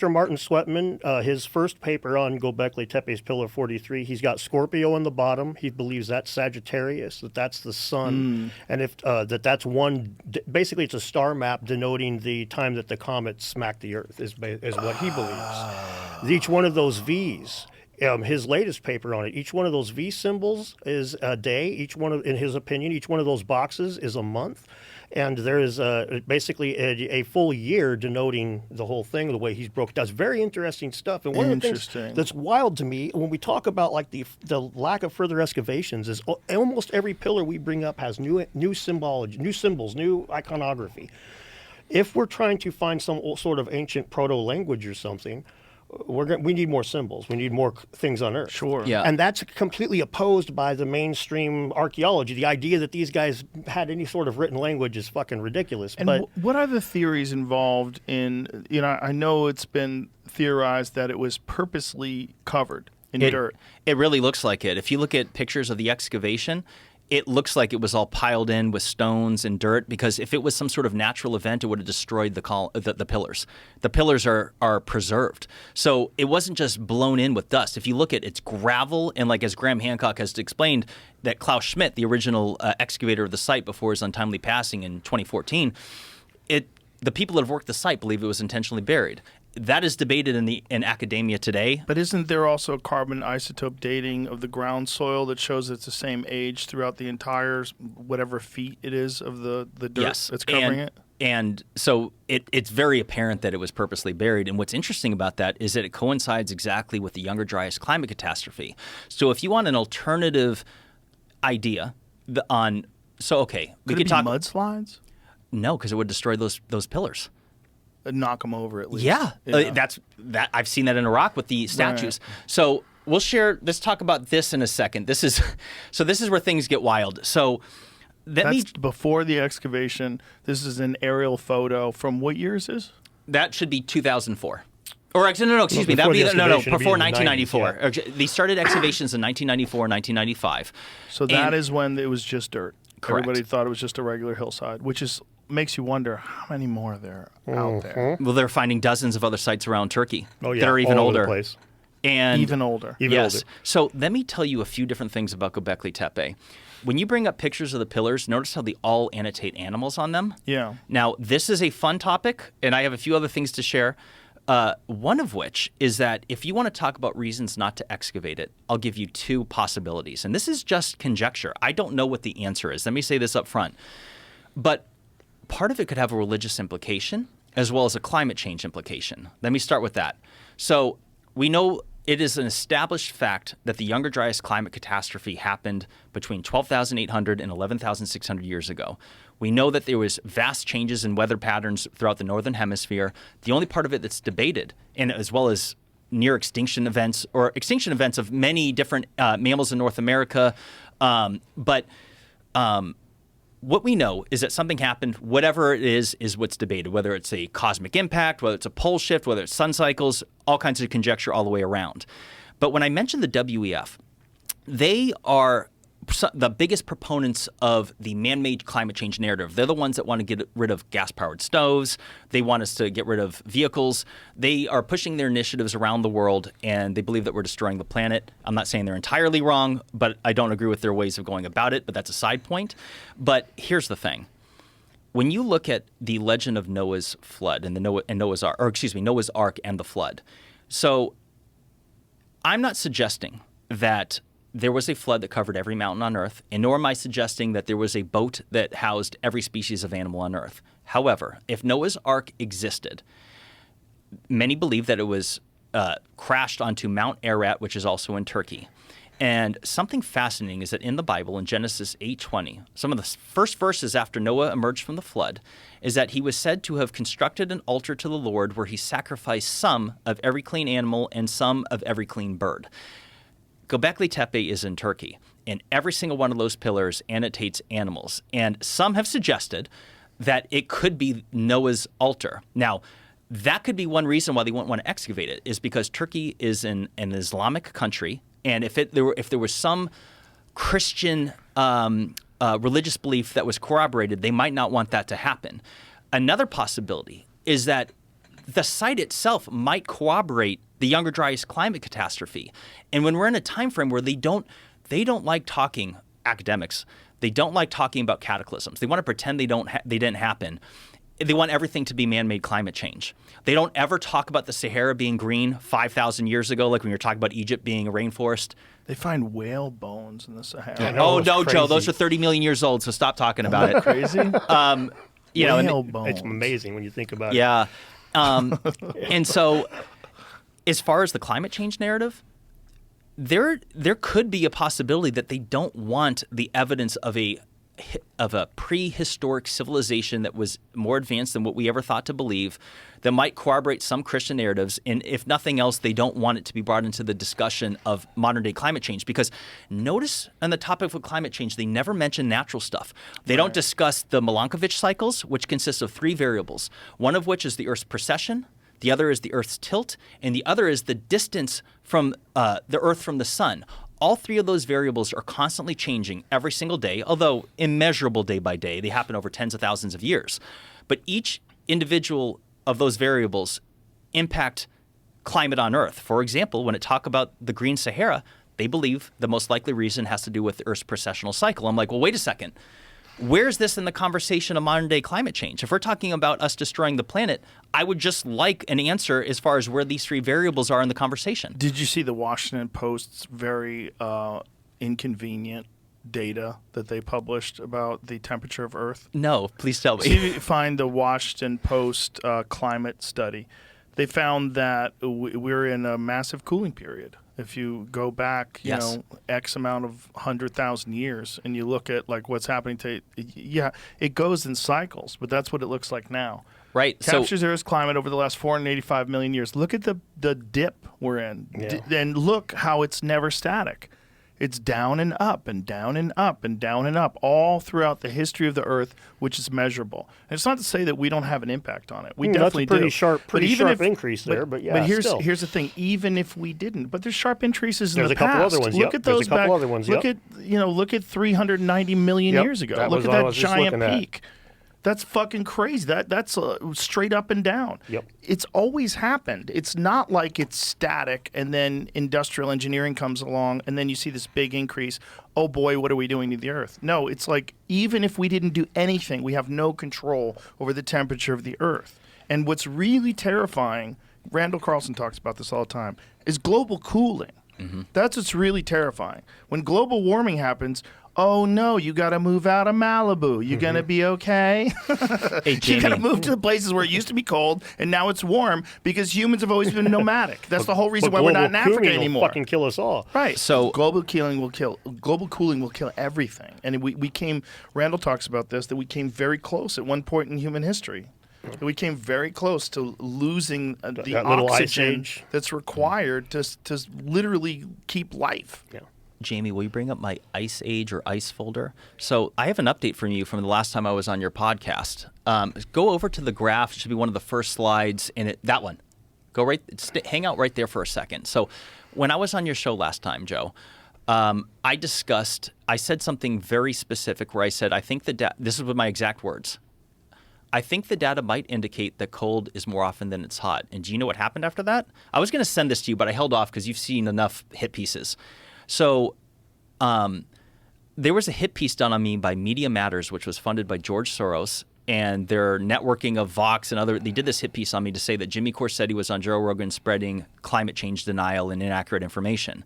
Martin Sweatman, his first paper on Gobekli Tepe's pillar 43, he's got Scorpio on the bottom. He believes that's Sagittarius, that's the sun, and if that's one. Basically, it's a star map denoting the time that the comet smacked the earth. Is what he believes. Each one of those V's, his latest paper on it, each one of those V symbols is a day. In his opinion, each one of those boxes is a month. And there is basically a full year denoting the whole thing, the way he's broke it down. It's very interesting stuff. And one of the things that's wild to me, when we talk about like the lack of further excavations, is almost every pillar we bring up has new symbology, new symbols, new iconography. If we're trying to find some sort of ancient proto-language or something, we need more symbols. We need more things on Earth.
Sure.
Yeah.
And that's completely opposed by the mainstream archaeology. The idea that these guys had any sort of written language is fucking ridiculous.
And
but
what are the theories involved in, I know it's been theorized that it was purposely covered in dirt.
It really looks like it. If you look at pictures of the excavation, it looks like it was all piled in with stones and dirt, because if it was some sort of natural event, it would have destroyed the pillars. The pillars are preserved. So it wasn't just blown in with dust. If you look at it's gravel, and like as Graham Hancock has explained, that Klaus Schmidt, the original excavator of the site before his untimely passing in 2014, the people that have worked the site believe it was intentionally buried. That is debated in academia today.
But isn't there also carbon isotope dating of the ground soil that shows it's the same age throughout the entire whatever feet it is of the dirt that's covering it?
And so it's very apparent that it was purposely buried. And what's interesting about that is that it coincides exactly with the Younger Dryas climate catastrophe. So if you want an alternative idea
we could talk mudslides?
No, because it would destroy those pillars.
Knock them over at least.
Yeah. I've seen that in Iraq with the statues. Right. So let's talk about this in a second. This is where things get wild. So
that's before the excavation. This is an aerial photo from what year is this?
That should be 2004. Or actually, no, excuse me. That would be before 1994.
90s, yeah.
They started excavations in 1994, 1995.
So that is when it was just dirt.
Correct.
Everybody thought it was just a regular hillside, which makes you wonder how many more there are out there.
Well, they're finding dozens of other sites around Turkey that are even
all
older.
Over the place.
And
even older.
Yes. So let me tell you a few different things about Gobekli Tepe. When you bring up pictures of the pillars, notice how they all annotate animals on them.
Yeah.
Now, this is a fun topic, and I have a few other things to share. One of which is that if you want to talk about reasons not to excavate it, I'll give you two possibilities. And this is just conjecture. I don't know what the answer is. Let me say this up front. But part of it could have a religious implication as well as a climate change implication. Let me start with that. So we know it is an established fact that the Younger Dryas climate catastrophe happened between 12,800 and 11,600 years ago. We know that there was vast changes in weather patterns throughout the northern hemisphere. The only part of it that's debated, and as well as near extinction events or extinction events of many different mammals in North America, but what we know is that something happened. Whatever it is what's debated, whether it's a cosmic impact, whether it's a pole shift, whether it's sun cycles, all kinds of conjecture all the way around. But when I mentioned the WEF, they are the biggest proponents of the man-made climate change narrative. They're the ones that want to get rid of gas-powered stoves. They want us to get rid of vehicles. They are pushing their initiatives around the world, and they believe that we're destroying the planet. I'm not saying they're entirely wrong, but I don't agree with their ways of going about it, but that's a side point. But here's the thing. When you look at the legend of Noah's flood and Noah's Ark and the flood, so I'm not suggesting that there was a flood that covered every mountain on Earth, and nor am I suggesting that there was a boat that housed every species of animal on Earth. However, if Noah's Ark existed, many believe that it was crashed onto Mount Ararat, which is also in Turkey. And something fascinating is that in the Bible, in Genesis 8:20, some of the first verses after Noah emerged from the flood, is that he was said to have constructed an altar to the Lord where he sacrificed some of every clean animal and some of every clean bird. Gobekli Tepe is in Turkey, and every single one of those pillars annotates animals. And some have suggested that it could be Noah's altar. Now, that could be one reason why they wouldn't want to excavate it, is because Turkey is an Islamic country, and if there was some Christian religious belief that was corroborated, they might not want that to happen. Another possibility is that the site itself might corroborate the Younger Dryas climate catastrophe. And when we're in a time frame where they don't like talking, academics, they don't like talking about cataclysms. They want to pretend they didn't happen. They want everything to be man-made climate change. They don't ever talk about the Sahara being green 5,000 years ago, like when you're talking about Egypt being a rainforest.
They find whale bones in the Sahara.
Oh, no, Joe, those are 30 million years old, so stop talking about it.
Crazy?
Whale
bones.
It's amazing when you think about it.
Yeah. And so as far as the climate change narrative, there could be a possibility that they don't want the evidence of a prehistoric civilization that was more advanced than what we ever thought to believe, that might corroborate some Christian narratives. And if nothing else, they don't want it to be brought into the discussion of modern day climate change. Because notice on the topic of climate change, they never mention natural stuff. They don't discuss the Milankovitch cycles, which consists of 3 variables, one of which is the Earth's precession, the other is the Earth's tilt, and the other is the distance from the Earth from the sun. All 3 of those variables are constantly changing every single day, although immeasurable day by day. They happen over tens of thousands of years. But each individual of those variables impact climate on Earth. For example, when it talk about the Green Sahara, they believe the most likely reason has to do with the Earth's precessional cycle. I'm like, well, wait a second. Where's this in the conversation of modern day climate change? If we're talking about us destroying the planet, I would just like an answer as far as where these 3 variables are in the conversation.
Did you see the Washington Post's very inconvenient data that they published about the temperature of Earth?
No, please tell me.
See if you find the Washington Post climate study. They found that we're in a massive cooling period. If you go back, X amount of 100,000 years, and you look at like what's happening to, it goes in cycles, but that's what it looks like now.
Right.
Captures Earth's climate over the last 485 million years. Look at the dip we're in, and look how it's never static. It's down and up and down and up and down and up all throughout the history of the Earth, which is measurable. And it's not to say that we don't have an impact on it. We definitely do.
That's a pretty sharp increase there, but
here's the thing. Even if we didn't, but there's sharp increases in the past.
There's a couple other ones.
Look at those back. Look at 390 million years ago. Look at that giant peak. That's fucking crazy. That's straight up and down.
Yep.
It's always happened. It's not like it's static and then industrial engineering comes along and then you see this big increase. Oh boy, what are we doing to the Earth? No, it's like even if we didn't do anything, we have no control over the temperature of the Earth. And what's really terrifying, Randall Carlson talks about this all the time, is global cooling. Mm-hmm. That's what's really terrifying. When global warming happens, oh no, you got to move out of Malibu. You going to be okay?
Hey, Jamie.
You got to move to the places where it used to be cold and now it's warm because humans have always been nomadic. That's the whole reason why we're not in Africa anymore.
Will fucking kill us all.
Right.
So
global cooling will kill everything. And we came, Randall talks about this, that we came very close at one point in human history. We came very close to losing the oxygen that's required to literally keep life.
Yeah.
Jamie, will you bring up my Ice Age or Ice folder? So I have an update from you from the last time I was on your podcast. Go over to the graph. It should be one of the first slides in it. That one. Go hang out right there for a second. So when I was on your show last time, Joe, I said something very specific where I said, I think this is with my exact words. I think the data might indicate that cold is more often than it's hot. And do you know what happened after that? I was going to send this to you, but I held off because you've seen enough hit pieces. So there was a hit piece done on me by Media Matters, which was funded by George Soros, and their networking of Vox and they did this hit piece on me to say that Jimmy Corsetti was on Joe Rogan spreading climate change denial and inaccurate information.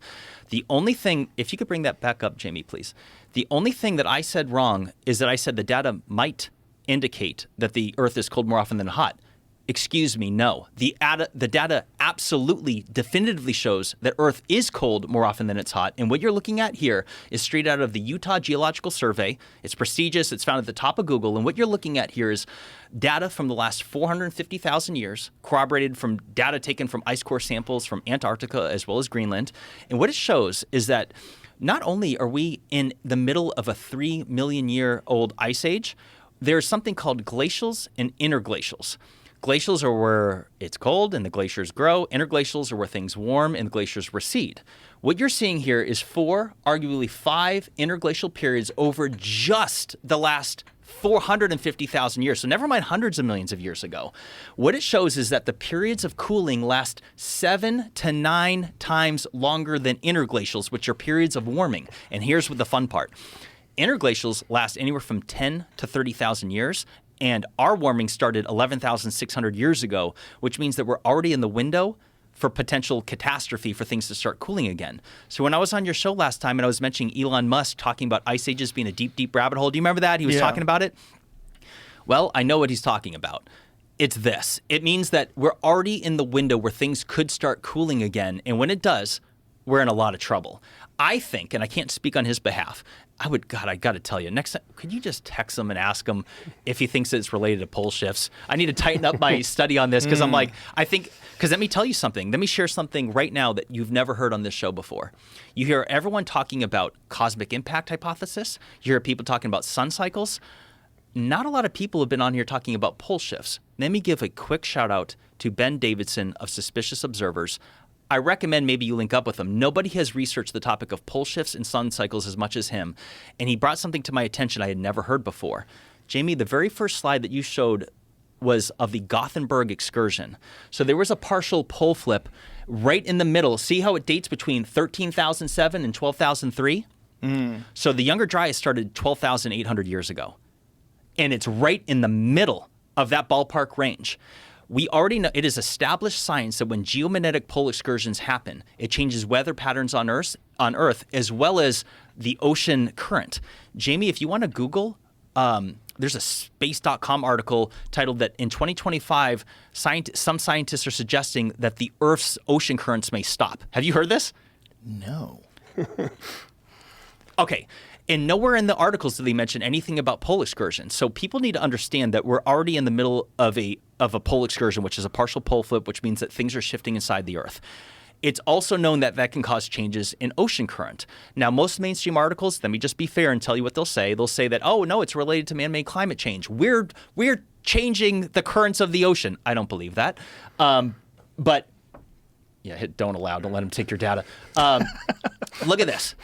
The only thing, if you could bring that back up, Jamie, please. The only thing that I said wrong is that I said the data might indicate that the Earth is cold more often than hot. Excuse me, no. The data absolutely, definitively shows that Earth is cold more often than it's hot. And what you're looking at here is straight out of the Utah Geological Survey. It's prestigious. It's found at the top of Google. And what you're looking at here is data from the last 450,000 years, corroborated from data taken from ice core samples from Antarctica as well as Greenland. And what it shows is that not only are we in the middle of a 3 million year old ice age, there's something called glacials and interglacials. Glacials are where it's cold and the glaciers grow. Interglacials are where things warm and the glaciers recede. What you're seeing here is 4, arguably 5 interglacial periods over just the last 450,000 years. So never mind hundreds of millions of years ago. What it shows is that the periods of cooling last 7 to 9 times longer than interglacials, which are periods of warming. And here's what the fun part. Interglacials last anywhere from 10 to 30,000 years, and our warming started 11,600 years ago, which means that we're already in the window for potential catastrophe for things to start cooling again. So when I was on your show last time and I was mentioning Elon Musk talking about ice ages being a deep, deep rabbit hole, do you remember that? He was talking about it? Well, I know what he's talking about. It's this. It means that we're already in the window where things could start cooling again, and when it does, we're in a lot of trouble. I think, and I can't speak on his behalf, I got to tell you, next time, could you just text him and ask him if he thinks that it's related to pole shifts? I need to tighten up my study on this because because let me tell you something. Let me share something right now that you've never heard on this show before. You hear everyone talking about cosmic impact hypothesis. You hear people talking about sun cycles. Not a lot of people have been on here talking about pole shifts. Let me give a quick shout out to Ben Davidson of Suspicious Observers. I recommend maybe you link up with him. Nobody has researched the topic of pole shifts and sun cycles as much as him. And he brought something to my attention I had never heard before. Jamie, the very first slide that you showed was of the Gothenburg excursion. So there was a partial pole flip right in the middle. See how it dates between 13,007 and 12,003? So the Younger Dryas started 12,800 years ago. And it's right in the middle of that ballpark range. We already know it is established science that when geomagnetic pole excursions happen, it changes weather patterns on Earth as well as the ocean current. Jamie, if you want to Google, there's a space.com article titled that in 2025, some scientists are suggesting that the Earth's ocean currents may stop. Have you heard this?
No.
Okay. And nowhere in the articles do they mention anything about pole excursions. So people need to understand that we're already in the middle of a pole excursion, which is a partial pole flip, which means that things are shifting inside the Earth. It's also known that that can cause changes in ocean current. Now, most mainstream articles, let me just be fair and tell you what they'll say. They'll say that, oh, no, it's related to man-made climate change. We're changing the currents of the ocean. I don't believe that. But, yeah, hit don't allow. Don't let them take your data. Look at this.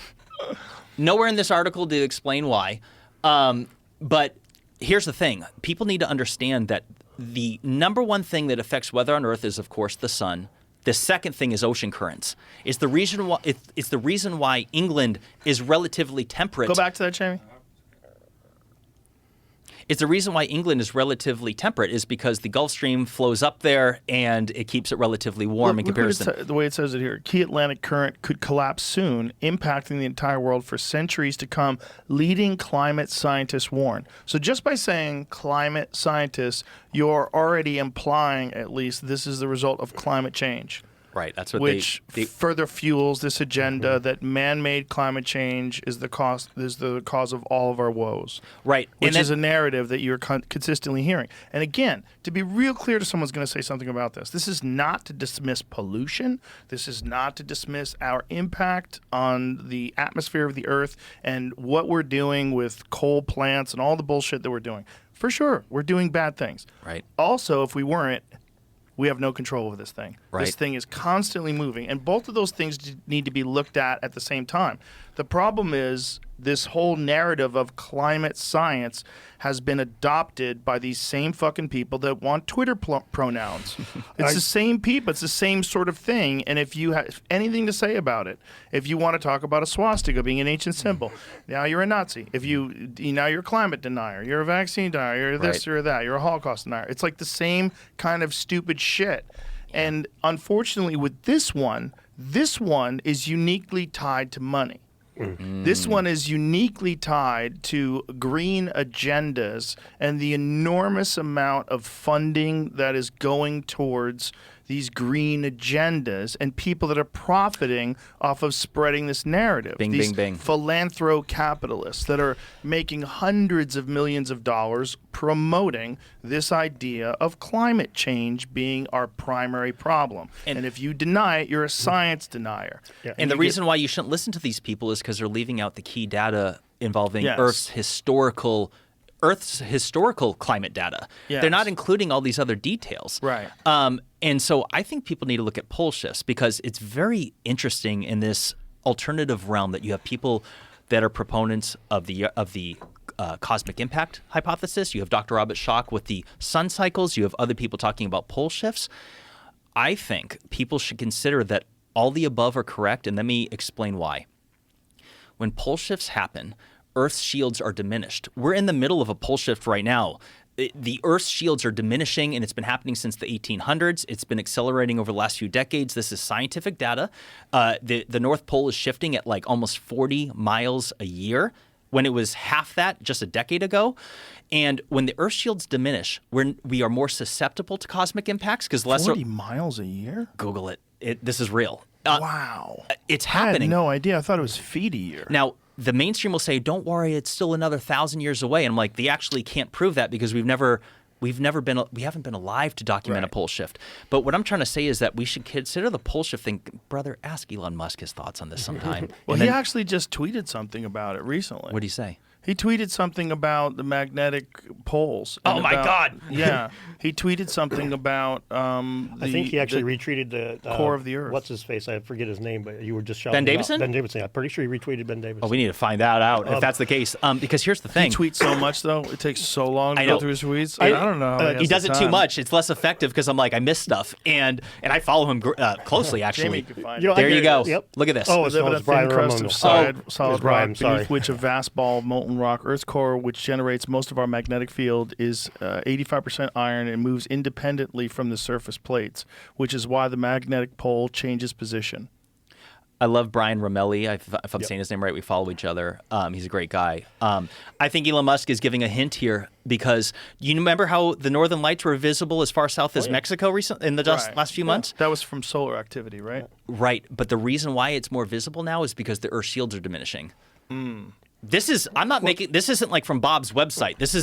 Nowhere in this article do they explain why. But here's the thing. People need to understand that the number one thing that affects weather on Earth is, of course, the sun. The second thing is ocean currents. It's the reason why England is relatively temperate.
Go back to that, Jamie.
It's the reason why England is relatively temperate is because the Gulf Stream flows up there and it keeps it relatively warm in comparison.
The way it says it here, key Atlantic current could collapse soon, impacting the entire world for centuries to come, leading climate scientists warn. So just by saying climate scientists, you're already implying at least this is the result of climate change.
Right, that's what
which further fuels this agenda that man-made climate change is the cause of all of our woes.
Right,
which is a narrative that you're consistently hearing. And again, to be real clear to someone who's going to say something about this is not to dismiss pollution. This is not to dismiss our impact on the atmosphere of the Earth and what we're doing with coal plants and all the bullshit that we're doing. For sure, we're doing bad things.
Right.
Also, if we weren't, we have no control over this thing.
Right.
This thing is constantly moving, and both of those things need to be looked at the same time. The problem is this whole narrative of climate science has been adopted by these same fucking people that want Twitter pronouns. It's the same people. It's the same sort of thing. And if you have anything to say about it, if you want to talk about a swastika being an ancient symbol, now you're a Nazi. Now you're a climate denier. You're a vaccine denier. You're this, you're that. You're a Holocaust denier. It's like the same kind of stupid shit. And unfortunately, with this one is uniquely tied to money. This one is uniquely tied to green agendas and the enormous amount of funding that is going towards these green agendas and people that are profiting off of spreading this narrative.
Bing,
these
bing, bing.
Philanthro-capitalists that are making hundreds of millions of dollars promoting this idea of climate change being our primary problem. And if you deny it, you're a science denier.
Yeah.
And the reason why you shouldn't listen to these people is because they're leaving out the key data involving Earth's historical climate data.
Yes.
They're not including all these other details.
Right.
And so I think people need to look at pole shifts because it's very interesting in this alternative realm that you have people that are proponents of the cosmic impact hypothesis. You have Dr. Robert Schoch with the sun cycles. You have other people talking about pole shifts. I think people should consider that all the above are correct, and let me explain why. When pole shifts happen, Earth's shields are diminished. We're in the middle of a pole shift right now. The Earth's shields are diminishing, and it's been happening since the 1800s. It's been accelerating over the last few decades. This is scientific data. The North Pole is shifting at like almost 40 miles a year when it was half that just a decade ago. And when the Earth shields diminish, we are more susceptible to cosmic impacts because less
40 miles a year?
Google it. This is real.
Wow.
It's
I had
happening.
no idea. I thou't it was feet a year.
Now, the mainstream will say, don't worry, it's still another 1,000 years away. And I'm like, they actually can't prove that because we haven't been alive to document a pole shift. But what I'm trying to say is that we should consider the pole shift thing. Brother, ask Elon Musk his thoughts on this sometime.
Well, he actually just tweeted something about it recently.
What did he say?
He tweeted something about the magnetic poles.
Oh, my God.
Yeah. He tweeted something about
I think he actually retweeted the
core of the Earth.
What's his face? I forget his name, but you were just shouting
Ben Davison?
Ben Davison. I'm pretty sure he retweeted Ben Davison.
Oh, we need to find that out if that's the case. Because here's the thing.
He tweets so much, though. It takes so long to
I
go
know.
through his tweets. I don't know. how
He
has
does
the
it too
time.
much. It's less effective because I'm like, I miss stuff. And I follow him closely, actually.
Jamie can find
You know,
it.
There
I
you
get
go.
it. Yep.
Look at this.
Oh,
Live in a
it's Brian
thin crust
Ramon.
of
It's
solid
Brian,
rock,
sorry.
beneath which a vast ball of molten rock, Earth's core, which generates most of our magnetic field, is 85% iron and moves independently from the surface plates, which is why the magnetic pole changes position.
I love Brian Romelli. If I'm saying his name right, we follow each other. He's a great guy. I think Elon Musk is giving a hint here because you remember how the northern lights were visible as far south as Mexico in the last few months?
That was from solar activity, right?
Right. But the reason why it's more visible now is because the Earth shields are diminishing. This isn't like from Bob's website. This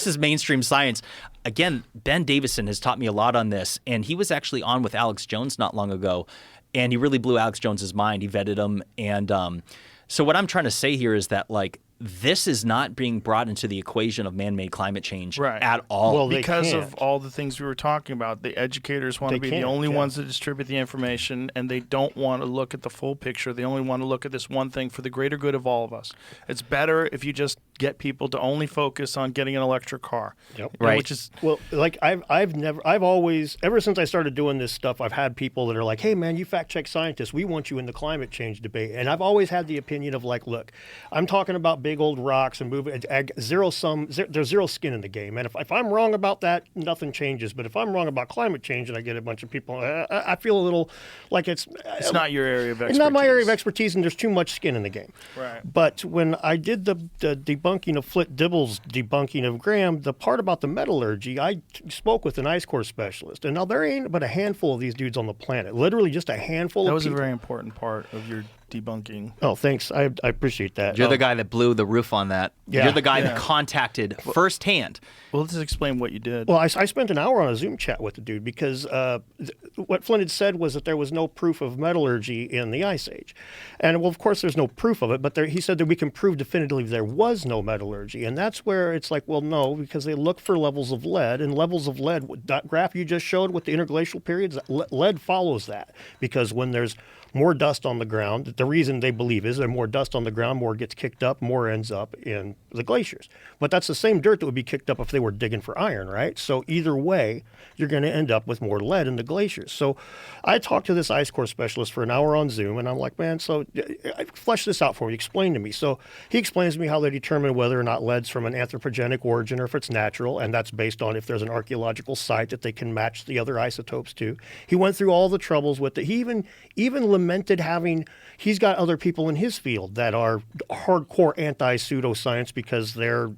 is mainstream science. Again, Ben Davison has taught me a lot on this, and he was actually on with Alex Jones not long ago, and he really blew Alex Jones's mind. He vetted him, and so what I'm trying to say here is that like this is not being brought into the equation of man-made climate change at all.
Well, they
because
can't.
of all the things we were talking about. The educators want to be the only ones that distribute the information, and they don't want to look at the full picture. They only want to look at this one thing for the greater good of all of us. It's better if you just get people to only focus on getting an electric car.
Yep.
You know,
Right.
which is
Well, like I've always, ever since I started doing this stuff, I've had people that are like, "Hey, man, you fact check scientists. We want you in the climate change debate." And I've always had the opinion of like, look, I'm talking about big old rocks and moving. There's zero skin in the game. And if I'm wrong about that, nothing changes. But if I'm wrong about climate change and I get a bunch of people, I feel a little like it's
not your area of expertise.
It's not my area of expertise, and there's too much skin in the game.
Right.
But when I did the debunking of Flit Dibble's debunking of Graham, the part about the metallurgy, I spoke with an ice core specialist. And now there ain't but a handful of these dudes on the planet. Literally just a handful
That
of
was a
people.
very important part of your debunking.
Oh, thanks. I appreciate that.
You're the guy that blew the roof on that.
Yeah.
You're the guy
Yeah.
that contacted firsthand.
Well, let's explain what you did.
Well, I spent an hour on a Zoom chat with the dude because what Flynn had said was that there was no proof of metallurgy in the Ice Age. And, well, of course, there's no proof of it, but he said that we can prove definitively there was no metallurgy. And that's where it's like, well, no, because they look for levels of lead. And levels of lead, that graph you just showed with the interglacial periods, lead follows that. Because when there's more dust on the ground, the reason they believe is there's more dust on the ground, more gets kicked up, more ends up in the glaciers. But that's the same dirt that would be kicked up if they were digging for iron, right? So either way, you're going to end up with more lead in the glaciers. So I talked to this ice core specialist for an hour on Zoom, and I'm like, man, so flesh this out for me. Explain to me. So he explains to me how they determine whether or not lead's from an anthropogenic origin or if it's natural, and that's based on if there's an archaeological site that they can match the other isotopes to. He went through all the troubles with it. He even lamented he's got other people in his field that are hardcore anti-pseudoscience because they're,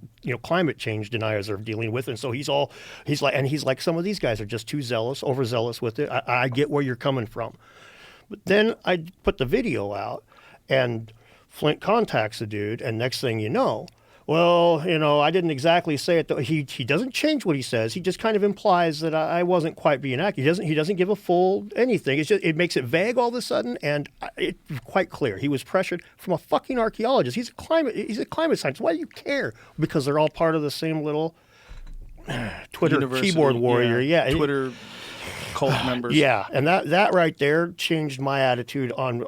climate change deniers are dealing with. And so he's like, some of these guys are just too zealous, overzealous with it. I get where you're coming from. But then I put the video out and Flint contacts the dude. And next thing you know, well, I didn't exactly say it. He doesn't change what he says. He just kind of implies that I wasn't quite being accurate. He doesn't give a full anything. It's just, it makes it vague all of a sudden, and it's quite clear. He was pressured from a fucking archaeologist. He's a climate scientist. Why do you care? Because they're all part of the same little Twitter
University,
keyboard warrior. Yeah.
Twitter cult members.
Yeah, and that right there changed my attitude on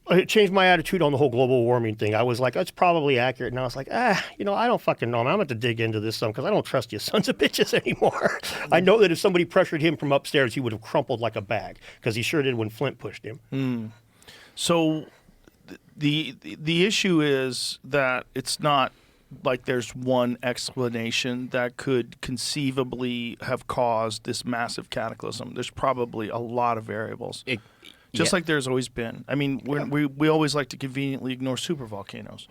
it changed my attitude on the whole global warming thing. I was like, that's probably accurate. And I was like, I don't fucking know. I'm going to have to dig into this some because I don't trust you sons of bitches anymore. I know that if somebody pressured him from upstairs, he would have crumpled like a bag because he sure did when Flint pushed him.
So the issue is that it's not like there's one explanation that could conceivably have caused this massive cataclysm. There's probably a lot of variables. Just like there's always been. I mean, we always like to conveniently ignore supervolcanoes.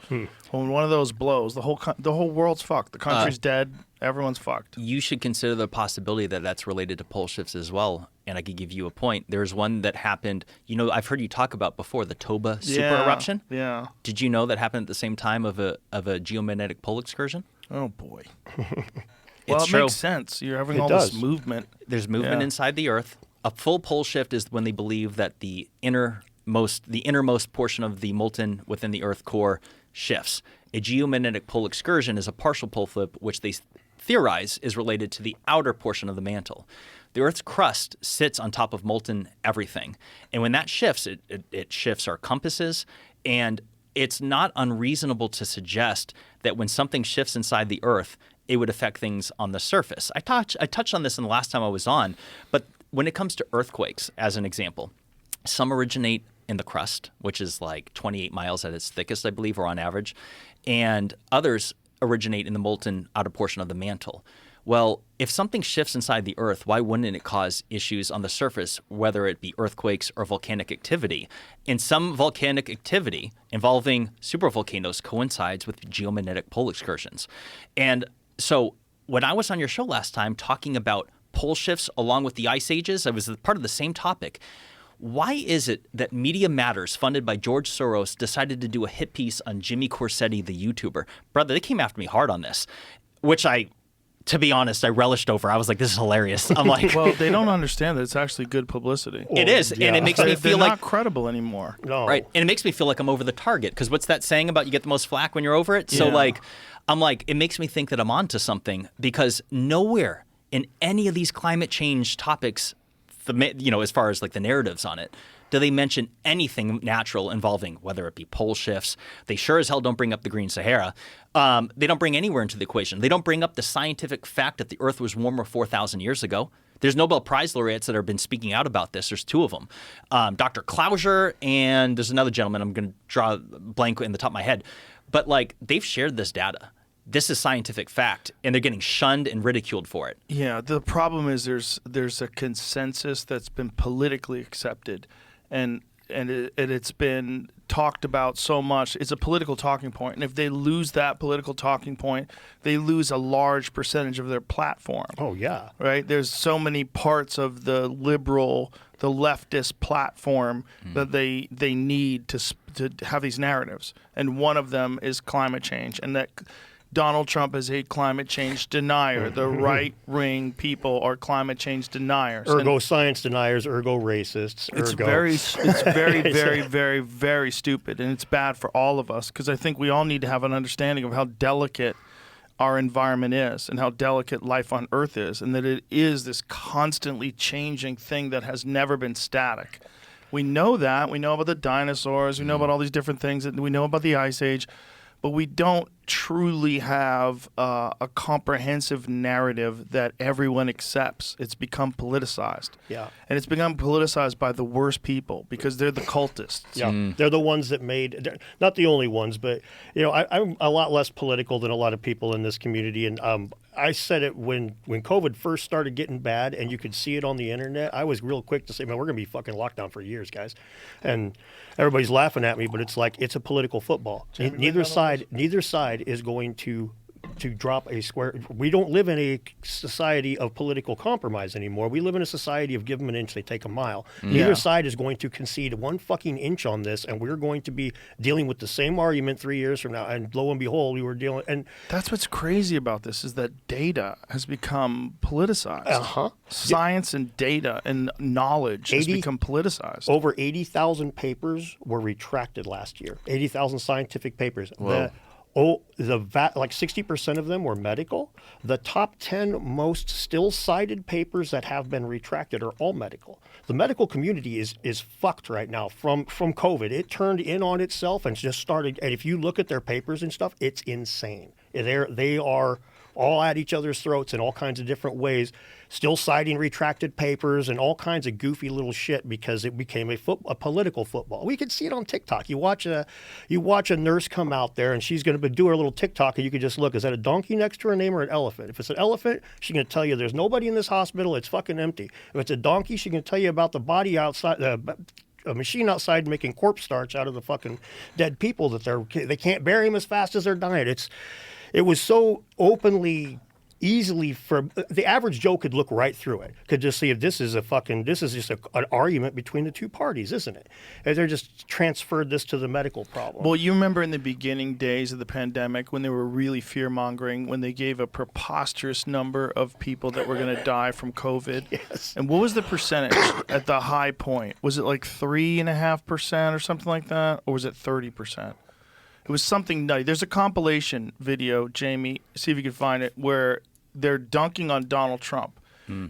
When one of those blows, the whole world's fucked. The country's dead. Everyone's fucked.
You should consider the possibility that that's related to pole shifts as well. And I could give you a point. There's one that happened. I've heard you talk about before the Toba super eruption.
Yeah.
Did you know that happened at the same time of a geomagnetic pole excursion?
Oh boy.
It's
It
true.
makes sense. You're having all
does.
this movement.
There's movement inside the Earth. A full pole shift is when they believe that the innermost portion of the molten within the Earth core shifts. A geomagnetic pole excursion is a partial pole flip, which they theorize is related to the outer portion of the mantle. The Earth's crust sits on top of molten everything. And when that shifts, it shifts our compasses. And it's not unreasonable to suggest that when something shifts inside the Earth, it would affect things on the surface. I touched on this in the last time I was on, but when it comes to earthquakes, as an example, some originate in the crust, which is like 28 miles at its thickest, I believe, or on average, and others originate in the molten outer portion of the mantle. Well, if something shifts inside the Earth, why wouldn't it cause issues on the surface, whether it be earthquakes or volcanic activity? And some volcanic activity involving supervolcanoes coincides with geomagnetic pole excursions. And so when I was on your show last time talking about pole shifts along with the ice ages, I was part of the same topic. Why is it that Media Matters, funded by George Soros, decided to do a hit piece on Jimmy Corsetti, the YouTuber? Brother, they came after me hard on this, which to be honest, I relished over. I was like, this is hilarious. I'm like,
well, they don't understand that it's actually good publicity.
It is, and it makes me feel
they're
like
not credible anymore.
No.
Right, and it makes me feel like I'm over the target because what's that saying about you get the most flack when you're over it? So
Yeah.
I'm like, it makes me think that I'm onto something because nowhere in any of these climate change topics, as far as like the narratives on it, do they mention anything natural involving whether it be pole shifts. They sure as hell don't bring up the Green Sahara. They don't bring anywhere into the equation. They don't bring up the scientific fact that the Earth was warmer 4,000 years ago. There's Nobel Prize laureates that have been speaking out about this. There's two of them, Dr. Clauser and there's another gentleman. I'm going to draw a blank in the top of my head. But like they've shared this data. This is scientific fact, and they're getting shunned and ridiculed for it.
Yeah, the problem is there's a consensus that's been politically accepted, and it's been talked about so much. It's a political talking point, and if they lose that political talking point, they lose a large percentage of their platform.
Oh yeah,
right. There's so many parts of the leftist platform that they need to have these narratives, and one of them is climate change, and that Donald Trump is a climate change denier. The right-wing people are climate change deniers.
Ergo science deniers, ergo racists.
It's very, very, very, very stupid, and it's bad for all of us, because I think we all need to have an understanding of how delicate our environment is and how delicate life on Earth is, and that it is this constantly changing thing that has never been static. We know that. We know about the dinosaurs. We know about all these different things. We know about the Ice Age. But we don't truly have a comprehensive narrative that everyone accepts. It's become politicized.
Yeah.
And it's become politicized by the worst people because they're the cultists.
Yeah. They're the ones that made, not the only ones, but, I'm a lot less political than a lot of people in this community. And I said it when COVID first started getting bad and you could see it on the internet. I was real quick to say, man, we're going to be fucking locked down for years, guys. And everybody's laughing at me, but it's like, it's a political football. Neither side is going to drop a square. We don't live in a society of political compromise anymore. We live in a society of give them an inch, they take a mile. Neither side is going to concede one fucking inch on this, and we're going to be dealing with the same argument 3 years from now. And lo and behold, we were dealing. And
that's what's crazy about this is that data has become politicized. Science and data and knowledge has become politicized.
Over 80,000 papers were retracted last year. 80,000 scientific papers.
Whoa.
Like 60% of them were medical. The top 10 most still cited papers that have been retracted are all medical. The medical community is fucked right now from COVID. It turned in on itself and just started. And if you look at their papers and stuff, it's insane. They are all at each other's throats in all kinds of different ways, still citing retracted papers and all kinds of goofy little shit because it became a political football. We could see it on TikTok. You watch a nurse come out there and she's going to do her little TikTok and you could just look, is that a donkey next to her name or an elephant? If it's an elephant, she's going to tell you there's nobody in this hospital. It's fucking empty. If it's a donkey, she's going to tell you about the body outside, a machine outside making corpse starch out of the fucking dead people that they can't bury them as fast as they're dying. It was so openly, easily for the average Joe could look right through it, could just see if this is just an argument between the two parties, isn't it? And they're just transferred this to the medical problem.
Well, you remember in the beginning days of the pandemic when they were really fear-mongering, when they gave a preposterous number of people that were going to die from COVID?
Yes.
And what was the percentage at the high point? Was it like 3.5% or something like that? Or was it 30%? It was something nutty. There's a compilation video, Jamie, see if you can find it, where they're dunking on Donald Trump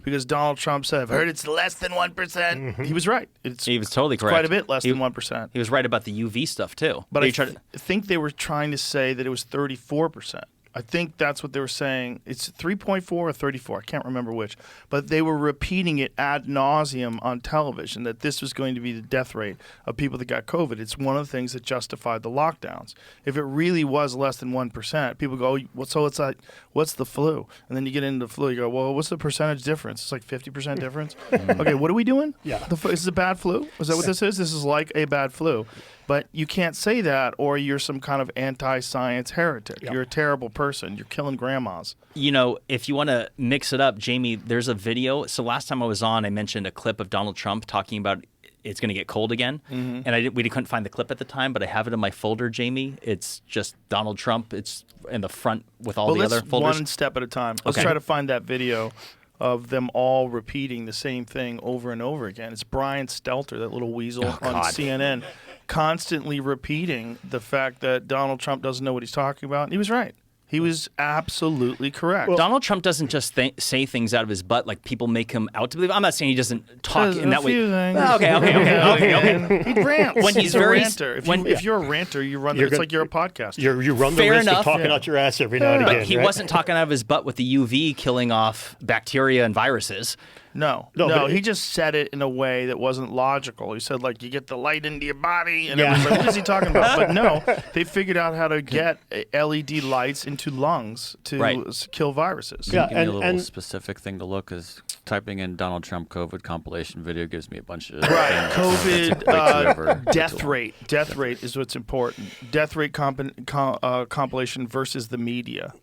because Donald Trump said, I've heard it's less than 1%. He was right.
He was totally correct.
Quite a bit less than 1%.
He was right about the UV stuff, too.
But I think they were trying to say that it was 34%. I think that's what they were saying. It's 3.4 or 34. I can't remember which. But they were repeating it ad nauseum on television that this was going to be the death rate of people that got COVID. It's one of the things that justified the lockdowns. If it really was less than 1%, people go, so it's like, what's the flu? And then you get into the flu. You go, well, what's the percentage difference? It's like 50% difference. Okay, what are we doing?
Yeah.
Is this a bad flu? Is that what this is? This is like a bad flu. But you can't say that or you're some kind of anti-science heretic. Yep. You're a terrible person. You're killing grandmas.
If you want to mix it up, Jamie, there's a video. So last time I was on, I mentioned a clip of Donald Trump talking about it's going to get cold again. Mm-hmm. And we couldn't find the clip at the time, but I have it in my folder, Jamie. It's just Donald Trump. It's in the front with all the other folders.
One step at a time. Let's try to find that video of them all repeating the same thing over and over again. It's Brian Stelter, that little weasel on CNN, constantly repeating the fact that Donald Trump doesn't know what he's talking about. And he was right. He was absolutely correct.
Well, Donald Trump doesn't just say things out of his butt like people make him out to believe. I'm not saying he doesn't talk in that way.
Okay. He rants.
When he's
a
very
ranter. If you're a ranter, you run. It's like you're a podcaster.
You run the risk of talking out your ass every now and again.
But he wasn't talking out of his butt with the UV killing off bacteria and viruses.
No, he just said it in a way that wasn't logical. He said, like, you get the light into your body, and everyone's like, what is he talking about? But no, they figured out how to get LED lights into lungs to kill viruses.
Give me a little specific thing to look is typing in Donald Trump COVID compilation video gives me a bunch of
Right,
things.
COVID death rate. Death rate is what's important. Death rate compilation versus the media.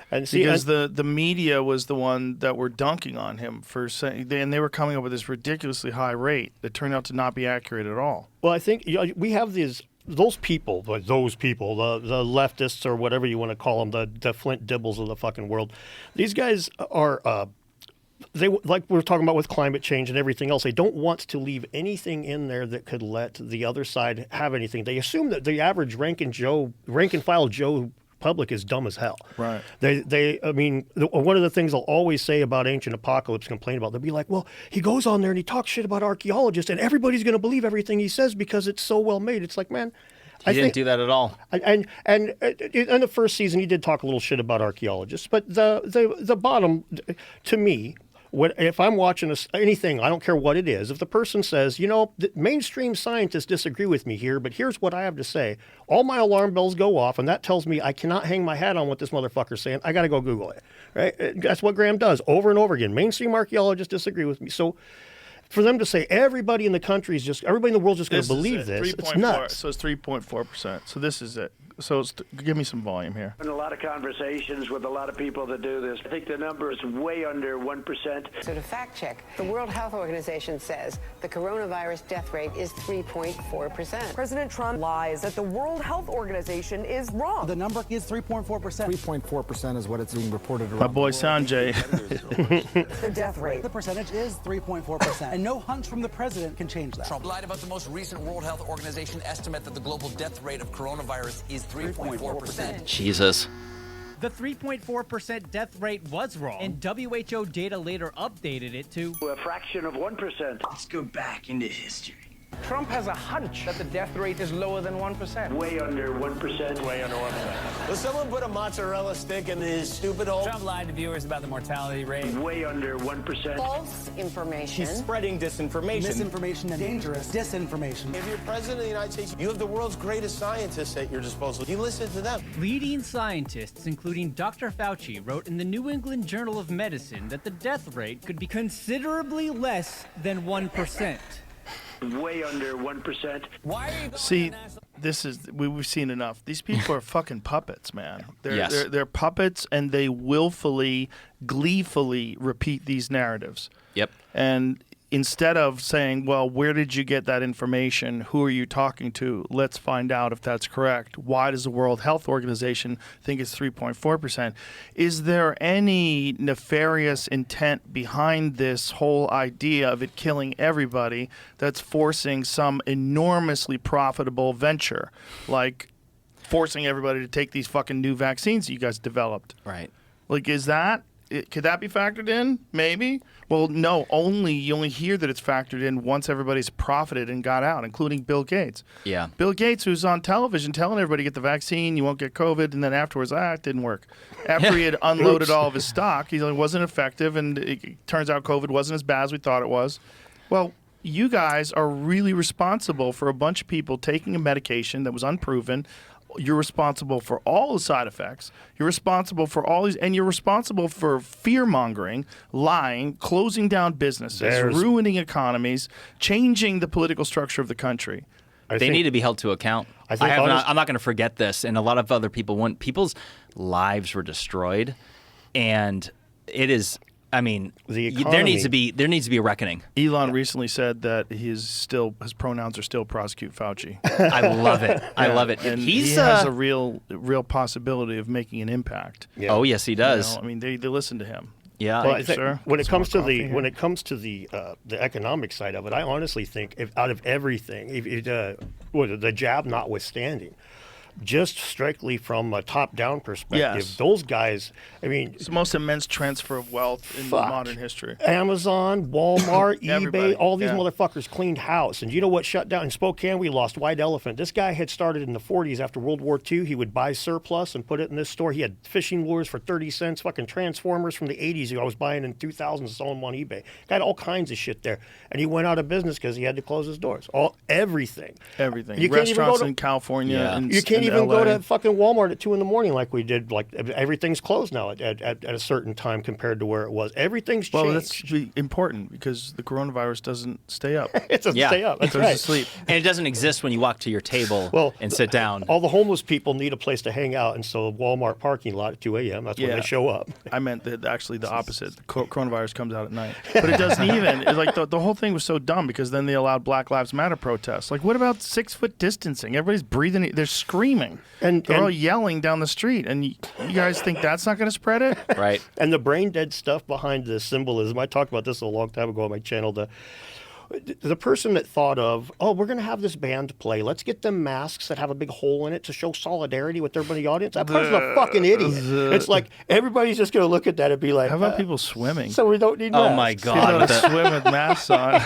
And see,
Because the media was the one that were dunking on him for saying, and they were coming up with this ridiculously high rate that turned out to not be accurate at all.
well, I think we have those people, the leftists or whatever you want to call them, the Flint Dibbles of the fucking world. These guys are, they like we were talking about with climate change and everything else. They don't want to leave anything in there that could let the other side have anything. They assume that the average rank and file Joe public is dumb as hell.
Right.
I mean, one of the things they'll always say about ancient apocalypse, complain about, they'll be like, well, he goes on there and he talks shit about archaeologists and everybody's going to believe everything he says because it's so well made. It's like, man,
He didn't do that at all.
And in the first season, he did talk a little shit about archaeologists, but the bottom, to me, if I'm watching anything, I don't care what it is, if the person says, the mainstream scientists disagree with me here, but here's what I have to say, all my alarm bells go off, and that tells me I cannot hang my hat on what this motherfucker's saying. I got to go Google it. Right? That's what Graham does over and over again. Mainstream archaeologists disagree with me. So for them to say everybody in the country everybody in the world is just going to believe this, it's nuts.
So it's 3.4%. So this is it. So give me some volume here.
In a lot of conversations with a lot of people that do this, I think the number is way under 1%.
So to fact check, the World Health Organization says the coronavirus death rate is 3.4%.
President Trump lies that the World Health Organization is wrong.
The number is 3.4%. 3.4% is what it's being reported around
My boy Sanjay.
The death rate.
The percentage is 3.4%. And no hunch from the president can change that.
Trump lied about the most recent World Health Organization estimate that the global death rate of coronavirus is 3.4%.
Jesus.
The 3.4% death rate was wrong, and WHO data later updated it to
A fraction of 1%.
Let's go back into history.
Trump has a hunch that the death rate is lower than 1%.
Way under 1%.
Way under 1%.
Will someone put a mozzarella stick in his stupid hole?
Trump lied to viewers about the mortality rate.
Way under 1%.
False information.
He's spreading disinformation.
Misinformation and dangerous disinformation.
If you're president of the United States, you have the world's greatest scientists at your disposal. You listen to them.
Leading scientists, including Dr. Fauci, wrote in the New England Journal of Medicine that the death rate could be considerably less than 1%.
Way under 1%.
Why are you
See, we've seen enough. These people are fucking puppets, man.
Yes.
They're puppets, and they willfully, gleefully repeat these narratives.
Yep.
And instead of saying, well, where did you get that information? Who are you talking to? Let's find out if that's correct. Why does the World Health Organization think it's 3.4%? Is there any nefarious intent behind this whole idea of it killing everybody that's forcing some enormously profitable venture, like forcing everybody to take these fucking new vaccines that you guys developed?
Right.
Like, could that be factored in? Maybe. Well, no. You only hear that it's factored in once everybody's profited and got out, including Bill Gates.
Yeah.
Bill Gates, who's on television telling everybody get the vaccine, you won't get COVID, and then afterwards, it didn't work. After he had unloaded all of his stock, he wasn't effective, and it turns out COVID wasn't as bad as we thought it was. Well, you guys are really responsible for a bunch of people taking a medication that was unproven. You're responsible for all the side effects. You're responsible for all these, and you're responsible for fear-mongering, lying, closing down businesses, ruining economies, changing the political structure of the country.
They need to be held to account. I'm not going to forget this, and a lot of other people won't. People's lives were destroyed, and it is. I mean, there needs to be a reckoning.
Elon recently said that his pronouns are still prosecute Fauci.
I love it. I love it.
And he has a real possibility of making an impact.
Yeah. Oh yes, he does.
They listen to him.
Yeah.
Well, when it comes to the economic side of it, I honestly think out of everything, the jab notwithstanding, just strictly from a top-down perspective, those guys, I mean...
It's the most immense transfer of wealth in modern history.
Amazon, Walmart, eBay, all these motherfuckers cleaned house. And you know what shut down? In Spokane, we lost White Elephant. This guy had started in the 40s after World War II. He would buy surplus and put it in this store. He had fishing lures for 30 cents, fucking Transformers from the 80s I was buying in 2000 and selling them on eBay. Got all kinds of shit there. And he went out of business because he had to close his doors. Everything.
You Restaurants in California and
even go
LA.
to fucking Walmart at 2 in the morning like we did. Like everything's closed now at a certain time compared to where it was. Everything's changed.
Well, that's important because the coronavirus doesn't stay up.
It doesn't stay up. That's
it goes
right.
to sleep.
And it doesn't exist when you walk to your table and sit down.
All the homeless people need a place to hang out, and so Walmart parking lot at 2 a.m. That's when they show up.
I meant actually the opposite. The coronavirus comes out at night, but it doesn't even. It's like the whole thing was so dumb because then they allowed Black Lives Matter protests. Like, what about 6 foot distancing? Everybody's breathing. They're screaming, and they're all yelling down the street. And you guys think that's not going to spread it?
Right.
And the brain dead stuff behind the symbolism. I talked about this a long time ago on my channel. The person that thought of, we're going to have this band play. Let's get them masks that have a big hole in it to show solidarity with everybody in the audience. That person's a fucking idiot. It's like everybody's just going to look at that and be like,
how about people swimming?
So we don't need masks.
Oh my God.
People swim with masks on.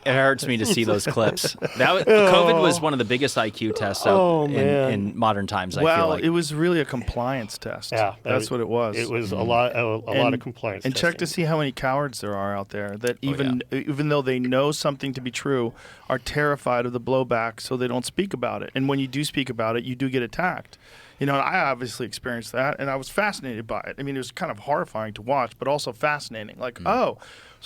It hurts me to see those clips. COVID was one of the biggest IQ tests in modern times, I feel like.
It was really a compliance test.
Yeah.
That's what it was.
It was a lot of compliance
And
testing.
check to see how many cowards there are out there that even though they know something to be true, are terrified of the blowback, so they don't speak about it. And when you do speak about it, you do get attacked. You know, I obviously experienced that, and I was fascinated by it. I mean, it was kind of horrifying to watch, but also fascinating. Like, so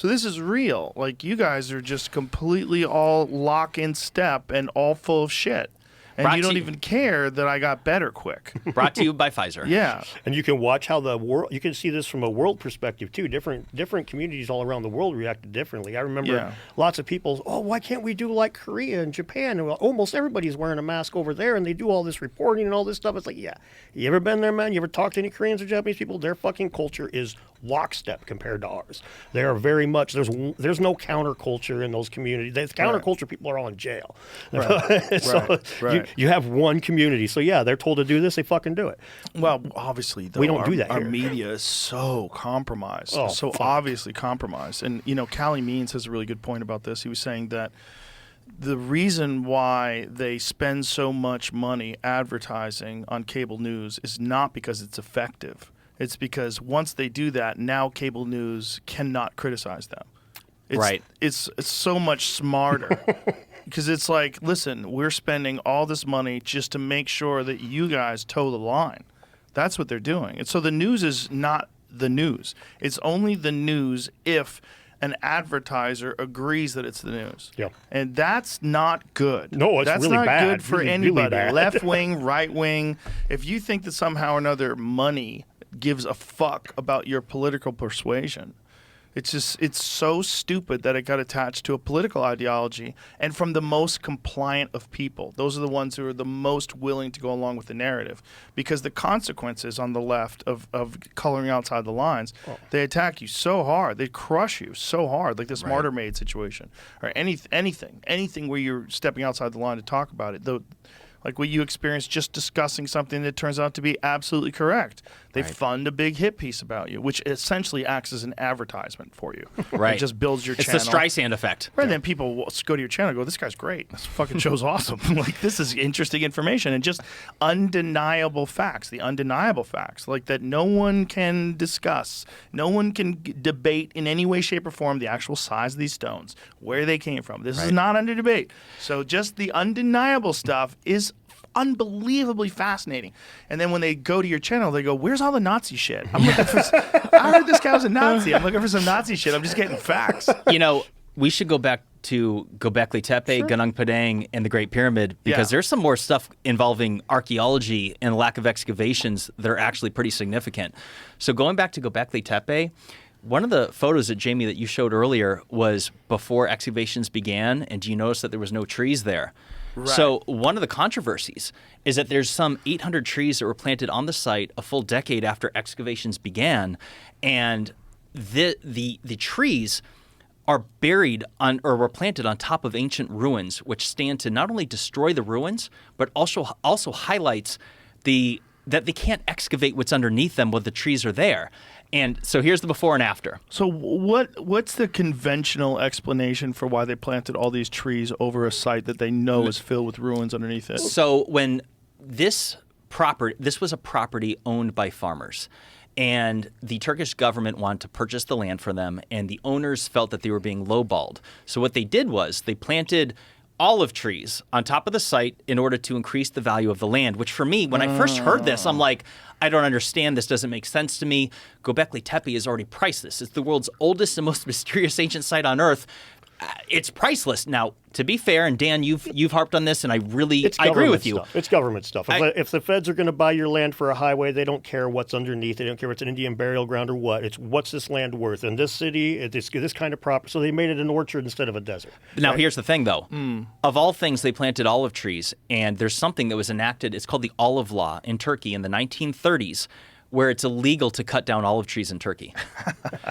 this is real. Like, you guys are just completely all lock in step and all full of shit. And you don't even care that I got better quick.
Brought to you by Pfizer.
Yeah.
And you can watch how the world, you can see this from a world perspective too. Different communities all around the world reacted differently. I remember lots of people, why can't we do like Korea and Japan? And almost everybody's wearing a mask over there and they do all this reporting and all this stuff. It's like, you ever been there, man? You ever talked to any Koreans or Japanese people? Their fucking culture is lockstep compared to ours. They are very much, there's no counterculture in those communities. The counterculture people are all in jail.
Right.
So you have one community. So they're told to do this, they fucking do it.
Well, obviously, though,
we don't do that
Our
here.
media is so compromised, so
fuck.
obviously compromised. And, you know, Callie Means has a really good point about this. He was saying that the reason why they spend so much money advertising on cable news is not because it's effective. It's because once they do that, now cable news cannot criticize them. It's so much smarter. Because it's like, listen, we're spending all this money just to make sure that you guys toe the line. That's what they're doing. And so the news is not the news. It's only the news if an advertiser agrees that it's the news.
Yeah.
And that's not good.
No, it's
that's
really
not
bad.
good for
Really,
anybody.
really bad.
Left wing, right wing. If you think that somehow or another money gives a fuck about your political persuasion, it's so stupid that it got attached to a political ideology and from the most compliant of people. Those are the ones who are the most willing to go along with the narrative, because the consequences on the left of coloring outside the lines, they attack you so hard, they crush you so hard, like this Martyr Maid situation or anything where you're stepping outside the line to talk about it. Like what you experienced just discussing something that turns out to be absolutely correct. They fund a big hit piece about you, which essentially acts as an advertisement for you.
Right.
It just builds your channel.
It's the Streisand effect.
Right, then people will go to your channel and go, this guy's great. This fucking show's awesome. Like, this is interesting information and just undeniable facts. The undeniable facts, like that no one can discuss. No one can debate in any way, shape, or form the actual size of these stones, where they came from. This is not under debate. So just the undeniable stuff is unbelievably fascinating. And then when they go to your channel, they go, where's all the Nazi shit? I'm looking for I heard this guy was a Nazi. I'm looking for some Nazi shit. I'm just getting facts.
You know, we should go back to Gobekli Tepe, Gunung Padang, and the Great Pyramid, because there's some more stuff involving archaeology and lack of excavations that are actually pretty significant. So going back to Gobekli Tepe, one of the photos that Jamie that you showed earlier was before excavations began, and do you notice that there was no trees there? Right. So one of the controversies is that there's some 800 trees that were planted on the site a full decade after excavations began, and the trees are buried on or were planted on top of ancient ruins, which stand to not only destroy the ruins but also highlights that they can't excavate what's underneath them while the trees are there. And so here's the before and after.
So what's the conventional explanation for why they planted all these trees over a site that they know is filled with ruins underneath it?
So when this was a property owned by farmers, and the Turkish government wanted to purchase the land for them, and the owners felt that they were being lowballed. So what they did was they planted olive trees on top of the site in order to increase the value of the land, which for me, when I first heard this, I'm like, I don't understand. This doesn't make sense to me. Gobekli Tepe is already priceless. It's the world's oldest and most mysterious ancient site on Earth. It's priceless. Now, to be fair, and Dan, you've harped on this, and I agree with you.
It's government stuff. If the feds are going to buy your land for a highway, they don't care what's underneath. They don't care if it's an Indian burial ground or what. It's what's this land worth. In this city, it's this kind of property. So they made it an orchard instead of a desert.
Now, here's the thing, though. Of all things, they planted olive trees, and there's something that was enacted. It's called the Olive Law in Turkey in the 1930s, where it's illegal to cut down olive trees in Turkey.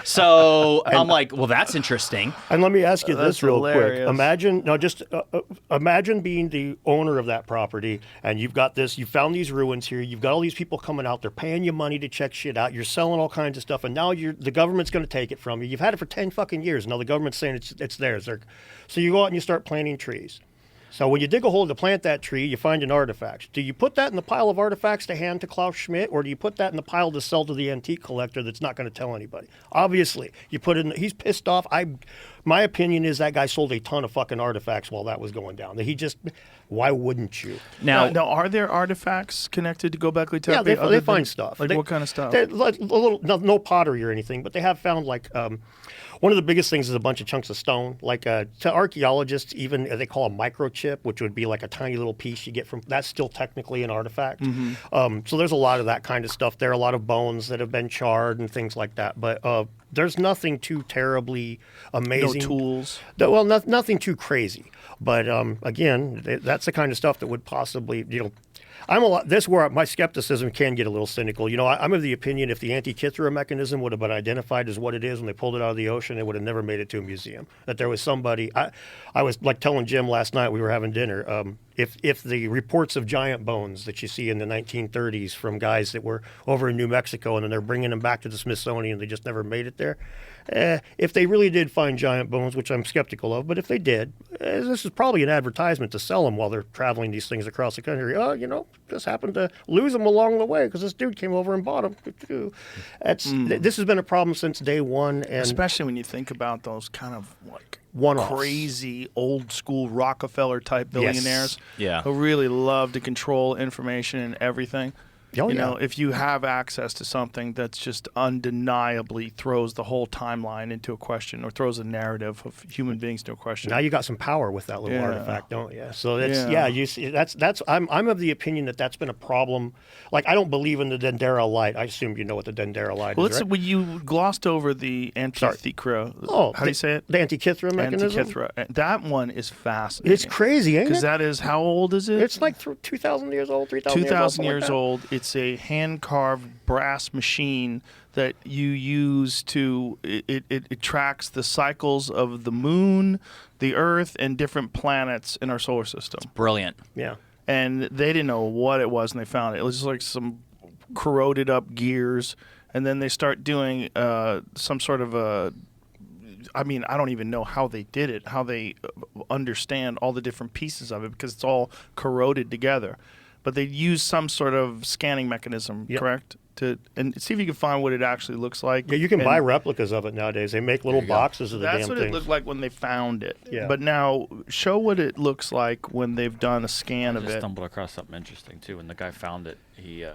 So I'm like, well, that's interesting.
And let me ask you this real
hilarious.
quick. Imagine being the owner of that property, and you've got this, you found these ruins here, you've got all these people coming out, they're paying you money to check shit out, you're selling all kinds of stuff, and now the government's going to take it from you. You've had it for 10 fucking years. Now the government's saying it's theirs. So you go out and you start planting trees. So when you dig a hole to plant that tree, you find an artifact. Do you put that in the pile of artifacts to hand to Klaus Schmidt, or do you put that in the pile to sell to the antique collector that's not going to tell anybody? Obviously, you put it in. He's pissed off. My opinion is that guy sold a ton of fucking artifacts while that was going down. Why wouldn't you?
Now, are there artifacts connected to Gobekli Tepe?
Yeah, they find stuff.
Like what kind of stuff?
No pottery or anything, but they have found one of the biggest things is a bunch of chunks of stone. To archaeologists, even they call a microchip, which would be like a tiny little piece you get from. That's still technically an artifact. So there's a lot of that kind of stuff there. A lot of bones that have been charred and things like that. But there's nothing too terribly amazing.
No tools.
Well, nothing too crazy. But again, that's the kind of stuff that would possibly, this is where my skepticism can get a little cynical. I'm of the opinion if the Antikythera mechanism would have been identified as what it is when they pulled it out of the ocean, it would have never made it to a museum. That there was somebody. I was like telling Jim last night, we were having dinner. If the reports of giant bones that you see in the 1930s from guys that were over in New Mexico and then they're bringing them back to the Smithsonian, they just never made it there. If they really did find giant bones, which I'm skeptical of, but if they did, this is probably an advertisement to sell them while they're traveling these things across the country. Just happened to lose them along the way because this dude came over and bought them. This has been a problem since day one. And
especially when you think about those kind of
one-offs.
Crazy old school Rockefeller type billionaires who really love to control information and everything. If you have access to something that's just undeniably throws the whole timeline into a question or throws a narrative of human beings into a question.
Now you got some power with that little artifact, don't you? So you see, I'm of the opinion that that's been a problem. Like I don't believe in the Dendera light. I assume you know what the Dendera light is, right?
Well,
you
glossed over the Antikythera.
How do you say it? The Antikythera mechanism?
Antikythera. That one is fascinating.
It's crazy, ain't it?
Because that is, how old is it?
It's like 2,000 years old, 3,000 years old.
2,000 years old. It's a hand-carved brass machine that you use to it tracks the cycles of the moon, the Earth, and different planets in our solar system.
It's brilliant.
Yeah.
And they didn't know what it was, and they found it. It was just like some corroded up gears, and then they start doing some sort of a. I mean, I don't even know how they did it, how they understand all the different pieces of it, because it's all corroded together. But they use some sort of scanning mechanism, correct? And see if you can find what it actually looks like.
Yeah, you can buy replicas of it nowadays. They make little boxes of the damn things.
That's what it looked like when they found it.
Yeah.
But now, show what it looks like when they've done a scan of it.
I just stumbled across something interesting, too. When the guy found it, he...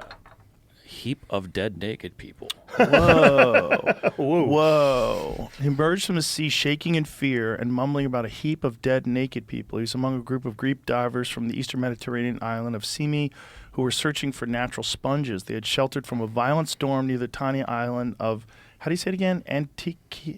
heap of dead naked people.
Whoa. Whoa. He emerged from the sea shaking in fear and mumbling about a heap of dead naked people. He was among a group of Greek divers from the eastern Mediterranean island of Simi who were searching for natural sponges. They had sheltered from a violent storm near the tiny island of, how do you say it again? Antikythera,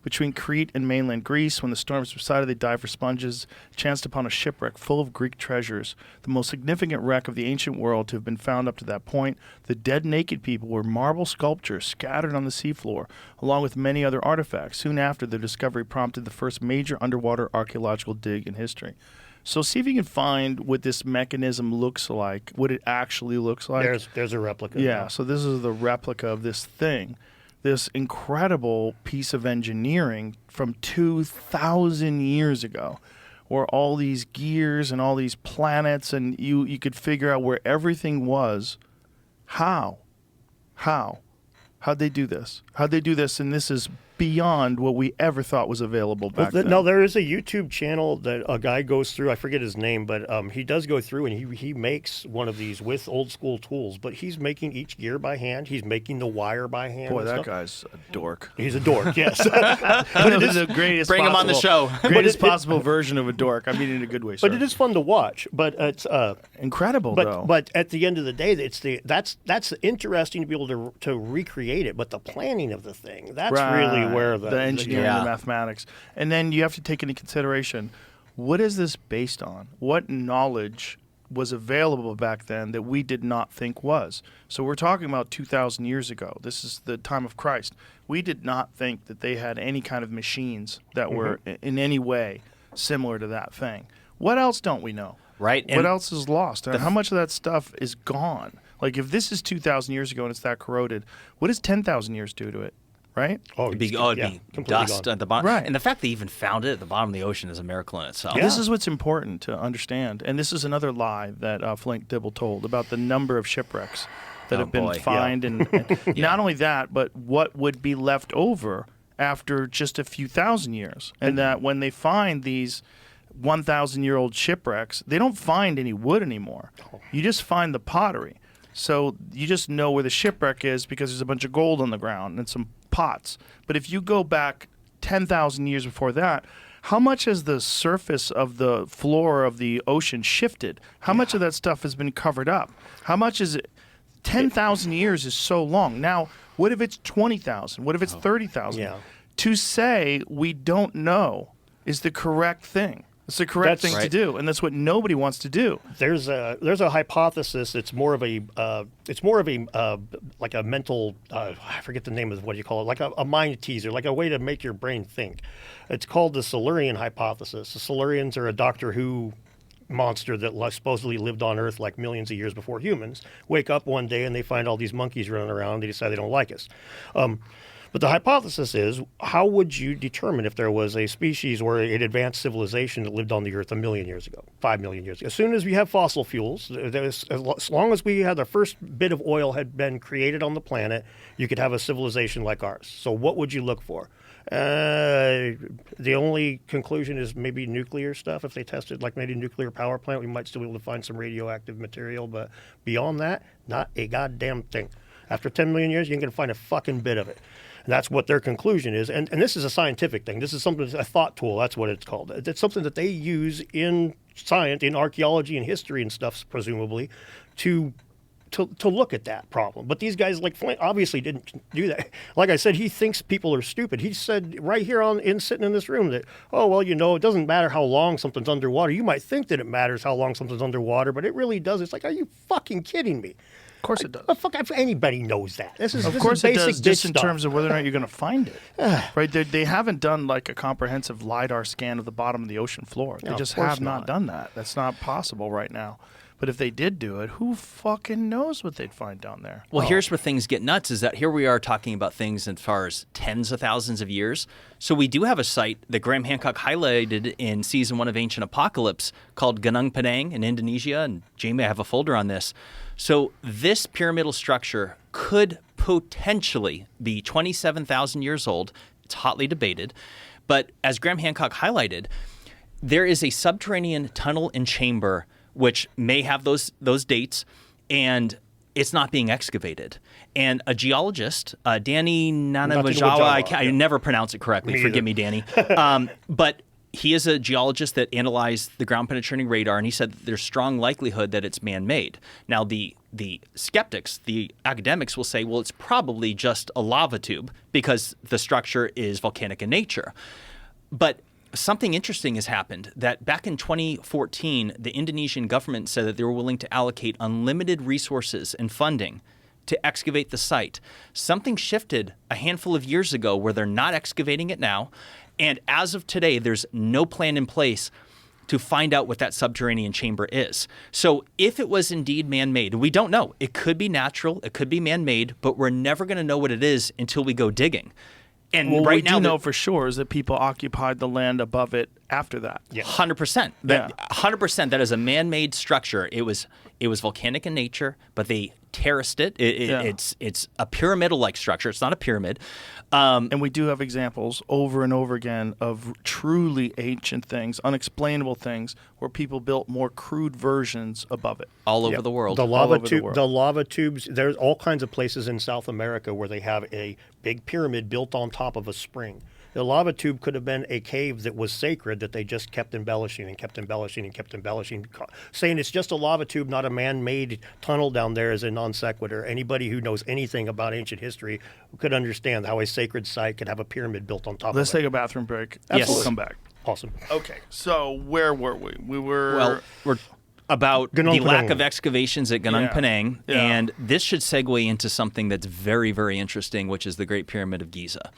between Crete and mainland Greece. When the storm subsided, they dived for sponges, chanced upon a shipwreck full of Greek treasures, the most significant wreck of the ancient world to have been found up to that point. The dead naked people were marble sculptures scattered on the seafloor, along with many other artifacts. Soon after, their discovery prompted the first major underwater archaeological dig in history. So see if you can find what this mechanism looks like, what it actually looks like.
There's a replica.
Yeah, so this is the replica of this thing, this incredible piece of engineering from 2,000 years ago, where all these gears and all these planets, and you could figure out where everything was. How'd they do this? And this is beyond what we ever thought was available back then.
No, there is a YouTube channel that a guy goes through. I forget his name, but he does go through and he makes one of these with old school tools. But he's making each gear by hand. He's making the wire by hand.
Boy, that guy's a dork.
He's a dork, yes.
But it is the greatest.
Bring him on the show.
Greatest possible version of a dork. I mean, in a good way.
But it is fun to watch. But it's
incredible, though.
But at the end of the day, that's interesting to be able to recreate it. But the planning of the thing—that's really where the
engineering, the mathematics, and then you have to take into consideration what is this based on? What knowledge was available back then that we did not think was? So we're talking about 2,000 years ago. This is the time of Christ. We did not think that they had any kind of machines that were in any way similar to that thing. What else don't we know?
Right.
What else is lost? And how much of that stuff is gone? Like, if this is 2,000 years ago and it's that corroded, what does 10,000 years do to it? Right?
It'd be dust at the bottom.
Right.
And the fact they even found it at the bottom of the ocean is a miracle in itself.
This is what's important to understand. And this is another lie that Flint Dibble told about the number of shipwrecks that have been found. And not only that, but what would be left over after just a few thousand years. And that when they find these 1,000-year-old shipwrecks, they don't find any wood anymore. You just find the pottery. So you just know where the shipwreck is because there's a bunch of gold on the ground and some pots. But if you go back 10,000 years before that, how much has the surface of the floor of the ocean shifted? How much of that stuff has been covered up? How much is it? 10,000 years is so long. Now, what if it's 20,000? What if it's 30,000? To say we don't know is the correct thing. It's the correct thing to do, and that's what nobody wants to do.
There's a hypothesis. It's more of a like a mental I forget the name of what you call it, like a mind teaser, like a way to make your brain think. It's called the Silurian hypothesis. The Silurians are a Doctor Who monster that supposedly lived on Earth like millions of years before humans. Wake up one day and they find all these monkeys running around. They decide they don't like us. But the hypothesis is, how would you determine if there was a species or an advanced civilization that lived on the Earth 1 million years ago, 5 million years ago? As soon as we have fossil fuels, as long as we had the first bit of oil had been created on the planet, you could have a civilization like ours. So what would you look for? The only conclusion is maybe nuclear stuff. If they tested like maybe a nuclear power plant, we might still be able to find some radioactive material. But beyond that, not a goddamn thing. After 10 million years, you ain't going to find a fucking bit of it. And that's what their conclusion is. And this is a scientific thing. This is something, a thought tool. That's what it's called. It's something that they use in science, in archaeology and history and stuff, presumably, to look at that problem. But these guys like Flint obviously didn't do that. Like I said, he thinks people are stupid. He said right here sitting in this room that, oh, well, it doesn't matter how long something's underwater. You might think that it matters how long something's underwater, but it really does. It's like, are you fucking kidding me?
Of course it does.
Anybody knows that.
Of course it does, just in terms of whether or not you're going to find it. Right? They haven't done like a comprehensive LiDAR scan of the bottom of the ocean floor. They just have not done that. That's not possible right now. But if they did do it, who fucking knows what they'd find down there?
Well, here's where things get nuts, is that here we are talking about things as far as tens of thousands of years. So we do have a site that Graham Hancock highlighted in Season 1 of Ancient Apocalypse called Gunung Padang in Indonesia, and Jamie, I have a folder on this. So this pyramidal structure could potentially be 27,000 years old. It's hotly debated. But as Graham Hancock highlighted, there is a subterranean tunnel and chamber which may have those dates, and it's not being excavated. And a geologist, Danny Nanamajawa, I never pronounce it correctly. Forgive me, Danny. But he is a geologist that analyzed the ground-penetrating radar, and he said that there's strong likelihood that it's man-made. Now, the skeptics, the academics will say, well, it's probably just a lava tube because the structure is volcanic in nature. But something interesting has happened, that back in 2014, the Indonesian government said that they were willing to allocate unlimited resources and funding to excavate the site. Something shifted a handful of years ago where they're not excavating it now. And as of today, there's no plan in place to find out what that subterranean chamber is. So if it was indeed man-made, we don't know. It could be natural, it could be man-made, but we're never going to know what it is until we go digging. And
right now, we do know for sure is that people occupied the land above it after that.
100%. 100%. That is a man-made structure. It was volcanic in nature, but they terraced it. It's a pyramidal-like structure. It's not a pyramid.
And we do have examples over and over again of truly ancient things, unexplainable things, where people built more crude versions above it.
All over the world.
The lava tubes, there's all kinds of places in South America where they have a big pyramid built on top of a spring. The lava tube could have been a cave that was sacred that they just kept embellishing and kept embellishing and kept embellishing. Saying it's just a lava tube, not a man-made tunnel down there is a non sequitur. Anybody who knows anything about ancient history could understand how a sacred site could have a pyramid built on top of it.
Let's take a bathroom break.
Yes.
We'll come back.
Awesome.
Okay, so where were we?
We're about
Gunung
the lack
Padang.
of excavations at Gunung Padang,
Yeah.
and this should segue into something that's very, very interesting, which is the Great Pyramid of Giza.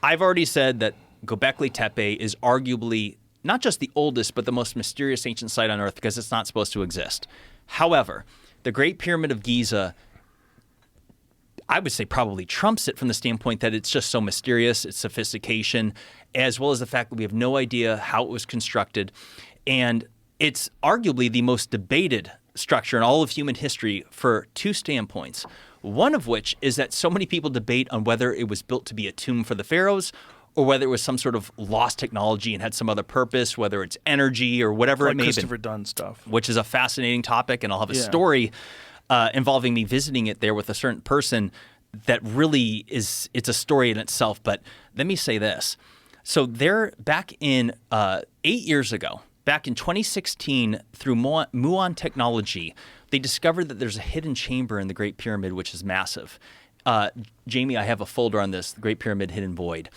I've already said that Gobekli Tepe is arguably not just the oldest, but the most mysterious ancient site on Earth because it's not supposed to exist. However, the Great Pyramid of Giza, I would say, probably trumps it from the standpoint that it's just so mysterious, its sophistication, as well as the fact that we have no idea how it was constructed. And it's arguably the most debated structure in all of human history for two standpoints. One of which is that so many people debate on whether it was built to be a tomb for the pharaohs or whether it was some sort of lost technology and had some other purpose, whether it's energy or whatever
Like
it may have
Christopher
been.
Dunn stuff.
Which is a fascinating topic, and I'll have a story involving me visiting it there with a certain person that really is, it's a story in itself. But let me say this. So there, back in 8 years ago, back in 2016, through Muon technology, they discovered that there's a hidden chamber in the Great Pyramid, which is massive. Jamie, I have a folder on this, the Great Pyramid Hidden Void.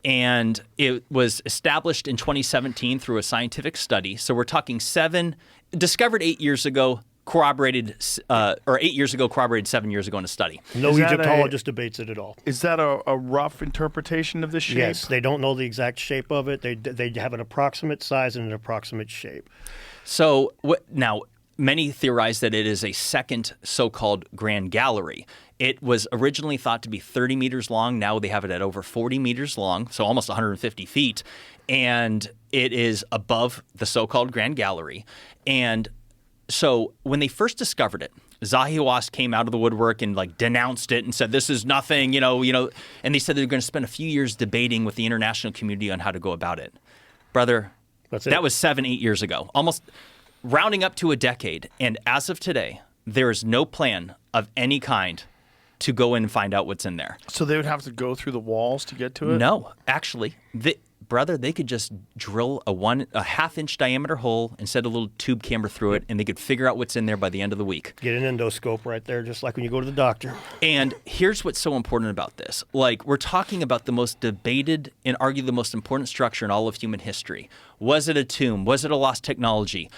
And it was established in 2017 through a scientific study. So we're talking discovered 8 years ago, corroborated 8 years ago, corroborated 7 years ago in a study.
No Egyptologist debates it at all.
Is that a rough interpretation of the shape?
Yes, they don't know the exact shape of it. They have an approximate size and an approximate shape.
So now, many theorize that it is a second so-called Grand Gallery. It was originally thought to be 30 meters long. Now they have it at over 40 meters long, so almost 150 feet. And it is above the so-called Grand Gallery. And so when they first discovered it, Zahi Hawass came out of the woodwork and denounced it and said, this is nothing, and they said they're going to spend a few years debating with the international community on how to go about it. Brother, that was 7-8 years ago, almost rounding up to a decade. And as of today, there is no plan of any kind to go in and find out what's in there.
So they would have to go through the walls to get to it?
No, actually, brother, they could just drill a half-inch diameter hole and set a little tube camera through it, and they could figure out what's in there by the end of the week.
Get an endoscope right there, just like when you go to the doctor.
And here's what's so important about this. We're talking about the most debated and arguably the most important structure in all of human history. Was it a tomb? Was it a lost technology?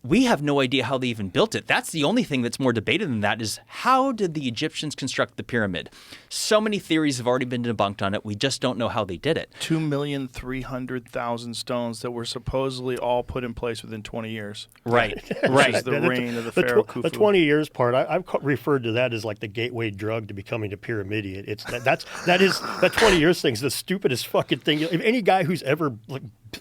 We have no idea how they even built it. That's the only thing that's more debated than that is how did the Egyptians construct the pyramid? So many theories have already been debunked on it. We just don't know how they did it.
2,300,000 stones that were supposedly all put in place within 20 years.
Right,
Which is the reign of the Pharaoh Khufu.
The 20 years part, I've referred to that as like the gateway drug to becoming a pyramidian. That 20 years thing's the stupidest fucking thing. If any guy who's ever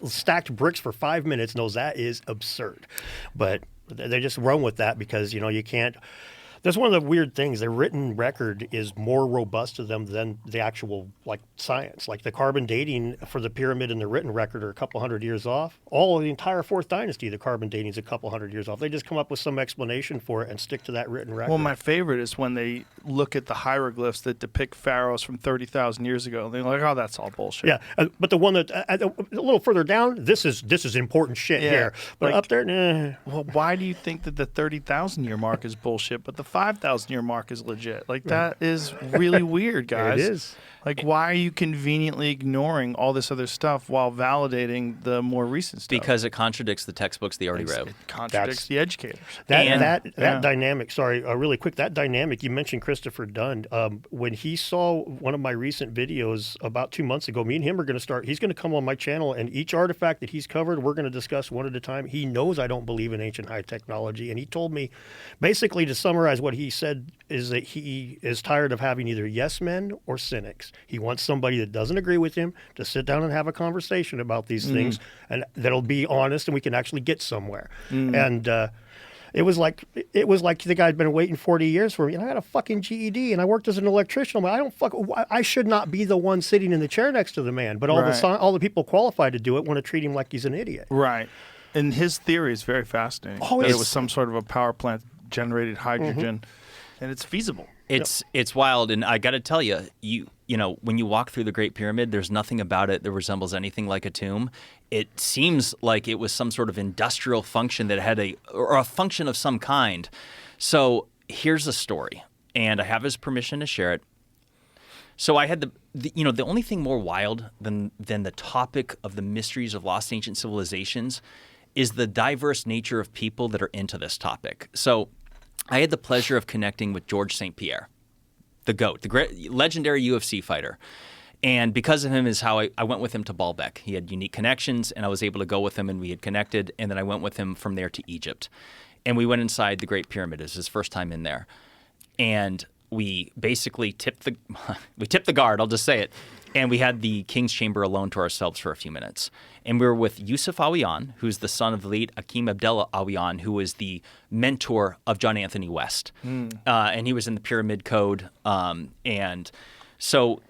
stacked bricks for 5 minutes knows that is absurd. But they just run with that because, you can't. That's one of the weird things. Their written record is more robust to them than the actual science. Like the carbon dating for the pyramid and the written record are a couple hundred years off. All of the entire Fourth Dynasty, the carbon dating is a couple hundred years off. They just come up with some explanation for it and stick to that written record.
Well, my favorite is when they look at the hieroglyphs that depict pharaohs from 30,000 years ago. They're like, oh, that's all bullshit.
Yeah, but the one that a little further down, this is important shit here. But up there, nah.
Well, why do you think that the 30,000 year mark is bullshit, but the 5,000 year mark is legit? That is really weird, guys.
It is.
Why are you conveniently ignoring all this other stuff while validating the more recent stuff?
Because it contradicts the textbooks they already wrote.
It contradicts the educators.
That dynamic, really quick, that dynamic, you mentioned Christopher Dunn. When he saw one of my recent videos about 2 months ago, me and him are going to start, he's going to come on my channel, and each artifact that he's covered, we're going to discuss one at a time. He knows I don't believe in ancient high technology, and he told me, basically to summarize what he said, is that he is tired of having either yes men or cynics. He wants somebody that doesn't agree with him to sit down and have a conversation about these things, and that'll be honest, and we can actually get somewhere. And It was like the guy'd been waiting 40 years for me, and I had a fucking GED, and I worked as an electrician. I should not be the one sitting in the chair next to the man, but all the people qualified to do it want to treat him like he's an idiot.
Right. And his theory is very fascinating.
Oh,
that it was some sort of a power plant generated hydrogen, and it's feasible.
It's wild, and I got to tell you, you know, when you walk through the Great Pyramid, there's nothing about it that resembles anything like a tomb. It seems like it was some sort of industrial function that had a function of some kind. So here's the story, and I have his permission to share it. So I had the only thing more wild than the topic of the mysteries of lost ancient civilizations is the diverse nature of people that are into this topic. So I had the pleasure of connecting with George St. Pierre, the GOAT, the great legendary UFC fighter. And because of him is how I went with him to Baalbek. He had unique connections, and I was able to go with him, and we had connected. And then I went with him from there to Egypt. And we went inside the Great Pyramid. It was his first time in there. And we basically tipped the guard, I'll just say it. And we had the King's Chamber alone to ourselves for a few minutes. And we were with Yusuf Awiyan, who's the son of the late Akim Abdullah Awiyan, who was the mentor of John Anthony West. And he was in the Pyramid Code. And so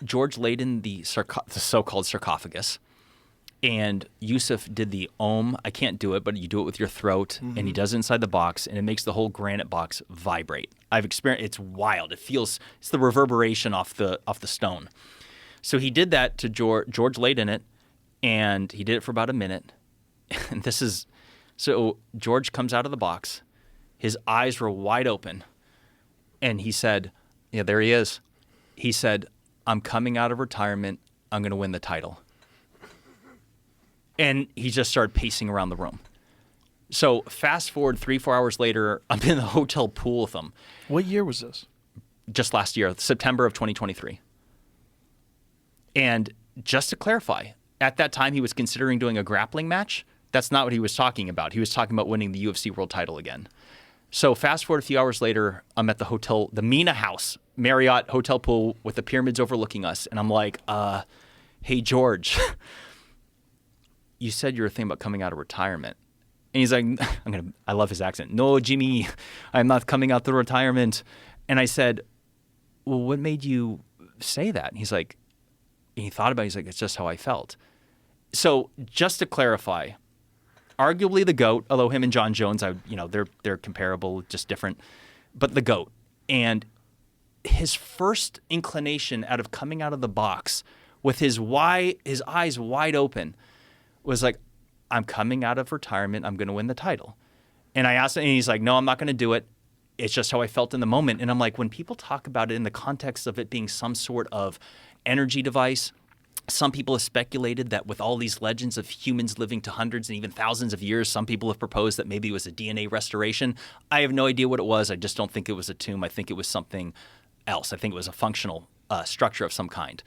George laid in the so-called sarcophagus. And Yusuf did the Om. I can't do it, but you do it with your throat. And he does it inside the box, and it makes the whole granite box vibrate. I've experienced. It's wild. It's the reverberation off the stone. So he did that to George. George laid in it, and he did it for about a minute. And so George comes out of the box. His eyes were wide open, and he said, "Yeah, there he is." He said, "I'm coming out of retirement. I'm going to win the title." And he just started pacing around the room. So fast forward 3-4 hours later, I'm in the hotel pool with him.
What year was this?
Just last year, September of 2023. And just to clarify, at that time he was considering doing a grappling match. That's not what he was talking about. He was talking about winning the UFC world title again. So fast forward a few hours later, I'm at the hotel, the Mina House, Marriott hotel pool with the pyramids overlooking us. And I'm like, hey, George, you said you were thinking about coming out of retirement. And he's like, I love his accent. No, Jimmy, I'm not coming out of retirement. And I said, well, what made you say that? And he's like, and he thought about it. He's like, it's just how I felt. So just to clarify, arguably the GOAT, although him and John Jones, they're comparable, just different, but the GOAT. And his first inclination out of coming out of the box with his eyes wide open was like, I'm coming out of retirement. I'm going to win the title. And I asked him, and he's like, no, I'm not going to do it. It's just how I felt in the moment. And I'm like, when people talk about it in the context of it being some sort of energy device, some people have speculated that with all these legends of humans living to hundreds and even thousands of years, some people have proposed that maybe it was a DNA restoration. I have no idea what it was. I just don't think it was a tomb. I think it was something else. I think it was a functional structure of some kind.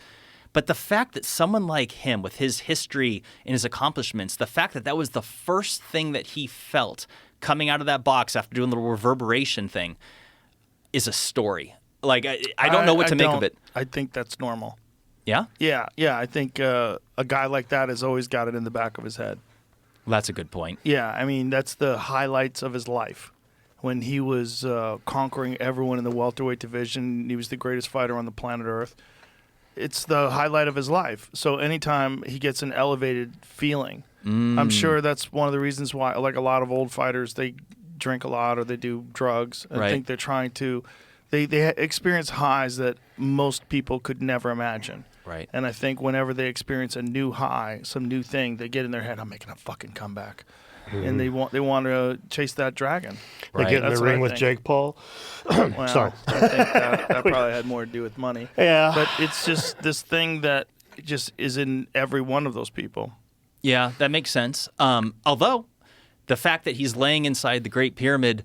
But the fact that someone like him, with his history and his accomplishments, the fact that that was the first thing that he felt coming out of that box after doing the reverberation thing is a story. Like, I don't know what to make of it.
I think that's normal.
Yeah?
Yeah. I think a guy like that has always got it in the back of his head.
Well, that's a good point.
Yeah, I mean, that's the highlights of his life. When he was conquering everyone in the welterweight division, he was the greatest fighter on the planet Earth. It's the highlight of his life. So anytime he gets an elevated feeling, I'm sure that's one of the reasons why, like a lot of old fighters, they drink a lot or they do drugs. I think they're trying to, they experience highs that most people could never imagine.
Right.
And I think whenever they experience a new high, some new thing, they get in their head, I'm making a fucking comeback. And they want to chase that dragon.
They get in the ring with Jake Paul.
Well,
Sorry.
I think that probably had more to do with money.
Yeah.
But it's just this thing that just is in every one of those people.
Yeah, that makes sense. Although the fact that he's laying inside the Great Pyramid,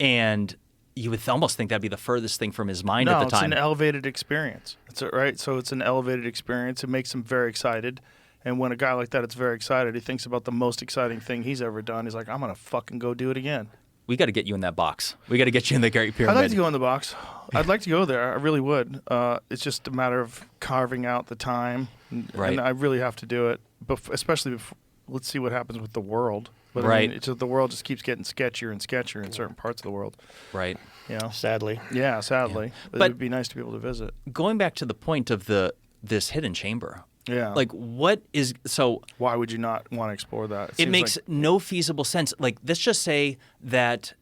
and you would almost think that'd be the furthest thing from his mind at the time.
No, it's an elevated experience. Right? So it's an elevated experience. It makes him very excited. And when a guy like that is very excited, he thinks about the most exciting thing he's ever done. He's like, I'm going to fucking go do it again.
We got to get you in that box. We got to get you in the Great Pyramid.
I'd like to go in the box. I'd like to go there. I really would. It's just a matter of carving out the time. And I really have to do it, especially let's see what happens with the world. But
Right.
I mean, the world just keeps getting sketchier and sketchier in certain parts of the world.
Right.
You know?
Sadly.
Yeah, sadly.
But
But it would be nice to be able to visit.
Going back to the point of this hidden chamber.
Yeah.
Like, what is so?
Why would you not want to explore that?
It
seems
makes
like,
no feasible sense. Like, let's just say that.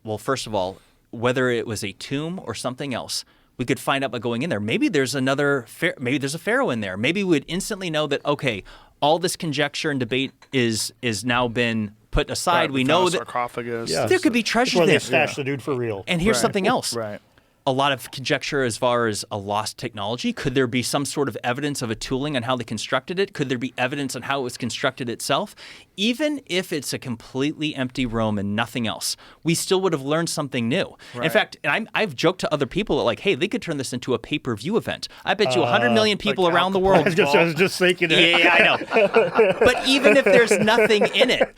Well, first of all, whether it was a tomb or something else, we could find out by going in there. Maybe there's maybe there's a pharaoh in there. Maybe we would instantly know that, okay, all this conjecture and debate is now been put aside.
Right,
we
found
know
a
that
sarcophagus.
there could be treasure
Where they
there.
stashed the dude for real.
And here's
Right.
something else.
Right.
A lot of conjecture as far as a lost technology. Could there be some sort of evidence of a tooling on how they constructed it? Could there be evidence on how it was constructed itself? Even if it's a completely empty room and nothing else, we still would have learned something new.
Right.
In fact, I've joked to other people that, like, hey, they could turn this into a pay-per-view event. I bet you 100 million people
like
around the world.
I was just thinking it.
Yeah, I know. But even if there's nothing in it,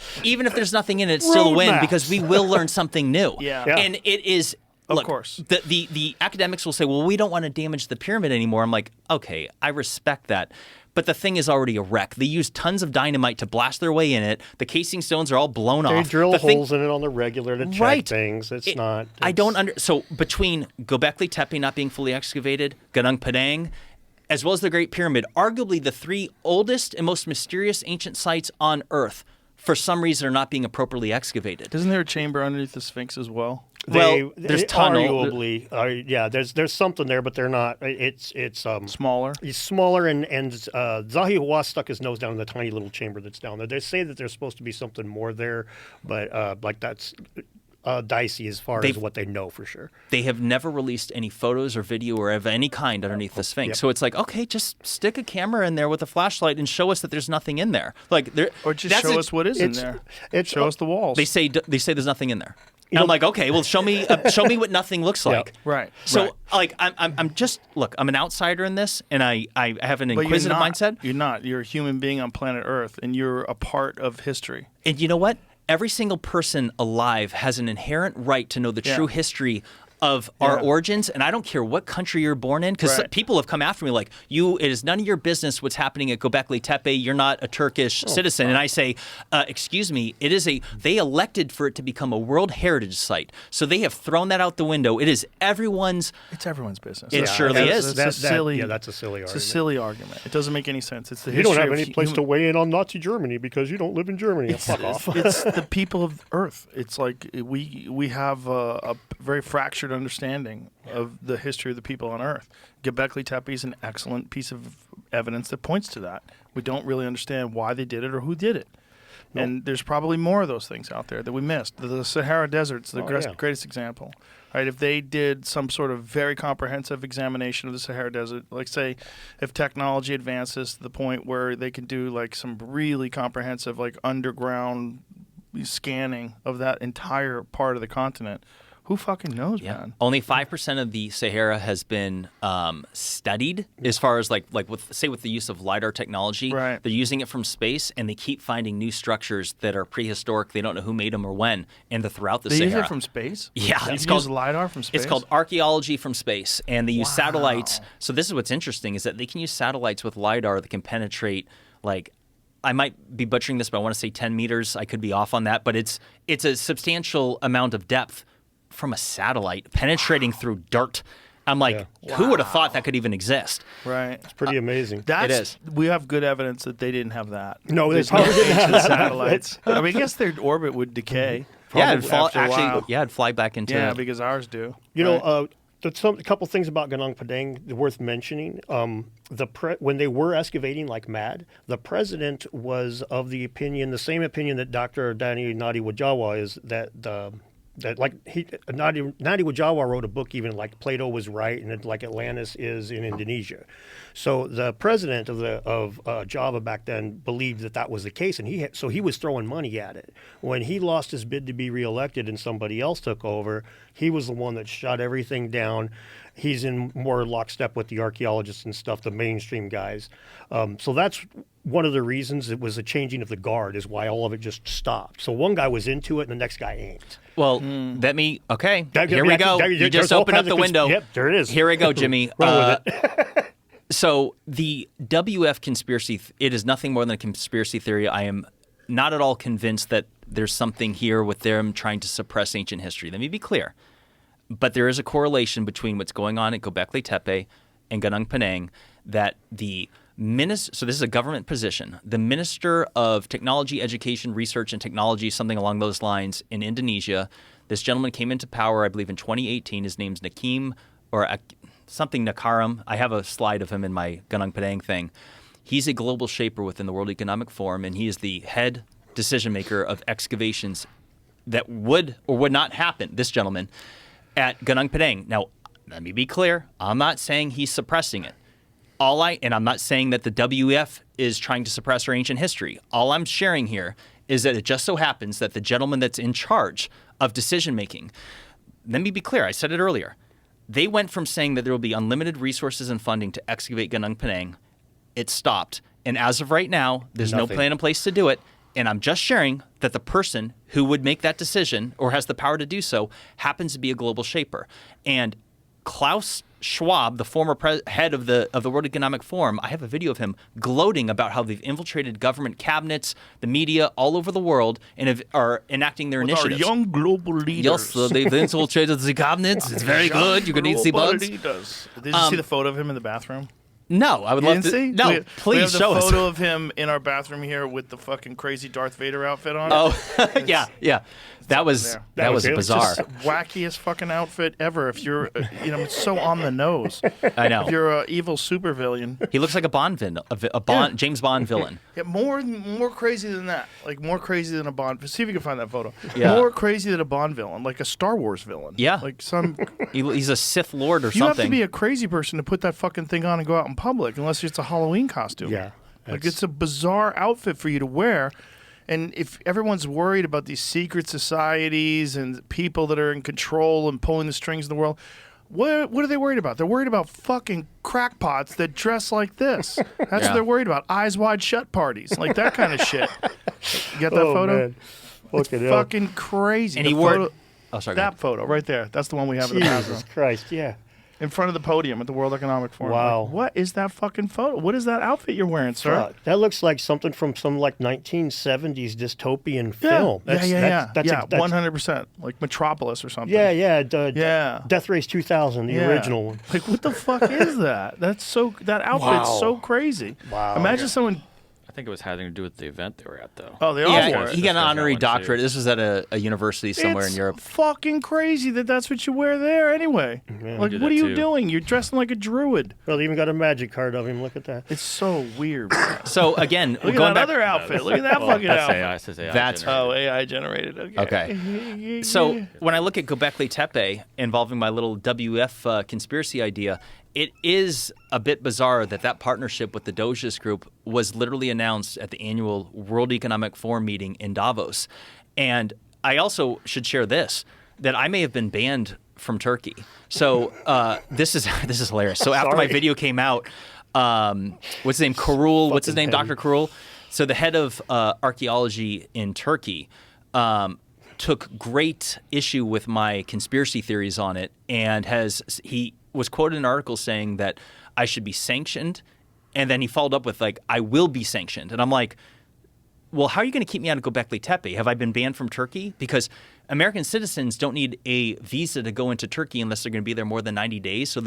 it's still a win
Roadmaps.
because we will learn something new.
Yeah.
And it is. Look,
course.
The academics will say, well, we don't want to damage the pyramid anymore. I'm like, okay, I respect that. But the thing is already a wreck. They used tons of dynamite to blast their way in it. The casing stones are all blown
They
off.
drill
The thing-
holes in it on the regular to check
Right.
things. It's not.
I don't So between Gobekli Tepe not being fully excavated, Gunung Padang, as well as the Great Pyramid, arguably the three oldest and most mysterious ancient sites on Earth, for some reason are not being appropriately excavated.
Isn't there a chamber underneath the Sphinx as well?
There's tunnel.
Arguably, there's something there, but they're not. It's
Smaller?
He's smaller, and Zahi Hawass stuck his nose down in the tiny little chamber that's down there. They say that there's supposed to be something more there, but like that's dicey as far as what they know for sure.
They have never released any photos or video or of any kind underneath the Sphinx.
Yep.
So it's like, okay, just stick a camera in there with a flashlight and show us that there's nothing in there. Like,
Or just show us what is in there. Show us the walls.
They say there's nothing in there. And I'm like, okay, well, show me what nothing looks like.
Right.
So,
right.
like, I'm just look. I'm an outsider in this, and I have an
But
inquisitive mindset.
You're not. You're a human being on planet Earth, and you're a part of history.
And you know what? Every single person alive has an inherent right to know the true history of our origins, and I don't care what country you're born in, because people have come after me like, it is none of your business what's happening at Gobekli Tepe, you're not a Turkish citizen. And I say, excuse me, they elected for it to become a World Heritage Site, so they have thrown that out the window. It's everyone's
business.
It surely is.
That's a silly argument.
It's a silly argument. It doesn't make any sense. It's the
You
history
don't have
of
any place to weigh in on Nazi Germany because you don't live in Germany. Fuck off.
It's the people of Earth. It's like we have a very fractured understanding of the history of the people on Earth. Gobekli Tepe is an excellent piece of evidence that points to that. We don't really understand why they did it or who did it. Nope. And there's probably more of those things out there that we missed. The Sahara Desert's the greatest example. Right? If they did some sort of very comprehensive examination of the Sahara Desert, like say if technology advances to the point where they can do like some really comprehensive like underground scanning of that entire part of the continent, who fucking knows, man?
Only 5% of the Sahara has been studied as far as like with the use of LiDAR technology.
Right.
They're using it from space, and they keep finding new structures that are prehistoric. They don't know who made them or when, and they're throughout the
They
Sahara.
use it from space?
Yeah.
It's called LiDAR from space?
It's called archaeology from space, and they use satellites. So this is what's interesting, is that they can use satellites with LiDAR that can penetrate, like, I might be butchering this, but I want to say 10 meters. I could be off on that, but it's a substantial amount of depth from a satellite penetrating through dirt. I'm like, who would have thought that could even exist?
Right.
It's pretty amazing.
It is.
We have good evidence that they didn't have that.
No,
There's
probably didn't have that.
satellites. I mean, I guess their orbit would decay.
It'd
Probably
it'd fly back into
Yeah, because ours do.
You know, a couple things about Gunung Padang worth mentioning. When they were excavating like mad, the president was of the same opinion that Dr. Nadi Wajawa is, that Nadi Wajawa wrote a book even like Plato was right and like Atlantis is in Indonesia. So the president of Java back then believed that was the case, and he was throwing money at it. When he lost his bid to be reelected and somebody else took over, he was the one that shut everything down. He's in more lockstep with the archaeologists and stuff, the mainstream guys. So that's one of the reasons it was a changing of the guard, is why all of it just stopped. So one guy was into it and the next guy ain't.
Well, here we go. You just opened up the window.
Yep, there it is.
Here we go, Jimmy.
Run with it.
So the WF conspiracy, it is nothing more than a conspiracy theory. I am not at all convinced that there's something here with them trying to suppress ancient history. Let me be clear. But there is a correlation between what's going on at Gobekli Tepe and Gunung Padang that the minister, so this is a government position, the Minister of Technology, Education, Research, and Technology, something along those lines in Indonesia, this gentleman came into power, I believe, in 2018. His name's Nakim, or something Nakaram. I have a slide of him in my Gunung Padang thing. He's a global shaper within the World Economic Forum, and he is the head decision maker of excavations that would or would not happen, this gentleman, at Gunung Padang. Now, let me be clear. I'm not saying he's suppressing it. And I'm not saying that the WEF is trying to suppress our ancient history. All I'm sharing here is that it just so happens that the gentleman that's in charge of decision making, let me be clear, I said it earlier, they went from saying that there will be unlimited resources and funding to excavate Gunung Padang. It stopped. And as of right now, there's no plan in place to do it. And I'm just sharing that the person who would make that decision or has the power to do so happens to be a global shaper. And Klaus Schwab, the former head of the World Economic Forum, I have a video of him gloating about how they've infiltrated government cabinets, the media all over the world, and are enacting their initiatives.
Our young global leaders.
Yes, they've infiltrated the cabinets. It's very good. You can eat see bugs.
Did you see the photo of him in the bathroom?
No, I would love to see. No, please show us.
We have the photo of him in our bathroom here with the fucking crazy Darth Vader outfit on.
Oh, yeah. That was bizarre.
Just wackiest fucking outfit ever. If you're, it's so on the nose.
I know.
If you're an evil supervillain.
He looks like a Bond villain, James Bond villain.
Yeah, more crazy than that. Like more crazy than a Bond. See if you can find that photo.
Yeah.
More crazy than a Bond villain, like a Star Wars villain.
Yeah.
Like some.
He's a Sith Lord or
you
something.
You have to be a crazy person to put that fucking thing on and go out in public, unless it's a Halloween costume.
Yeah.
Like it's a bizarre outfit for you to wear. And if everyone's worried about these secret societies and people that are in control and pulling the strings in the world, what are they worried about? They're worried about fucking crackpots that dress like this. That's what they're worried about. Eyes wide shut parties, like that kind of shit. You got that photo?
Man.
It's fucking crazy.
And he wore
that photo right there. That's the one we have in the bathroom.
Jesus Christ, yeah.
In front of the podium at the World Economic Forum.
Wow.
Like, what is that fucking photo? What is that outfit you're wearing, sir?
That looks like something from some 1970s dystopian film.
Yeah, 100%. Like Metropolis or something.
Yeah. Death Race 2000, the original one.
Like, what the fuck is that? That outfit's so crazy.
Wow.
Imagine someone...
I think it was having to do with the event they were at, though.
Oh, they all wore it.
He got an honorary doctorate. This was at a university somewhere in Europe.
Fucking crazy that's what you wear there anyway.
Yeah.
Like, what are you doing? You're dressing like a druid.
Well, they even got a magic card of him. Look at that.
It's so weird.
So, again,
look at that other outfit. Look at that fucking outfit.
That's
AI generated.
Okay. So, when I look at Gobekli Tepe involving my little WF conspiracy idea, it is a bit bizarre that partnership with the Doges group was literally announced at the annual World Economic Forum meeting in Davos. And I also should share this, that I may have been banned from Turkey. So this is hilarious. So after my video came out, what's his name? Kurul. What's his name? Dr. Kurul. So the head of archaeology in Turkey took great issue with my conspiracy theories on it, and he was quoted in an article saying that I should be sanctioned, and then he followed up with, like, I will be sanctioned. And I'm like, well, how are you going to keep me out of Gobekli Tepe? Have I been banned from Turkey? Because American citizens don't need a visa to go into Turkey unless they're going to be there more than 90 days. So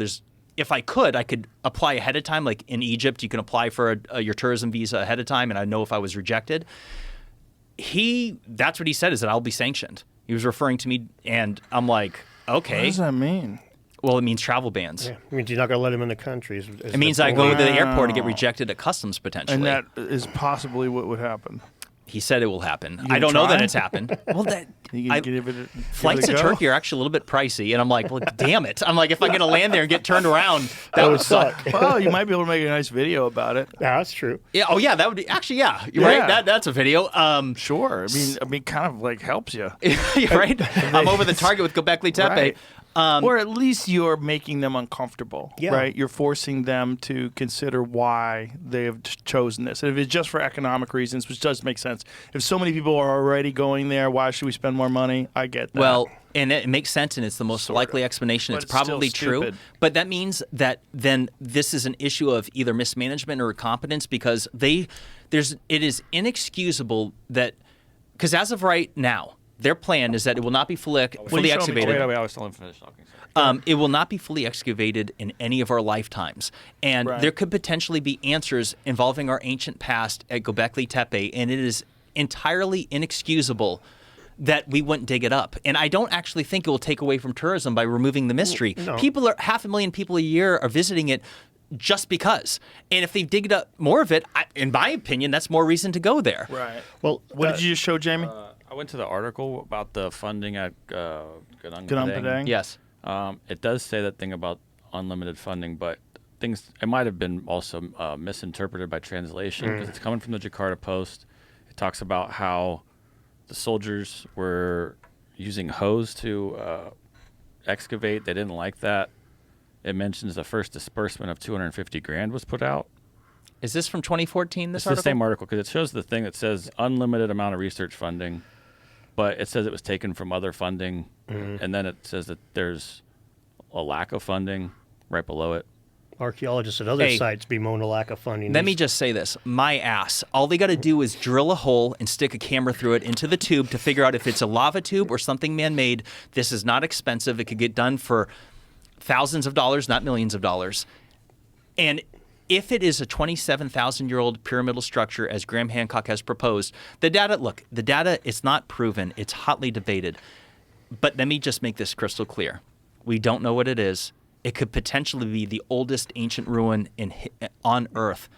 if I could apply ahead of time. Like in Egypt, you can apply for your tourism visa ahead of time, and I know if I was rejected. That's what he said, is that I'll be sanctioned. He was referring to me, and I'm like, okay.
What does that mean?
Well, it means travel bans.
Yeah. It means you're not going to let him in the country.
It means I go to the airport and get rejected at customs potentially.
And that is possibly what would happen.
He said it will happen. I don't know that it's happened. Well, flights to Turkey are actually a little bit pricey, and I'm like, well, damn it. I'm like, if I'm going to land there and get turned around, that would suck.
Well, you might be able to make a nice video about it.
Yeah, that's true.
Yeah. Oh, yeah. That would be actually. Yeah. You're right. That's a video.
Sure. I mean, kind of like helps you.
You're right. I'm over the target with Gobekli Tepe.
Right. Or at least you're making them uncomfortable, right? You're forcing them to consider why they have chosen this. And if it's just for economic reasons, which does make sense. If so many people are already going there, why should we spend more money? I get that.
Well, and it makes sense, and it's the most likely explanation. It's probably true. But that means that then this is an issue of either mismanagement or incompetence, because it is inexcusable that because as of right now, their plan is that it will not be fully excavated.
Wait, I was still finished talking.
It will not be fully excavated in any of our lifetimes. And
Right.
there could potentially be answers involving our ancient past at Gobekli Tepe, and it is entirely inexcusable that we wouldn't dig it up. And I don't actually think it will take away from tourism by removing the mystery.
No.
People are 500,000 people a year are visiting it just because. And if they dig up more of it, in my opinion, that's more reason to go there.
Right.
Well,
What did you just show, Jamie?
I went to the article about the funding at Gunung
Gunung
Padang.
Padang?
Yes.
It does say that thing about unlimited funding, but it might have been also misinterpreted by translation because it's coming from the Jakarta Post. It talks about how the soldiers were using hose to excavate. They didn't like that. It mentions the first disbursement of $250,000 was put out.
Is this from 2014, this
It's
article?
the same article because it shows the thing that says unlimited amount of research funding, but it says it was taken from other funding, and then it says that there's a lack of funding right below it.
Archaeologists at other
Hey,
sites bemoan a lack of funding.
Let me just say this. My ass. All they got to do is drill a hole and stick a camera through it into the tube to figure out if it's a lava tube or something man-made. This is not expensive. It could get done for thousands of dollars, not millions of dollars. And if it is a 27,000-year-old pyramidal structure, as Graham Hancock has proposed, the data, it's not proven. It's hotly debated. But let me just make this crystal clear. We don't know what it is. It could potentially be the oldest ancient ruin on Earth.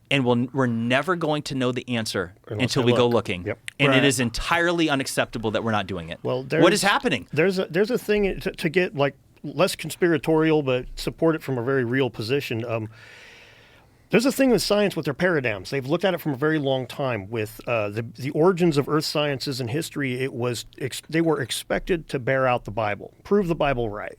And we're never going to know the answer until we go looking.
Yep.
And
Right.
it is entirely unacceptable that we're not doing it.
Well,
what is happening?
There's a thing to get like less conspiratorial, but support it from a very real position. There's a thing with science with their paradigms. They've looked at it from a very long time. With the origins of Earth sciences and history, they were expected to bear out the Bible, prove the Bible right.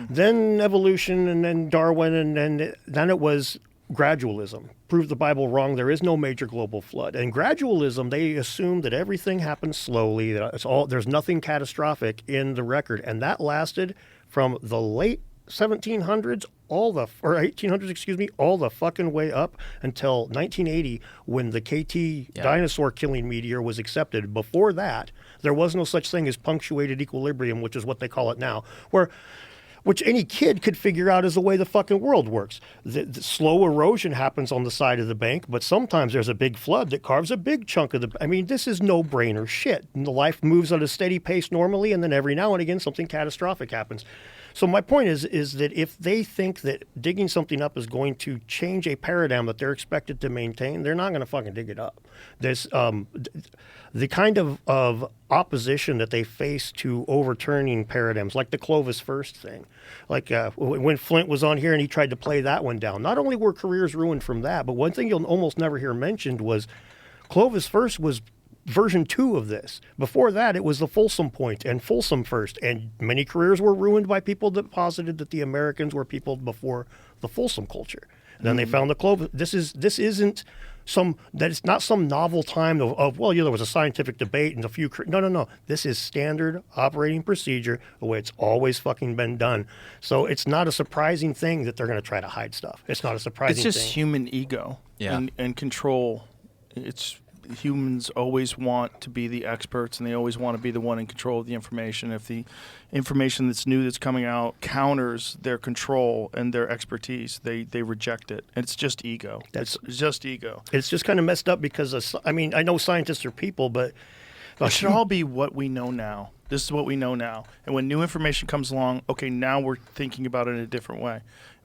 Then evolution, and then Darwin, and then it was gradualism. Prove the Bible wrong. There is no major global flood. And gradualism, they assumed that everything happens slowly. That there's nothing catastrophic in the record, and that lasted from the late 1700s or 1800s, all the fucking way up until 1980 when the KT dinosaur killing meteor was accepted. Before that, there was no such thing as punctuated equilibrium, which is what they call it now, which any kid could figure out is the way the fucking world works. The slow erosion happens on the side of the bank, but sometimes there's a big flood that carves a big chunk of this is no-brainer shit. And the life moves at a steady pace normally, and then every now and again something catastrophic happens. So my point is that if they think that digging something up is going to change a paradigm that they're expected to maintain, they're not going to fucking dig it up. There's the kind of opposition that they face to overturning paradigms, like the Clovis first thing. Like when Flint was on here and he tried to play that one down. Not only were careers ruined from that, but one thing you'll almost never hear mentioned was Clovis first was version 2 of this. Before that, it was the Folsom Point and Folsom first, and many careers were ruined by people that posited that the Americans were people before the Folsom culture. And then they found the Clovis. It's not some novel time of there was a scientific debate and a few. No. This is standard operating procedure, the way it's always fucking been done. So it's not a surprising thing that they're going to try to hide stuff. It's not a surprising thing.
It's just human ego and control. Humans always want to be the experts, and they always want to be the one in control of the information. If the information that's new that's coming out counters their control and their expertise, they reject it. And it's just ego. It's just ego.
It's just kind of messed up because, I know scientists are people, but
it should all be what we know now. This is what we know now. And when new information comes along, okay, now we're thinking about it in a different way.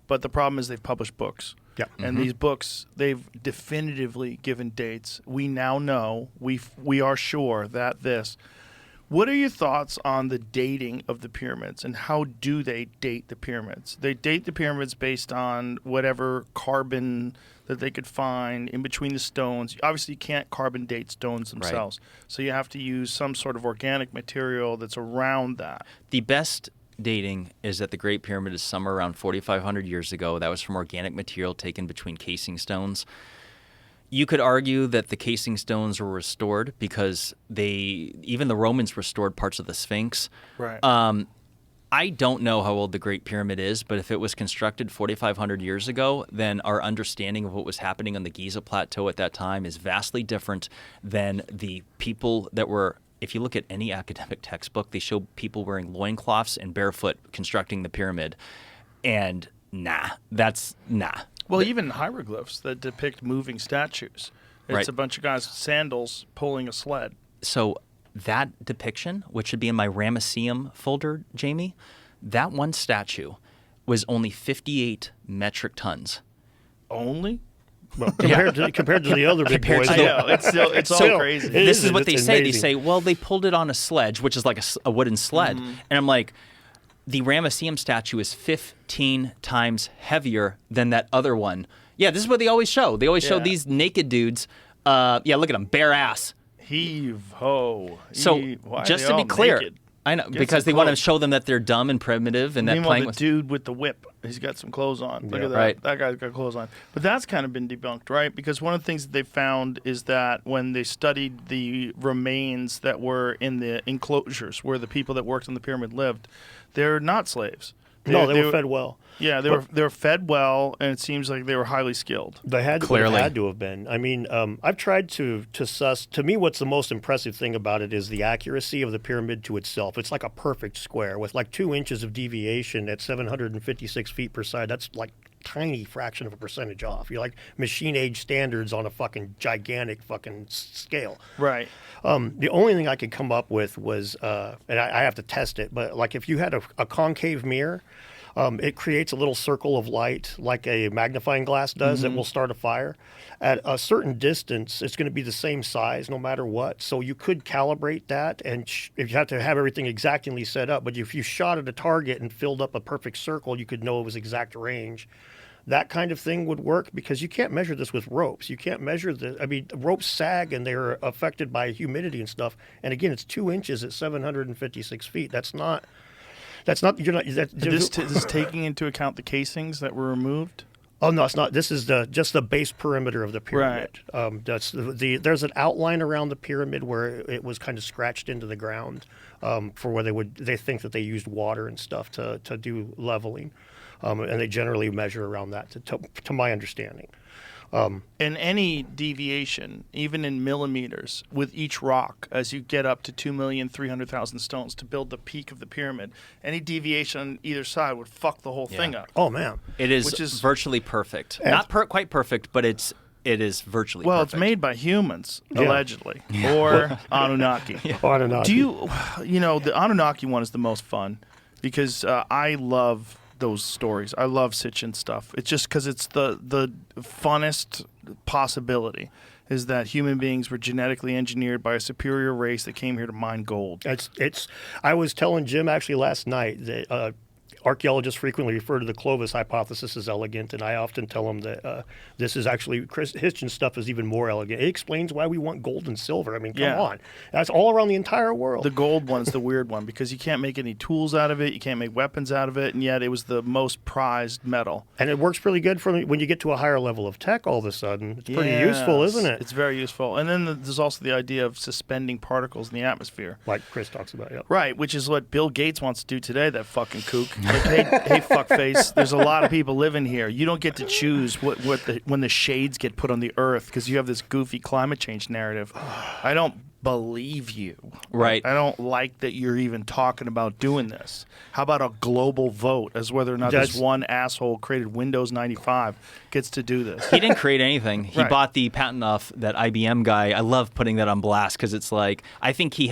But the problem is they've published books.
Yeah.
And these books, they've definitively given dates. We now know, we are sure that this. What are your thoughts on the dating of the pyramids, and how do they date the pyramids? They date the pyramids based on whatever carbon that they could find in between the stones. Obviously, you can't carbon date stones themselves. Right. So you have to use some sort of organic material that's around that.
The best dating is that the Great Pyramid is somewhere around 4,500 years ago. That was from organic material taken between casing stones. You could argue that the casing stones were restored because even the Romans restored parts of the Sphinx.
Right.
I don't know how old the Great Pyramid is, but if it was constructed 4,500 years ago, then our understanding of what was happening on the Giza Plateau at that time is vastly different than the people that were if you look at any academic textbook, they show people wearing loincloths and barefoot constructing the pyramid. And that's nah.
Well, even hieroglyphs that depict moving statues. It's a bunch of guys with sandals pulling a sled.
So that depiction, which should be in my Ramesseum folder, Jamie, that one statue was only 58 metric tons.
Only?
Well, compared to the other big boys.
I know, it's all crazy.
This is what they say. They say, well, they pulled it on a sledge, which is like a wooden sled. And I'm like, the Ramesseum statue is 15 times heavier than that other one. Yeah, this is what they always show. They always show these naked dudes. Look at them, bare ass.
Heave ho.
So just to be clear, naked? I know, because they want to show them that they're dumb and primitive, and that playing with
the dude with the whip, he's got some clothes on. Look at that.
Right.
That guy's got clothes on. But that's kind of been debunked, right? Because one of the things that they found is that when they studied the remains that were in the enclosures where the people that worked on the pyramid lived, they're not slaves.
They were fed well.
Yeah, they were fed well, and it seems like they were highly skilled.
They had to have been. I mean, I've tried to suss. To me, what's the most impressive thing about it is the accuracy of the pyramid to itself. It's like a perfect square with like 2 inches of deviation at 756 feet per side. That's like tiny fraction of a percentage off. You're like machine age standards on a fucking gigantic fucking scale.
Right.
The only thing I could come up with was, and I have to test it, but like if you had a concave mirror, it creates a little circle of light like a magnifying glass does that will start a fire. At a certain distance, it's going to be the same size no matter what. So you could calibrate that, and if you have to have everything exactingly set up, but if you shot at a target and filled up a perfect circle, you could know it was exact range. That kind of thing would work because you can't measure this with ropes. You can't measure ropes sag and they're affected by humidity and stuff. And again, it's 2 inches at 756 feet. This is
taking into account the casings that were removed?
Oh, no, it's not. This is just the base perimeter of the pyramid. Right. There's an outline around the pyramid where it was kind of scratched into the ground for where they think that they used water and stuff to do leveling. And they generally measure around that, to my understanding.
And any deviation, even in millimeters, with each rock, as you get up to 2,300,000 stones to build the peak of the pyramid, any deviation on either side would fuck the whole thing up.
Oh, man.
It is virtually perfect. Not quite perfect, but it is virtually perfect.
Well, it's made by humans, allegedly, or Anunnaki.
Anunnaki.
The Anunnaki one is the most fun because I love those stories. I love Sitchin stuff. It's just because it's the funnest possibility is that human beings were genetically engineered by a superior race that came here to mine gold.
I was telling Jim actually last night that archaeologists frequently refer to the Clovis hypothesis as elegant, and I often tell them that this is actually, Chris Hitchens' stuff is even more elegant. It explains why we want gold and silver. I mean, come on. That's all around the entire world.
The gold one's the weird one because you can't make any tools out of it, you can't make weapons out of it, and yet it was the most prized metal.
And it works pretty good when you get to a higher level of tech all of a sudden. It's pretty useful, isn't it?
It's very useful. And then there's also the idea of suspending particles in the atmosphere.
Like Chris talks about, yeah.
Right, which is what Bill Gates wants to do today, that fucking kook. Like, hey, fuckface, there's a lot of people living here. You don't get to choose when the shades get put on the earth because you have this goofy climate change narrative. I don't believe you.
Right.
I don't like that you're even talking about doing this. How about a global vote as whether or not this one asshole created Windows 95 gets to do this?
He didn't create anything. He bought the patent off that IBM guy. I love putting that on blast because it's like, I think he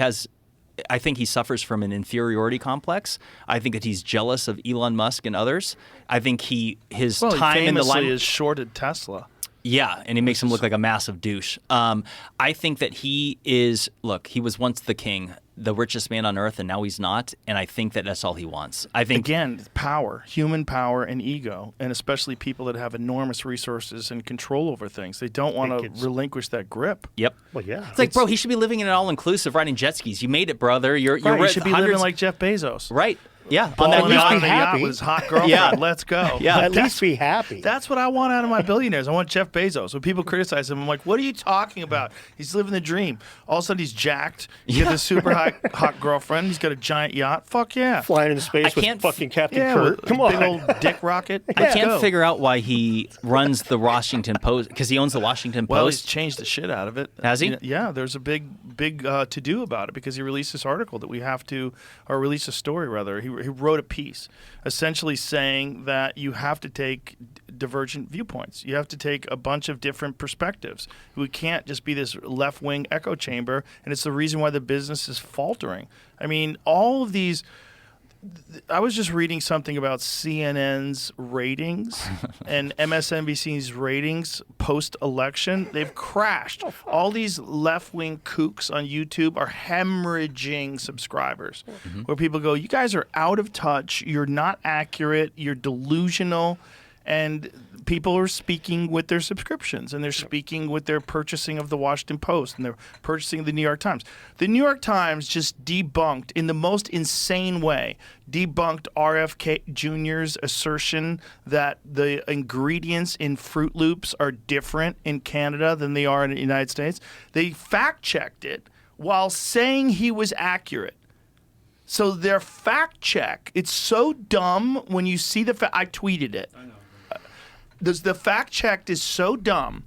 suffers from an inferiority complex. I think that he's jealous of Elon Musk and others. I think his time in the line
is shorted Tesla.
Yeah, and he makes him look like a massive douche. I think that he was once the king, the richest man on earth, and now he's not. And I think that that's all he wants. I think
again, power, human power, and ego, and especially people that have enormous resources and control over things. They don't want to relinquish that grip.
Yep.
Well, yeah.
It's like, bro, he should be living in an all-inclusive, riding jet skis. You made it, brother. You're
you should be living like Jeff Bezos.
Right. Yeah,
on
at least be
the
happy.
yacht with his hot girlfriend.
Yeah.
Let's go.
Yeah.
At least be happy.
That's what I want out of my billionaires. I want Jeff Bezos. When people criticize him, I'm like, what are you talking about? He's living the dream. All of a sudden, he's jacked. He got this super hot girlfriend. He's got a giant yacht. Fuck yeah.
Flying into space with fucking Captain Kirk.
With
Come
a
on.
big old dick rocket.
I can't figure out why he runs the Washington Post, because he owns the Washington
Well, he's
Post.
changed the shit out of it.
Has he?
Yeah, there's a big to-do about it because he released this article that we have to, or released a story rather. He wrote a piece essentially saying that you have to take divergent viewpoints. You have to take a bunch of different perspectives. We can't just be this left-wing echo chamber, and it's the reason why the business is faltering. I mean, all of these... I was just reading something about CNN's ratings and MSNBC's ratings post-election. They've crashed. All these left-wing kooks on YouTube are hemorrhaging subscribers, where people go, you guys are out of touch, you're not accurate, you're delusional, and people are speaking with their subscriptions, and they're speaking with their purchasing of the Washington Post, and they're purchasing of the New York Times. The New York Times just debunked, in the most insane way, debunked RFK Jr.'s assertion that the ingredients in Fruit Loops are different in Canada than they are in the United States. They fact-checked it while saying he was accurate. So their fact check, it's so dumb when you see the I tweeted it. I know. The fact check is so dumb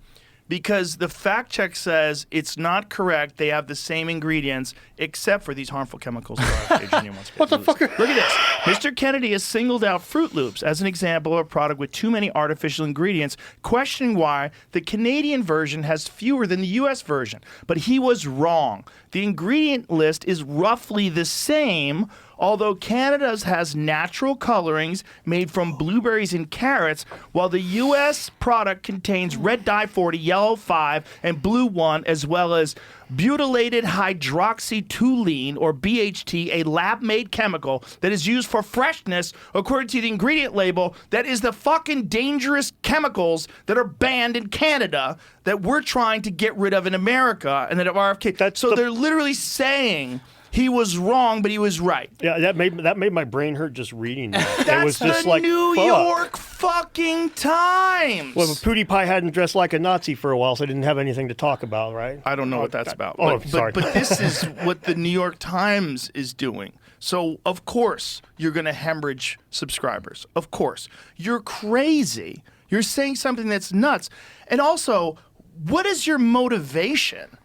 because the fact check says it's not correct. They have the same ingredients except for these harmful chemicals. What the fuck? Look at this. Mr. Kennedy has singled out Fruit Loops as an example of a product with too many artificial ingredients, questioning why the Canadian version has fewer than the U.S. version. But he was wrong. The ingredient list is roughly the same, although Canada's has natural colorings made from blueberries and carrots, while the U.S. product contains red dye 40, yellow 5, and blue 1, as well as butylated hydroxytoluene, or BHT, a lab-made chemical that is used for freshness, according to the ingredient label. That is the fucking dangerous chemicals that are banned in Canada that we're trying to get rid of in America, and that of RFK. So they're literally saying he was wrong, but he was right.
Yeah, that made my brain hurt just reading that.
That's
it was just
the
like,
New
fuck.
York fucking Times.
Well, but PewDiePie hadn't dressed like a Nazi for a while, so I didn't have anything to talk about, right?
I don't know what that's about.
Oh,
but,
sorry.
But this is what the New York Times is doing. So, of course, you're going to hemorrhage subscribers. Of course. You're crazy. You're saying something that's nuts. And also, what is your motivation?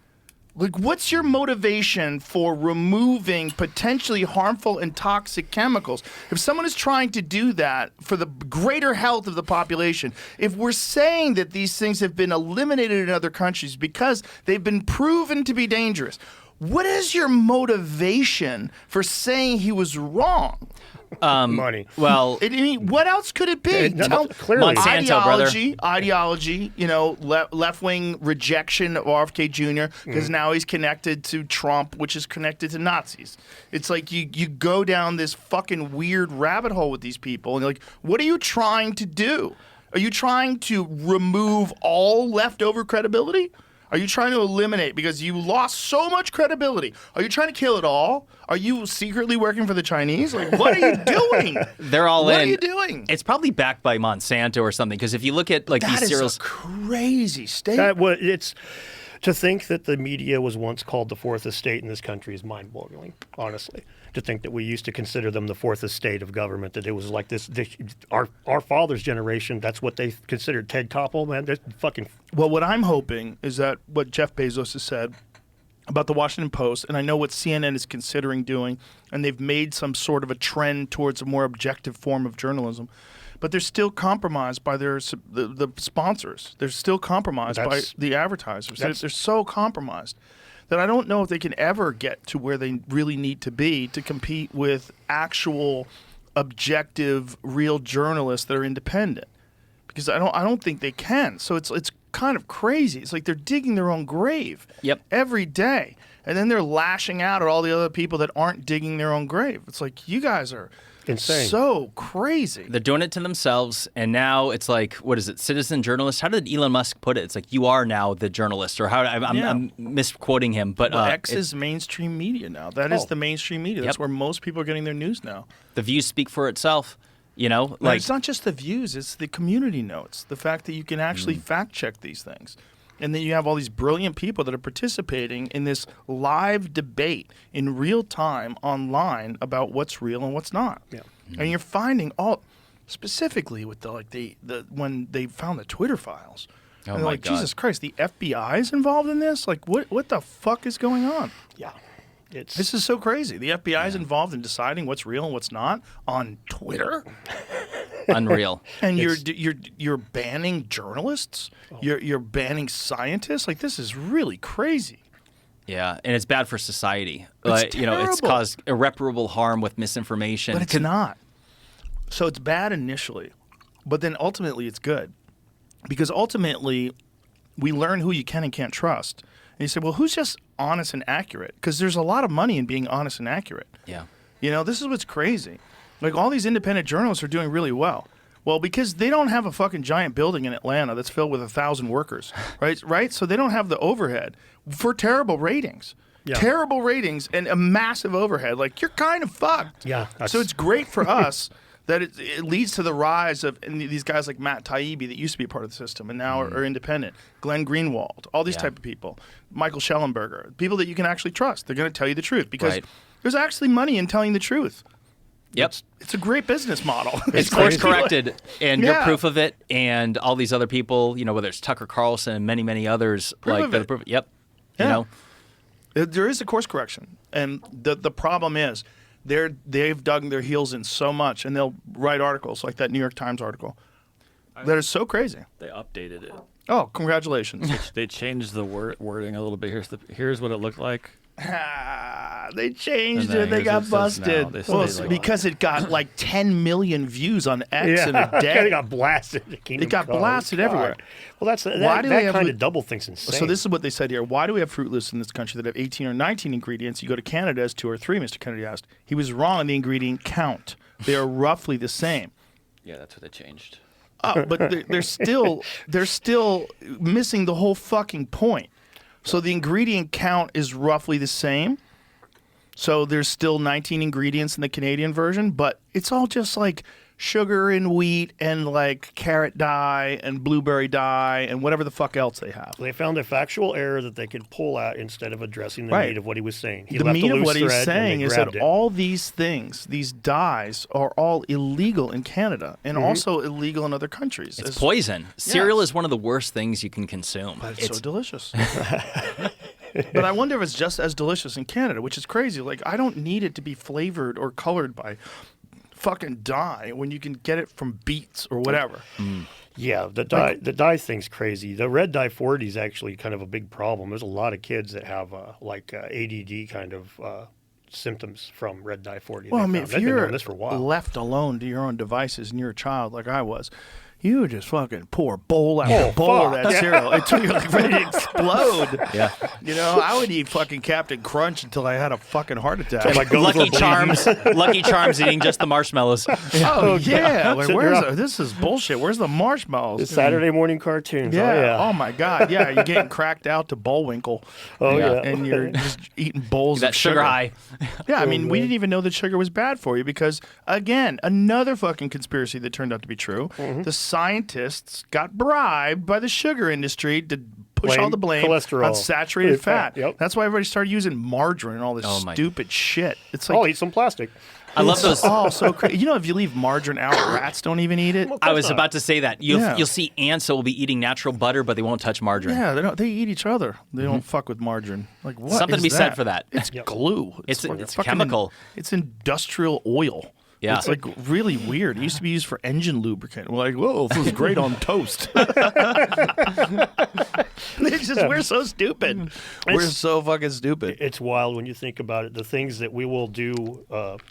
Like, what's your motivation for removing potentially harmful and toxic chemicals? If someone is trying to do that for the greater health of the population, if we're saying that these things have been eliminated in other countries because they've been proven to be dangerous, what is your motivation for saying he was wrong?
Money.
Well,
I mean, what else could it be?
Clearly.
Monsanto,
ideology, left-wing rejection of RFK Jr. because now he's connected to Trump, which is connected to Nazis. It's like you go down this fucking weird rabbit hole with these people, and you're like, what are you trying to do? Are you trying to remove all leftover credibility? Are you trying to eliminate because you lost so much credibility? Are you trying to kill it all? Are you secretly working for the Chinese? Like, what are you doing?
They're all in.
What are you doing?
It's probably backed by Monsanto or something, because if you look at like
That
these
is
cereals,
a crazy statement.
It's to think that the media was once called the fourth estate in this country is mind-boggling, honestly. To think that we used to consider them the fourth estate of government, that it was like this our father's generation, that's what they considered. Ted Koppel, man, they're fucking...
Well, what I'm hoping is that what Jeff Bezos has said about the Washington Post, and I know what CNN is considering doing, and they've made some sort of a trend towards a more objective form of journalism, but they're still compromised by the sponsors. They're still compromised by the advertisers. They're so compromised that I don't know if they can ever get to where they really need to be to compete with actual objective, real journalists that are independent. Because I don't think they can. So it's kind of crazy. It's like they're digging their own grave every day. And then they're lashing out at all the other people that aren't digging their own grave. It's like, you guys are
insane.
So crazy.
They're doing it to themselves, and now it's like, what is it, citizen journalist? How did Elon Musk put it? It's like, you are now the journalist, or how? I'm misquoting him, but
X is mainstream media now. That is the mainstream media. That's where most people are getting their news now.
The views speak for itself. You know,
like, it's not just the views; it's the community notes. The fact that you can actually fact check these things. And then you have all these brilliant people that are participating in this live debate in real time online about what's real and what's not.
Yeah.
And you're finding all, specifically with the when they found the Twitter files.
Oh
and
my
like,
God.
Jesus Christ, the FBI is involved in this? Like, what the fuck is going on?
Yeah.
This is so crazy. The FBI is involved in deciding what's real and what's not on Twitter.
Unreal.
And you're banning journalists. You're banning scientists. Like, this is really crazy.
Yeah, and it's bad for society.
It's
you know, it's
terrible.
caused irreparable harm with misinformation.
But it's not. So it's bad initially, but then ultimately it's good, because ultimately we learn who you can and can't trust. And you say, well, who's just honest and accurate? Because there's a lot of money in being honest and accurate.
Yeah.
You know, this is what's crazy. Like, all these independent journalists are doing really well. Well, because they don't have a fucking giant building in Atlanta that's filled with 1,000 workers, right? So they don't have the overhead for terrible ratings.
Yeah.
Terrible ratings and a massive overhead. Like, you're kind of fucked.
Yeah.
So it's great for us that it leads to the rise of these guys like Matt Taibbi that used to be a part of the system and now are independent. Glenn Greenwald, all these type of people. Michael Schellenberger, people that you can actually trust. They're going to tell you the truth because there's actually money in telling the truth.
Yep.
It's a great business model.
It's course corrected, and you're proof of it, and all these other people, you know, whether it's Tucker Carlson and many, many others, Yep.
Yeah.
You know,
there is a course correction, and the problem is they've dug their heels in so much, and they'll write articles like that New York Times article that is so crazy.
They updated it.
Oh, congratulations!
They changed the wording a little bit. Here's what it looked like.
They changed
And then
it. They
here's
got
what it says now.
busted.
They
Well,
say, like-
because it got like 10 million views on X in a day.
It got blasted.
It got blasted everywhere.
Well, that
Why do they have
kind of double think's insane.
So this is what they said here. Why do we have Fruit Loops in this country that have 18 or 19 ingredients? You go to Canada as 2 or 3, Mr. Kennedy asked. He was wrong on the ingredient count. They are roughly the same.
Yeah, that's what they changed.
Oh, but they're still missing the whole fucking point. So the ingredient count is roughly the same. So there's still 19 ingredients in the Canadian version, but it's all just like sugar and wheat and like carrot dye and blueberry dye and whatever the fuck else they have.
They found a factual error that they could pull out instead of addressing the meat of what he was saying. He
The
left
meat
a
of
loose
what he's
thread and
saying
they
is that
grabbed it.
all these things, these dyes, are all illegal in Canada and also illegal in other countries.
it's poison. Cereal is one of the worst things you can consume.
But it's so delicious. But I wonder if it's just as delicious in Canada, which is crazy. Like, I don't need it to be flavored or colored by fucking dye when you can get it from beets or whatever.
Yeah, the dye thing's crazy. The red dye 40 is actually kind of a big problem. There's a lot of kids that have ADD kind of symptoms from red dye 40.
Well, I mean,
They've
if
been
you're
doing this for a while.
left alone to your own devices and you're a child like I was, you would just fucking pour bowl after bowl of that cereal until you're like ready to explode.
Yeah.
You know, I would eat fucking Captain Crunch until I had a fucking heart attack.
Lucky Charms eating just the marshmallows.
Oh, yeah. Like,
Yeah.
this is bullshit. Where's the marshmallows?
It's Saturday morning cartoons.
Yeah.
Oh, yeah.
Oh my God. Yeah. You're getting cracked out to Bullwinkle.
Oh, yeah.
And you're just eating bowls
That
of
sugar high.
Yeah. I mean, we didn't even know that sugar was bad for you because, again, another fucking conspiracy that turned out to be true. The scientists got bribed by the sugar industry to push all the blame
cholesterol.
on saturated fat.
Yep.
That's why everybody started using margarine and all this stupid shit. It's like,
Oh, eat some plastic.
I love those.
Oh, so crazy. You know, if you leave margarine out, rats don't even eat it.
I was about to say that.
Yeah.
You'll see ants that will be eating natural butter, but they won't touch margarine.
Yeah, they eat each other. They don't fuck with margarine. Like, what?
Something
is
to be said
that?
for that.
It's glue.
It's
fucking
chemical.
It's industrial oil.
Yeah.
It's like really weird. It used to be used for engine lubricant. We're like, whoa, this is great on toast. It's just, we're so stupid. We're so fucking stupid.
It's wild when you think about it. The things that we will do,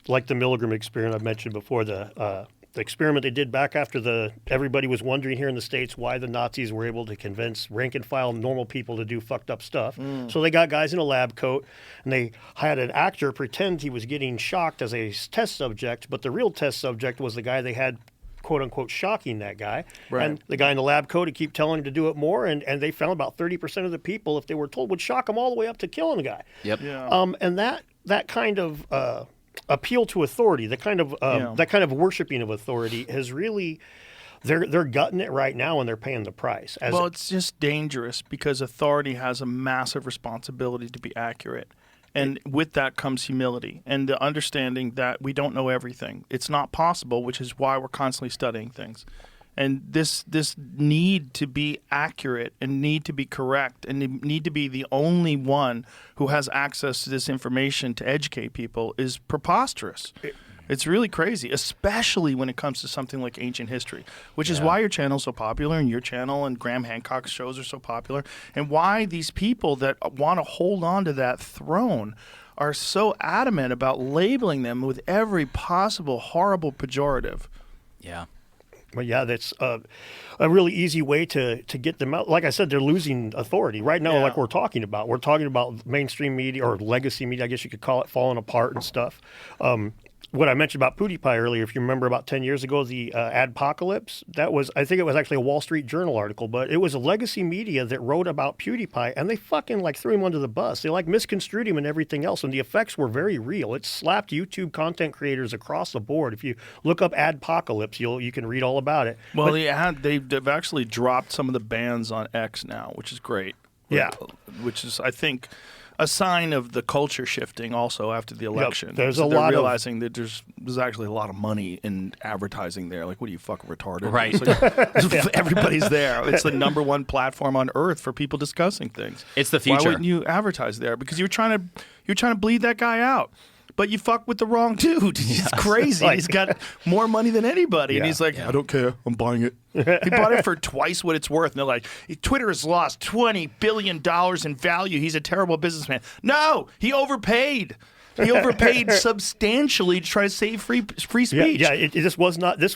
like the Milgram experiment I mentioned before, the experiment they did back after everybody was wondering here in the States why the Nazis were able to convince rank and file normal people to do fucked up stuff. So they got guys in a lab coat, and they had an actor pretend he was getting shocked as a test subject, but the real test subject was the guy they had quote unquote shocking that guy. Right. And the guy in the lab coat would keep telling him to do it more, and they found about 30% of the people, if they were told, would shock them all the way up to killing the guy.
Yep.
Yeah.
And that kind of appeal to authority, that kind of worshiping of authority has really, they're gutting it right now, and they're paying the price.
Well, it's just dangerous because authority has a massive responsibility to be accurate. And with that comes humility and the understanding that we don't know everything. It's not possible, which is why we're constantly studying things. And this need to be accurate and need to be correct and need to be the only one who has access to this information to educate people is preposterous. It's really crazy, especially when it comes to something like ancient history, which is why your channel's so popular, and your channel and Graham Hancock's shows are so popular, and why these people that want to hold on to that throne are so adamant about labeling them with every possible horrible pejorative.
Yeah.
Well, yeah, that's a really easy way to get them out. Like I said, they're losing authority right now. Like we're talking about mainstream media or legacy media, I guess you could call it, falling apart and stuff. What I mentioned about PewDiePie earlier, if you remember about 10 years ago, the Adpocalypse, I think it was actually a Wall Street Journal article, but it was a legacy media that wrote about PewDiePie, and they fucking threw him under the bus. They misconstrued him and everything else, and the effects were very real. It slapped YouTube content creators across the board. If you look up Adpocalypse, you can read all about it.
Well, they've actually dropped some of the bans on X now, which is great.
Yeah.
Which is, I think, a sign of the culture shifting also after the election.
Yep, they're
realizing that there's actually a lot of money in advertising there. Like, what are you, fucking retarded?
Right.
Everybody's there. It's the number one platform on earth for people discussing things.
It's the future.
Why wouldn't you advertise there? Because you're trying to bleed that guy out. But you fuck with the wrong dude. He's crazy. He's got more money than anybody. And he's like, I don't care. I'm buying it. He bought it for twice what it's worth. And they're like, Twitter has lost $20 billion in value. He's a terrible businessman. No, he overpaid. He overpaid substantially to try to save free speech.
Yeah, this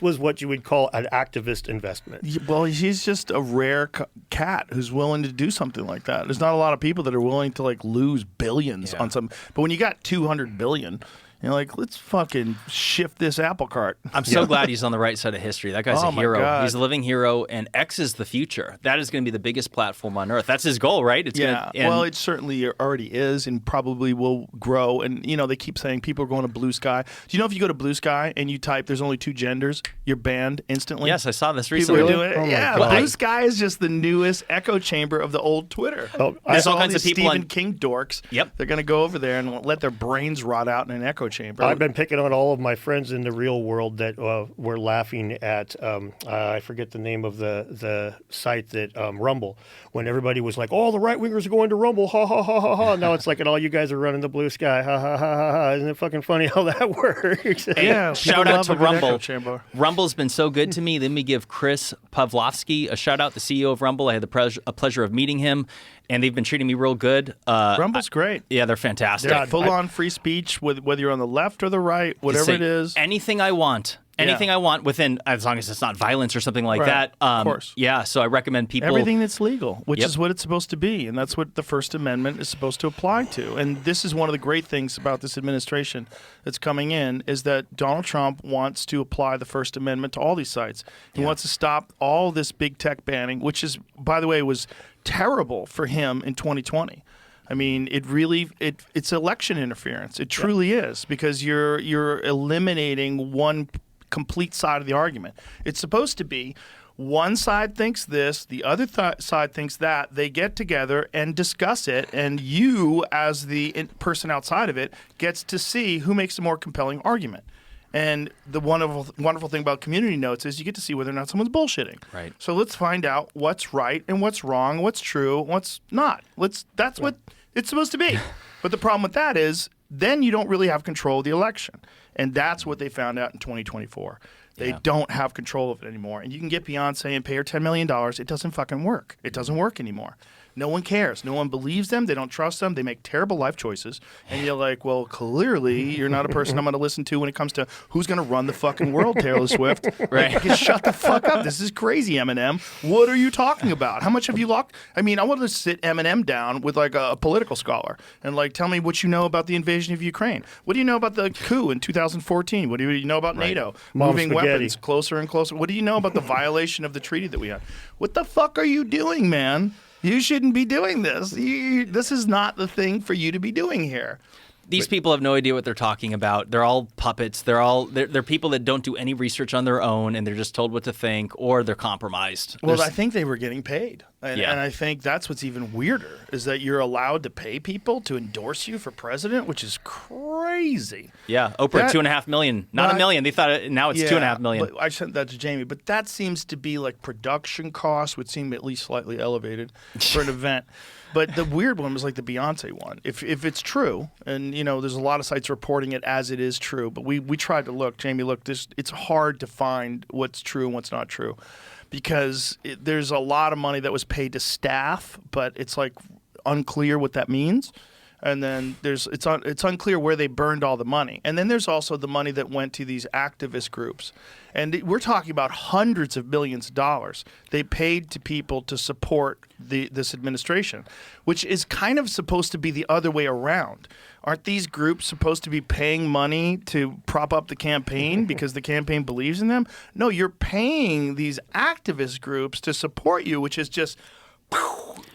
was what you would call an activist investment.
Well, he's just a rare cat who's willing to do something like that. There's not a lot of people that are willing to lose billions on some. But when you got 200 billion, you're like, let's fucking shift this apple cart.
I'm so glad he's on the right side of history. That guy's a hero. He's a living hero, and X is the future. That is going to be the biggest platform on earth. That's his goal, right?
Well, it certainly already is and probably will grow. And, they keep saying people are going to Blue Sky. Do you know if you go to Blue Sky and you type there's only 2 genders, you're banned instantly?
Yes, I saw this recently.
People are doing it. Blue Sky is just the newest echo chamber of the old Twitter.
There's all kinds of people
Stephen King dorks.
Yep.
They're going to go over there and let their brains rot out in an echo chamber.
I've been picking on all of my friends in the real world that were laughing at, I forget the name of the site that, Rumble, when everybody was like, oh, the right-wingers are going to Rumble, ha, ha, ha, ha, ha. Now it's like, and all you guys are running the Blue Sky, ha, ha, ha, ha, ha. Isn't it fucking funny how that works?
Yeah, shout out to Rumble. Rumble's been so good to me. Let me give Chris Pavlovsky a shout-out, the CEO of Rumble. I had the pleasure of meeting him, and they've been treating me real good.
Rumble's great.
Yeah, they're fantastic.
Yeah, full-on free speech, whether you're on the left or the right, whatever it is.
Anything I want. Anything I want within, as long as it's not violence or something like that.
Of course.
Yeah, so I recommend people.
Everything that's legal, which is what it's supposed to be. And that's what the First Amendment is supposed to apply to. And this is one of the great things about this administration that's coming in is that Donald Trump wants to apply the First Amendment to all these sites. He wants to stop all this big tech banning, which is, by the way, was terrible for him in 2020. I mean, it's election interference. It truly is, because you're eliminating one complete side of the argument. It's supposed to be one side thinks this, the other side thinks that. They get together and discuss it, and you, as the person outside of it, gets to see who makes the more compelling argument. And the wonderful thing about community notes is you get to see whether or not someone's bullshitting.
Right.
So let's find out what's right and what's wrong, what's true, what's not. That's what it's supposed to be. But the problem with that is then you don't really have control of the election. And that's what they found out in 2024. They don't have control of it anymore. And you can get Beyonce and pay her $10 million. It doesn't fucking work. It doesn't work anymore. No one cares. No one believes them. They don't trust them. They make terrible life choices. And you're like, well, clearly you're not a person I'm going to listen to when it comes to who's going to run the fucking world, Taylor Swift.
Right.
Like, shut the fuck up. This is crazy, Eminem. What are you talking about? How much have you locked? I mean, I want to sit Eminem down with like a political scholar and like tell me what you know about the invasion of Ukraine. What do you know about the coup in 2014? What do you know about NATO moving weapons closer and closer? What do you know about the violation of the treaty that we had? What the fuck are you doing, man? You shouldn't be doing this. This is not the thing for you to be doing here.
These people have no idea what they're talking about. They're all puppets. They're people that don't do any research on their own, and they're just told what to think, or they're compromised.
Well, I think they were getting paid. And I think that's what's even weirder, is that you're allowed to pay people to endorse you for president, which is crazy.
Yeah, Oprah, $2.5 million. Not $1 million. They thought now it's $2.5 million.
But I sent that to Jamie. But that seems to be like production costs would seem at least slightly elevated for an event. But the weird one was like the Beyonce one. If it's true, and you know, there's a lot of sites reporting it as it is true, but we tried to look, Jamie, look, it's hard to find what's true and what's not true, because there's a lot of money that was paid to staff, but it's like unclear what that means. And then it's unclear where they burned all the money. And then there's also the money that went to these activist groups. And we're talking about hundreds of millions of dollars they paid to people to support this administration, which is kind of supposed to be the other way around. Aren't these groups supposed to be paying money to prop up the campaign because the campaign believes in them? No, you're paying these activist groups to support you, which is just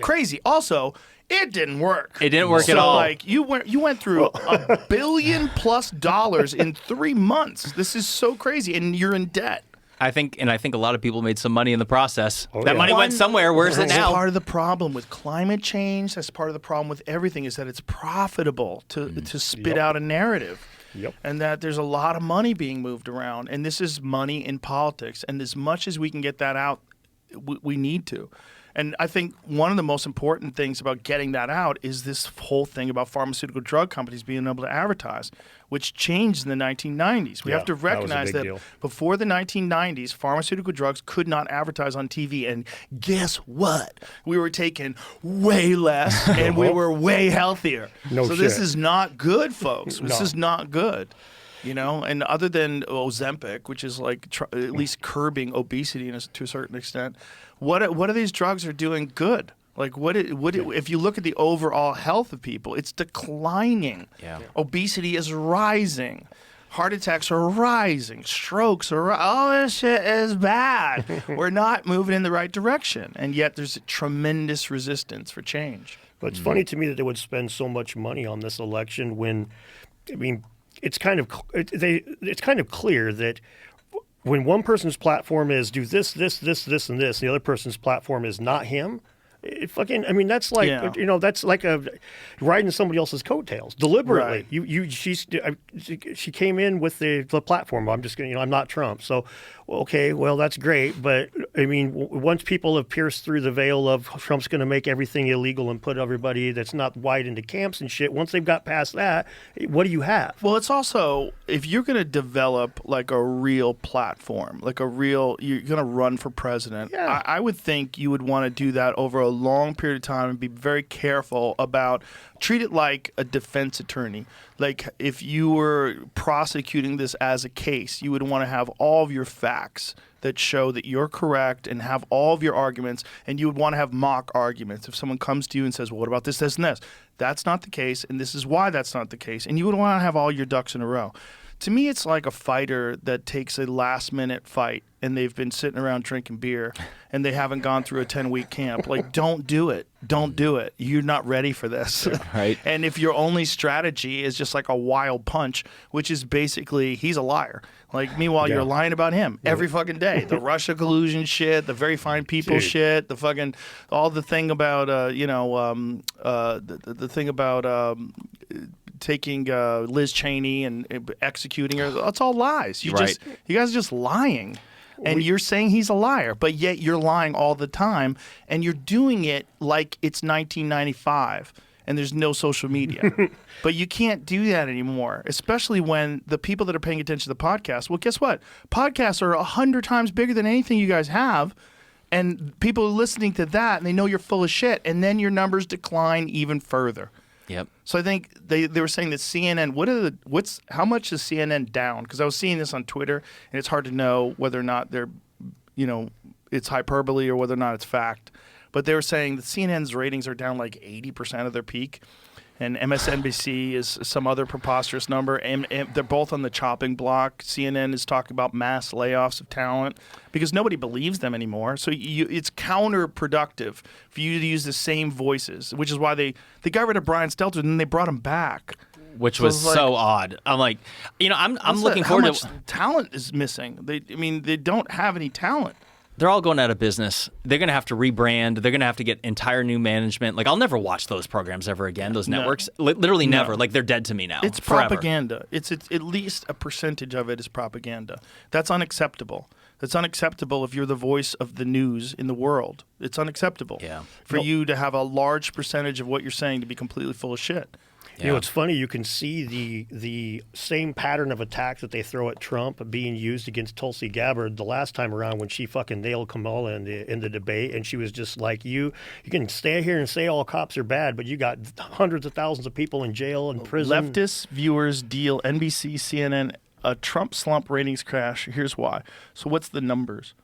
crazy. Also, it didn't work.
It didn't work at all.
Like you went through $1 billion+ in 3 months. This is so crazy, and you're in debt.
I think a lot of people made some money in the process. That money went somewhere. Where's it now?
That's part of the problem with climate change. That's part of the problem with everything, is that it's profitable to spit out a narrative.
Yep.
And that there's a lot of money being moved around, and this is money in politics. And as much as we can get that out, we need to. And I think one of the most important things about getting that out is this whole thing about pharmaceutical drug companies being able to advertise, which changed in the 1990s. We have to recognize that before the 1990s, pharmaceutical drugs could not advertise on TV. And guess what? We were taking way less and we were way healthier. This is not good, folks. This is not good. You know, and other than Ozempic, which is like at least curbing obesity to a certain extent, what are these drugs are doing good? Like if you look at the overall health of people, it's declining.
Yeah.
Obesity is rising. Heart attacks are rising. Strokes are all this shit is bad. We're not moving in the right direction, and yet there's a tremendous resistance for change.
But it's funny to me that they would spend so much money on this election when, I mean, it's kind of clear that when one person's platform is do this, this, and this, the other person's platform is not him. That's like that's like riding somebody else's coattails deliberately.
Right.
She came in with the platform. I'm just going, I'm not Trump. So, okay, well that's great, but I mean, once people have pierced through the veil of Trump's going to make everything illegal and put everybody that's not white into camps and shit, once they've got past that, what do you have?
Well, it's also, if you're going to develop like a real platform, you're going to run for president, I would think you would want to do that over a long period of time and be very careful about, treat it like a defense attorney. Like if you were prosecuting this as a case, you would want to have all of your facts that show that you're correct and have all of your arguments, and you would want to have mock arguments. If someone comes to you and says, well, what about this, this, and this? That's not the case, and this is why that's not the case. And you would want to have all your ducks in a row. To me, it's like a fighter that takes a last-minute fight, and they've been sitting around drinking beer, and they haven't gone through a 10-week camp. Like, don't do it. Don't do it. You're not ready for this.
Right.
And if your only strategy is just like a wild punch, which is basically he's a liar. Like, meanwhile, you're lying about him every fucking day. The Russia collusion shit, the very fine people shit, the fucking all the thing about the thing about taking Liz Cheney and executing her. That's all lies. You guys are just lying. And you're saying he's a liar, but yet you're lying all the time, and you're doing it like it's 1995. and there's no social media. But you can't do that anymore, especially when the people that are paying attention to the podcast, well, guess what? Podcasts are 100 times bigger than anything you guys have, and people are listening to that, and they know you're full of shit, and then your numbers decline even further.
Yep.
So I think they were saying that CNN, how much is CNN down? Because I was seeing this on Twitter, and it's hard to know whether or not they're, it's hyperbole or whether or not it's fact. But they were saying that CNN's ratings are down like 80% of their peak, and MSNBC is some other preposterous number. And they're both on the chopping block. CNN is talking about mass layoffs of talent because nobody believes them anymore. So it's counterproductive for you to use the same voices, which is why they got rid of Brian Stelter and then they brought him back.
Which was so odd. I'm like, I'm looking forward to
how much talent is missing. They don't have any talent.
They're all going out of business. They're going to have to rebrand. They're going to have to get entire new management. Like, I'll never watch those programs ever again, those networks. Literally never. Like, they're dead to me now.
It's
forever.
propaganda. It's at least a percentage of it is propaganda. That's unacceptable. That's unacceptable if you're the voice of the news in the world. It's unacceptable for you to have a large percentage of what you're saying to be completely full of shit.
You know, it's funny. You can see the same pattern of attacks that they throw at Trump being used against Tulsi Gabbard the last time around when she fucking nailed Kamala in the debate, and she was just like, you can stay here and say all cops are bad, but you got hundreds of thousands of people in jail and prison.
Leftist viewers deal NBC, CNN, a Trump slump ratings crash. Here's why. So what's the numbers?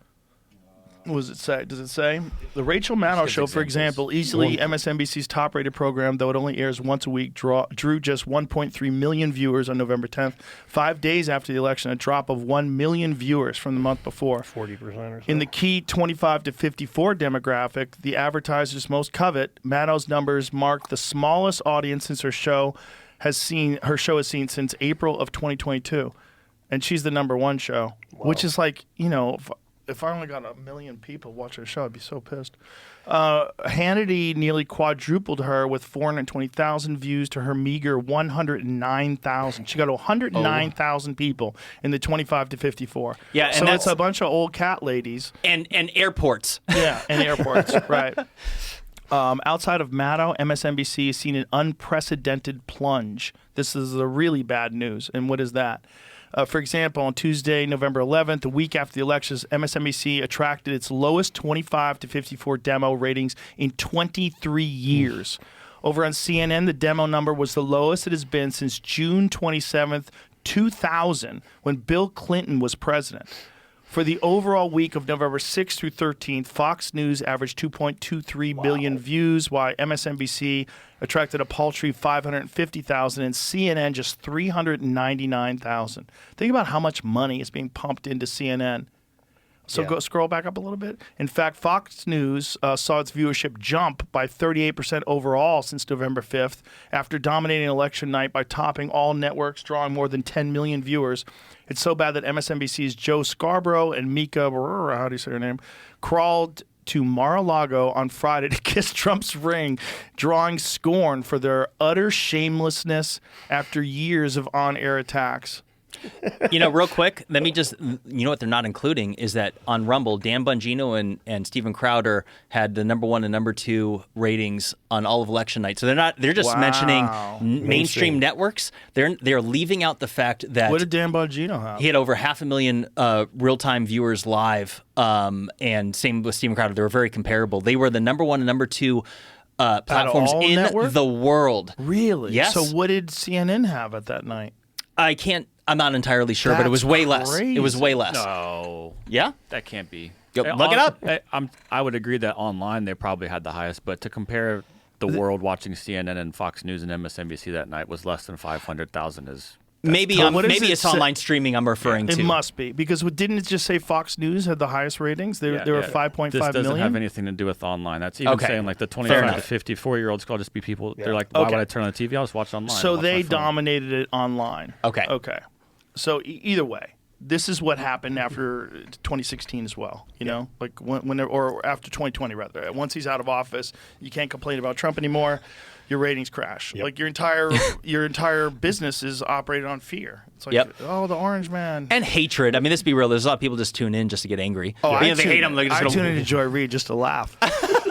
What does it say? Does it say? The Rachel Maddow Show, for example, easily MSNBC's top-rated program, though it only airs once a week, drew just 1.3 million viewers on November 10th. 5 days after the election, a drop of 1 million viewers from the month before.
40% or so.
In the key 25 to 54 demographic, the advertisers most covet, Maddow's numbers mark the smallest audience since her show has seen since April of 2022. And she's the #1 show, which is like, if I only got 1 million people watching the show, I'd be so pissed. Hannity nearly quadrupled her with 420,000 views to her meager 109,000. She got 109,000 people in the 25 to 54.
Yeah, and
so
that's
it's a bunch of old cat ladies.
And airports.
Yeah, and airports, right. Outside of Maddow, MSNBC has seen an unprecedented plunge. This is the really bad news. And what is that? For example, on Tuesday, November 11th, the week after the elections, MSNBC attracted its lowest 25 to 54 demo ratings in 23 years. Over on CNN, the demo number was the lowest it has been since June 27th, 2000, when Bill Clinton was president. For the overall week of November 6th through 13th, Fox News averaged 2.23 billion views, while MSNBC attracted a paltry 550,000 and CNN just 399,000. Think about how much money is being pumped into CNN. So go scroll back up a little bit. In fact, Fox News saw its viewership jump by 38% overall since November 5th after dominating election night by topping all networks, drawing more than 10 million viewers. It's so bad that MSNBC's Joe Scarborough and Mika, how do you say her name, crawled to Mar-a-Lago on Friday to kiss Trump's ring, drawing scorn for their utter shamelessness after years of on-air attacks.
Real quick, let me just, what they're not including is that on Rumble, Dan Bongino and Steven Crowder had the #1 and #2 ratings on all of election night. So they're just mentioning mainstream networks. They're leaving out the fact that.
What did Dan Bongino have?
He had over 500,000 real-time viewers live, and same with Steven Crowder. They were very comparable. They were the #1 and #2 platforms in the world.
Really?
Yes.
So what did CNN have at that night?
I'm not entirely sure, but it was way less.
crazy.
It was way less.
No.
Yeah?
That can't be.
Look it up.
I would agree that online they probably had the highest, but to compare the world watching CNN and Fox News and MSNBC that night was less than 500,000 is...
Maybe it's online streaming I'm referring to.
It must be, because didn't it just say Fox News had the highest ratings? They were 5.5 million?
This doesn't have anything to do with online. That's even saying like the 25 to 54-year-olds could just be people. They're like, why would I turn on the TV? I'll just watch online.
So they dominated it online.
Okay.
So either way, this is what happened after 2016 as well. Like or after 2020 rather. Once he's out of office, you can't complain about Trump anymore. Your ratings crash. Like your entire business is operated on fear. It's like, oh, the orange man.
And hatred. I mean, let's be real. There's a lot of people just tune in just to get angry.
Oh,
they hate him. Like,
I tune into Joy Reid just to laugh.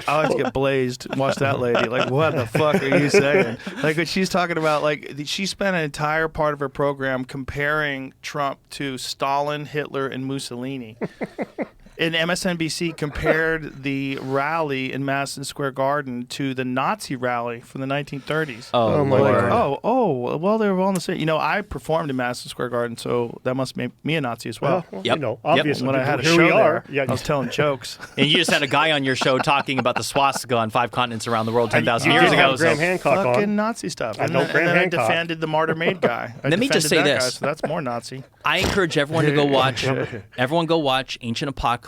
I like to get blazed. Watch that lady. Like, what the fuck are you saying? Like, what she's talking about, like, she spent an entire part of her program comparing Trump to Stalin, Hitler, and Mussolini. And MSNBC compared the rally in Madison Square Garden to the Nazi rally from the 1930s.
Oh, my
God. Well, they were all in the same. You know, I performed in Madison Square Garden, so that must make me a Nazi as well.
Yep. You know, obviously.
When I had a
Here
show
we are.
there, I was telling jokes.
And you just had a guy on your show talking about the swastika on 5 continents around the world 10,000 years
did
ago.
have Graham Hancock
Fucking
on.
Nazi stuff.
I
And
know
then,
Graham
and then I
Hancock.
defended the Martyr Maid guy.
Let me just say
defended that
this.
guy, so that's more Nazi.
I encourage everyone to go watch. Everyone go watch Ancient Apocalypse.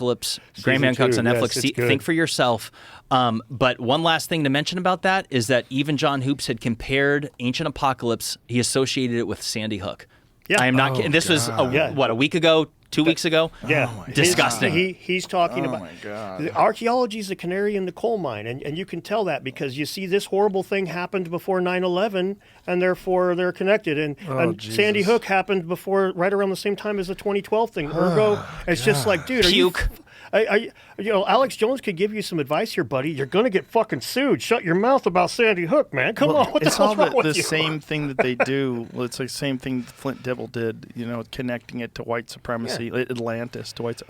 Graham Hancock's on Netflix. Think for yourself. But one last thing to mention about that is that even John Hoops had compared Ancient Apocalypse. He associated it with Sandy Hook.
Yeah.
I am not kidding. This was a week ago, 2 weeks ago.
Yeah,
disgusting.
He's talking about the archaeology is the canary in the coal mine, and you can tell that because you see this horrible thing happened before 9/11, and therefore they're connected. And Sandy Hook happened right around the same time as the 2012 thing. Ergo, it's just like, dude,
puke.
Alex Jones could give you some advice here, buddy. You're going to get fucking sued. Shut your mouth about Sandy Hook, man. Come on, what the
it's all
hell's wrong with
the
you?
same thing that they do. Well, it's the same thing Flint Dibble did, you know, connecting it to white supremacy, Atlantis to white.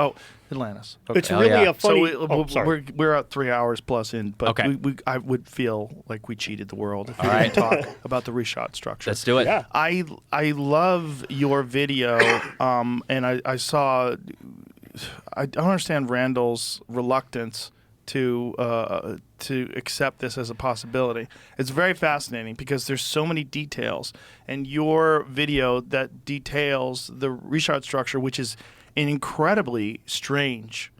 Atlantis. Okay.
It's really a funny.
So we're at 3 hours plus in, but
Okay.
I would feel like we cheated the world if we
All right.
didn't talk about the Richat structure.
Let's do it.
Yeah.
I love your video, and I saw. I don't understand Randall's reluctance to accept this as a possibility. It's very fascinating because there's so many details, and your video that details the Richat structure, which is an incredibly strange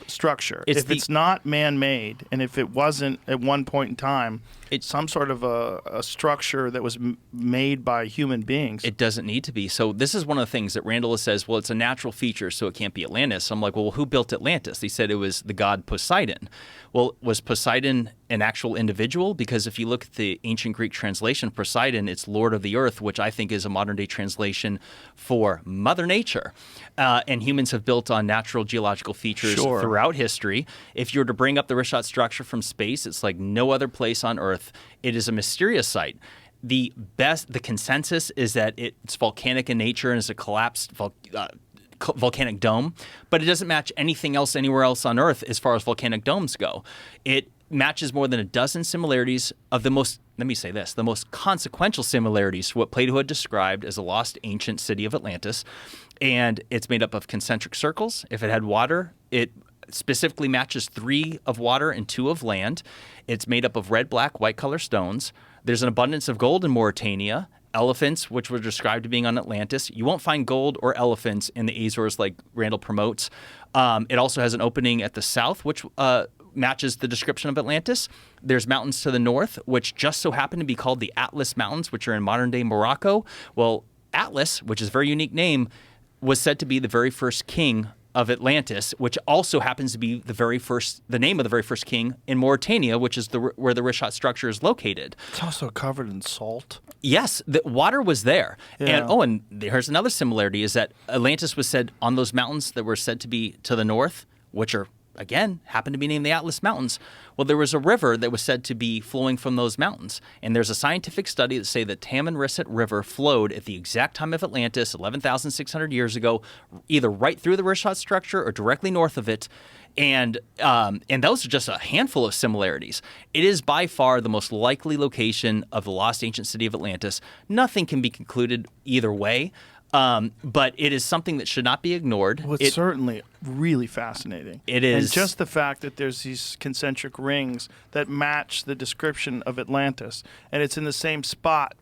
structure. If it's not man-made, and if it wasn't at one point in time, it's some sort of a structure that was made by human beings.
It doesn't need to be. So this is one of the things that Randall says, well, it's a natural feature, so it can't be Atlantis. So I'm like, well, who built Atlantis? He said it was the god Poseidon. Well, was Poseidon an actual individual? Because if you look at the ancient Greek translation, Poseidon, it's Lord of the Earth, which I think is a modern-day translation for Mother Nature. And humans have built on natural geological features throughout history. If you were to bring up the Richat structure from space, it's like no other place on Earth. It is a mysterious site. The consensus is that it's volcanic in nature and is a collapsed volcanic dome, but it doesn't match anything else anywhere else on Earth as far as volcanic domes go. It matches more than a dozen similarities of the most consequential similarities to what Plato had described as a lost ancient city of Atlantis. And it's made up of concentric circles. If it had water, it specifically matches 3 of water and 2 of land. It's made up of red, black, white color stones. There's an abundance of gold in Mauritania. Elephants, which were described to being on Atlantis. You won't find gold or elephants in the Azores like Randall promotes. It also has an opening at the south, which matches the description of Atlantis. There's mountains to the north, which just so happen to be called the Atlas Mountains, which are in modern-day Morocco. Well, Atlas, which is a very unique name, was said to be the very first king of Atlantis, which also happens to be the name of the very first king in Mauritania, which is where the Richat structure is located.
It's also covered in salt.
Yes, the water was there.
Yeah.
And here's another similarity is that Atlantis was said on those mountains that were said to be to the north, which are, again, happen to be named the Atlas Mountains. Well, there was a river that was said to be flowing from those mountains. And there's a scientific study that say that Tamanrasset River flowed at the exact time of Atlantis, 11,600 years ago, either right through the Richat structure or directly north of it. And those are just a handful of similarities. It is by far the most likely location of the lost ancient city of Atlantis. Nothing can be concluded either way. But it is something that should not be ignored.
Well, it's certainly really fascinating.
It is.
And just the fact that there's these concentric rings that match the description of Atlantis, and it's in the same spot,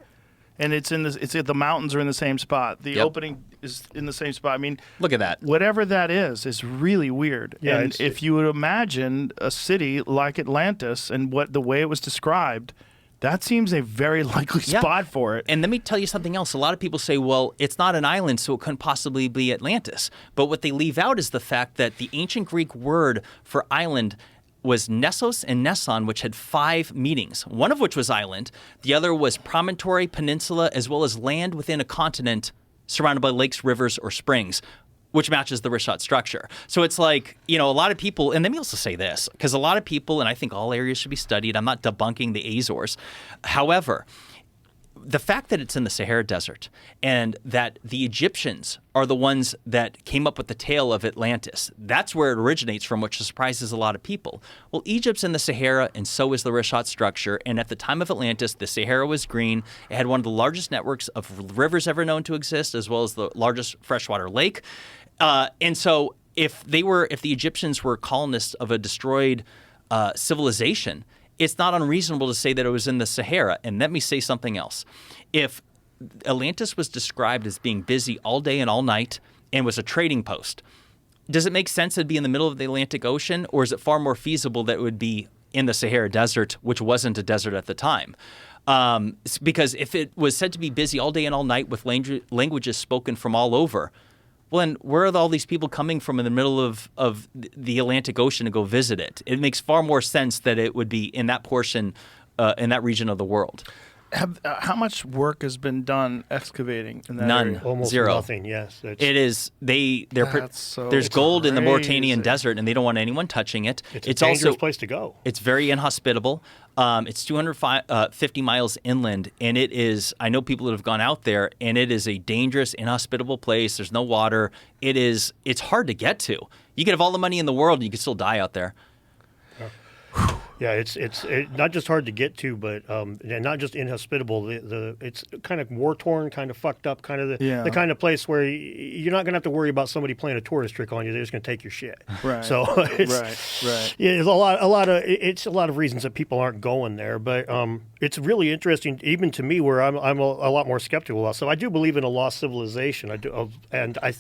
and the mountains are in the same spot. The opening is in the same spot. I mean,
look at that.
Whatever that is really weird.
Yeah,
and if you would imagine a city like Atlantis and the way it was described, that seems a very likely spot for it.
And let me tell you something else. A lot of people say, well, it's not an island, so it couldn't possibly be Atlantis. But what they leave out is the fact that the ancient Greek word for island was Nessos and Nesson, which had 5 meanings, one of which was island. The other was promontory, peninsula, as well as land within a continent surrounded by lakes, rivers, or springs, which matches the Richat structure. So it's like, a lot of people, and let me also say this, because a lot of people, and I think all areas should be studied. I'm not debunking the Azores. However, the fact that it's in the Sahara Desert and that the Egyptians are the ones that came up with the tale of Atlantis, that's where it originates from, which surprises a lot of people. Well, Egypt's in the Sahara, and so is the Richat structure. And at the time of Atlantis, the Sahara was green. It had one of the largest networks of rivers ever known to exist, as well as the largest freshwater lake. And so if the Egyptians were colonists of a destroyed civilization, it's not unreasonable to say that it was in the Sahara. And let me say something else. If Atlantis was described as being busy all day and all night and was a trading post, does it make sense it'd be in the middle of the Atlantic Ocean, or is it far more feasible that it would be in the Sahara Desert, which wasn't a desert at the time? Because if it was said to be busy all day and all night with languages spoken from all over, well, then where are all these people coming from in the middle of the Atlantic Ocean to go visit it? It makes far more sense that it would be in that portion, in that region of the world.
How much work has been done excavating in that
None.
area?
Almost
Zero.
nothing, yes.
It is. There's gold in the Mauritanian desert, and they don't want anyone touching it.
It's a dangerous place to go.
It's very inhospitable. It's 250 miles inland, and it is, I know people that have gone out there, and it is a dangerous, inhospitable place. There's no water. It's hard to get to. You could have all the money in the world, and you could still die out there.
Yeah, it's not just hard to get to, but and not just inhospitable. It's kind of war torn, kind of fucked up, kind of the kind of place where you're not gonna have to worry about somebody playing a tourist trick on you. They're just gonna take your shit.
Right.
So
right.
Yeah, there's a lot of reasons that people aren't going there, but it's really interesting, even to me, where I'm a lot more skeptical about. So I do believe in a lost civilization. And I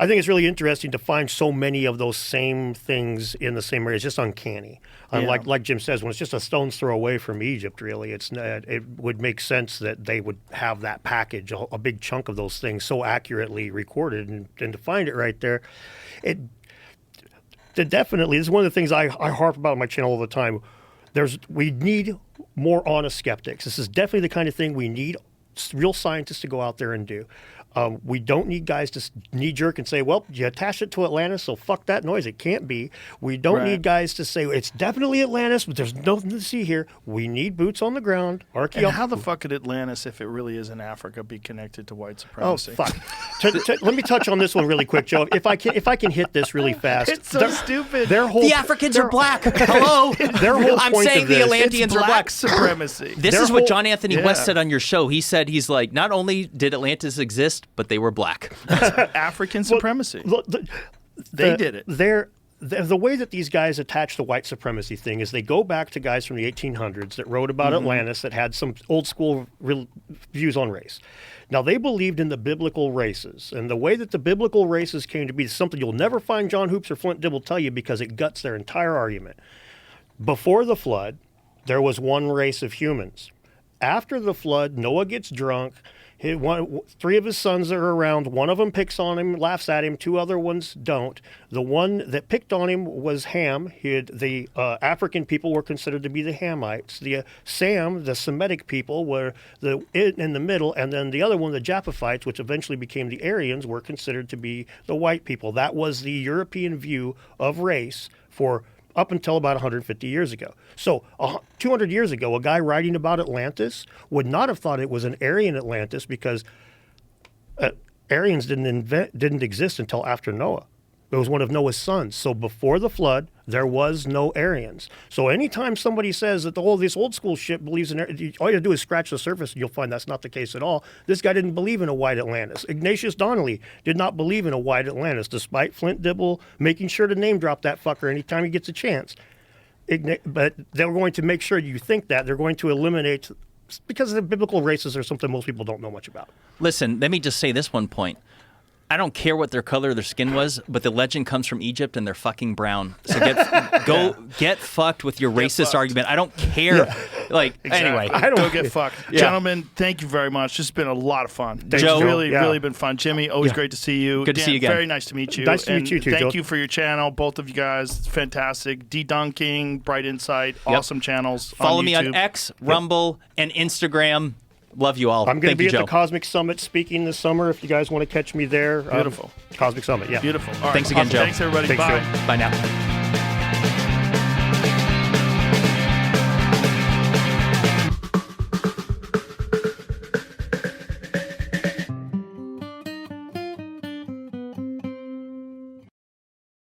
think it's really interesting to find so many of those same things in the same area. It's just uncanny. Like Jim says, when it's just a stone's throw away from Egypt, really, it would make sense that they would have that package, a big chunk of those things so accurately recorded, and to find it right there, definitely, this is one of the things I harp about on my channel all the time. We need more honest skeptics. This is definitely the kind of thing we need real scientists to go out there and do. We don't need guys to knee-jerk and say, well, you attached it to Atlantis, so fuck that noise. It can't be. We don't need guys to say, it's definitely Atlantis, but there's nothing to see here. We need boots on the ground.
And how the fuck could Atlantis, if it really is in Africa, be connected to white supremacy?
Oh, fuck. Let me touch on this one really quick, Joe. If I can hit this really fast.
It's so stupid.
The Africans are black. Hello. I'm saying the Atlanteans are black.
Supremacy.
This is what John Anthony West said on your show. He said, not only did Atlantis exist, but they were black.
African supremacy. They did it.
The way that these guys attach the white supremacy thing is they go back to guys from the 1800s that wrote about Atlantis that had some old school views on race. Now, they believed in the biblical races, and the way that the biblical races came to be is something you'll never find John Hoops or Flint Dibble tell you, because it guts their entire argument. Before the flood, there was one race of humans. After the flood, Noah gets drunk. Three of his sons are around. One of them picks on him, laughs at him. Two other ones don't. The one that picked on him was Ham. The African people were considered to be the Hamites. The Semitic people, were in the middle. And then the other one, the Japhethites, which eventually became the Aryans, were considered to be the white people. That was the European view of race for up until about 150 years ago. So 200 years ago, a guy writing about Atlantis would not have thought it was an Aryan Atlantis, because Aryans didn't exist until after Noah. It was one of Noah's sons. So before the flood, there was no Aryans. So anytime somebody says that this old school shit believes in, all you have to do is scratch the surface and you'll find that's not the case at all. This guy didn't believe in a white Atlantis. Ignatius Donnelly did not believe in a white Atlantis, despite Flint Dibble making sure to name drop that fucker anytime he gets a chance. But they're going to make sure you think that. They're going to eliminate, because the biblical races are something most people don't know much about.
Listen, let me just say this one point. I don't care what their color their skin was, but the legend comes from Egypt and they're fucking brown. So get fucked with your racist argument. I don't care.
Exactly.
Anyway.
Go get fucked. Yeah. Gentlemen, thank you very much. This has been a lot of fun.
Joe,
really been fun. Jimmy, always great to see you.
Good to see you again.
Very nice to meet you.
Nice to meet you too,
Thank
Joe.
you for your channel, both of you guys. It's fantastic. Dedunking, Bright Insight, awesome channels.
Follow
on
me
YouTube.
on X, Rumble, and Instagram. Love you all.
I'm going to be
you,
at
Joe.
the Cosmic Summit speaking this summer. If you guys want to catch me there.
Beautiful.
Cosmic Summit, yeah.
Beautiful. All right.
Thanks again,
Awesome.
Joe.
Thanks, everybody.
Thanks,
Bye.
Joe.
Bye now.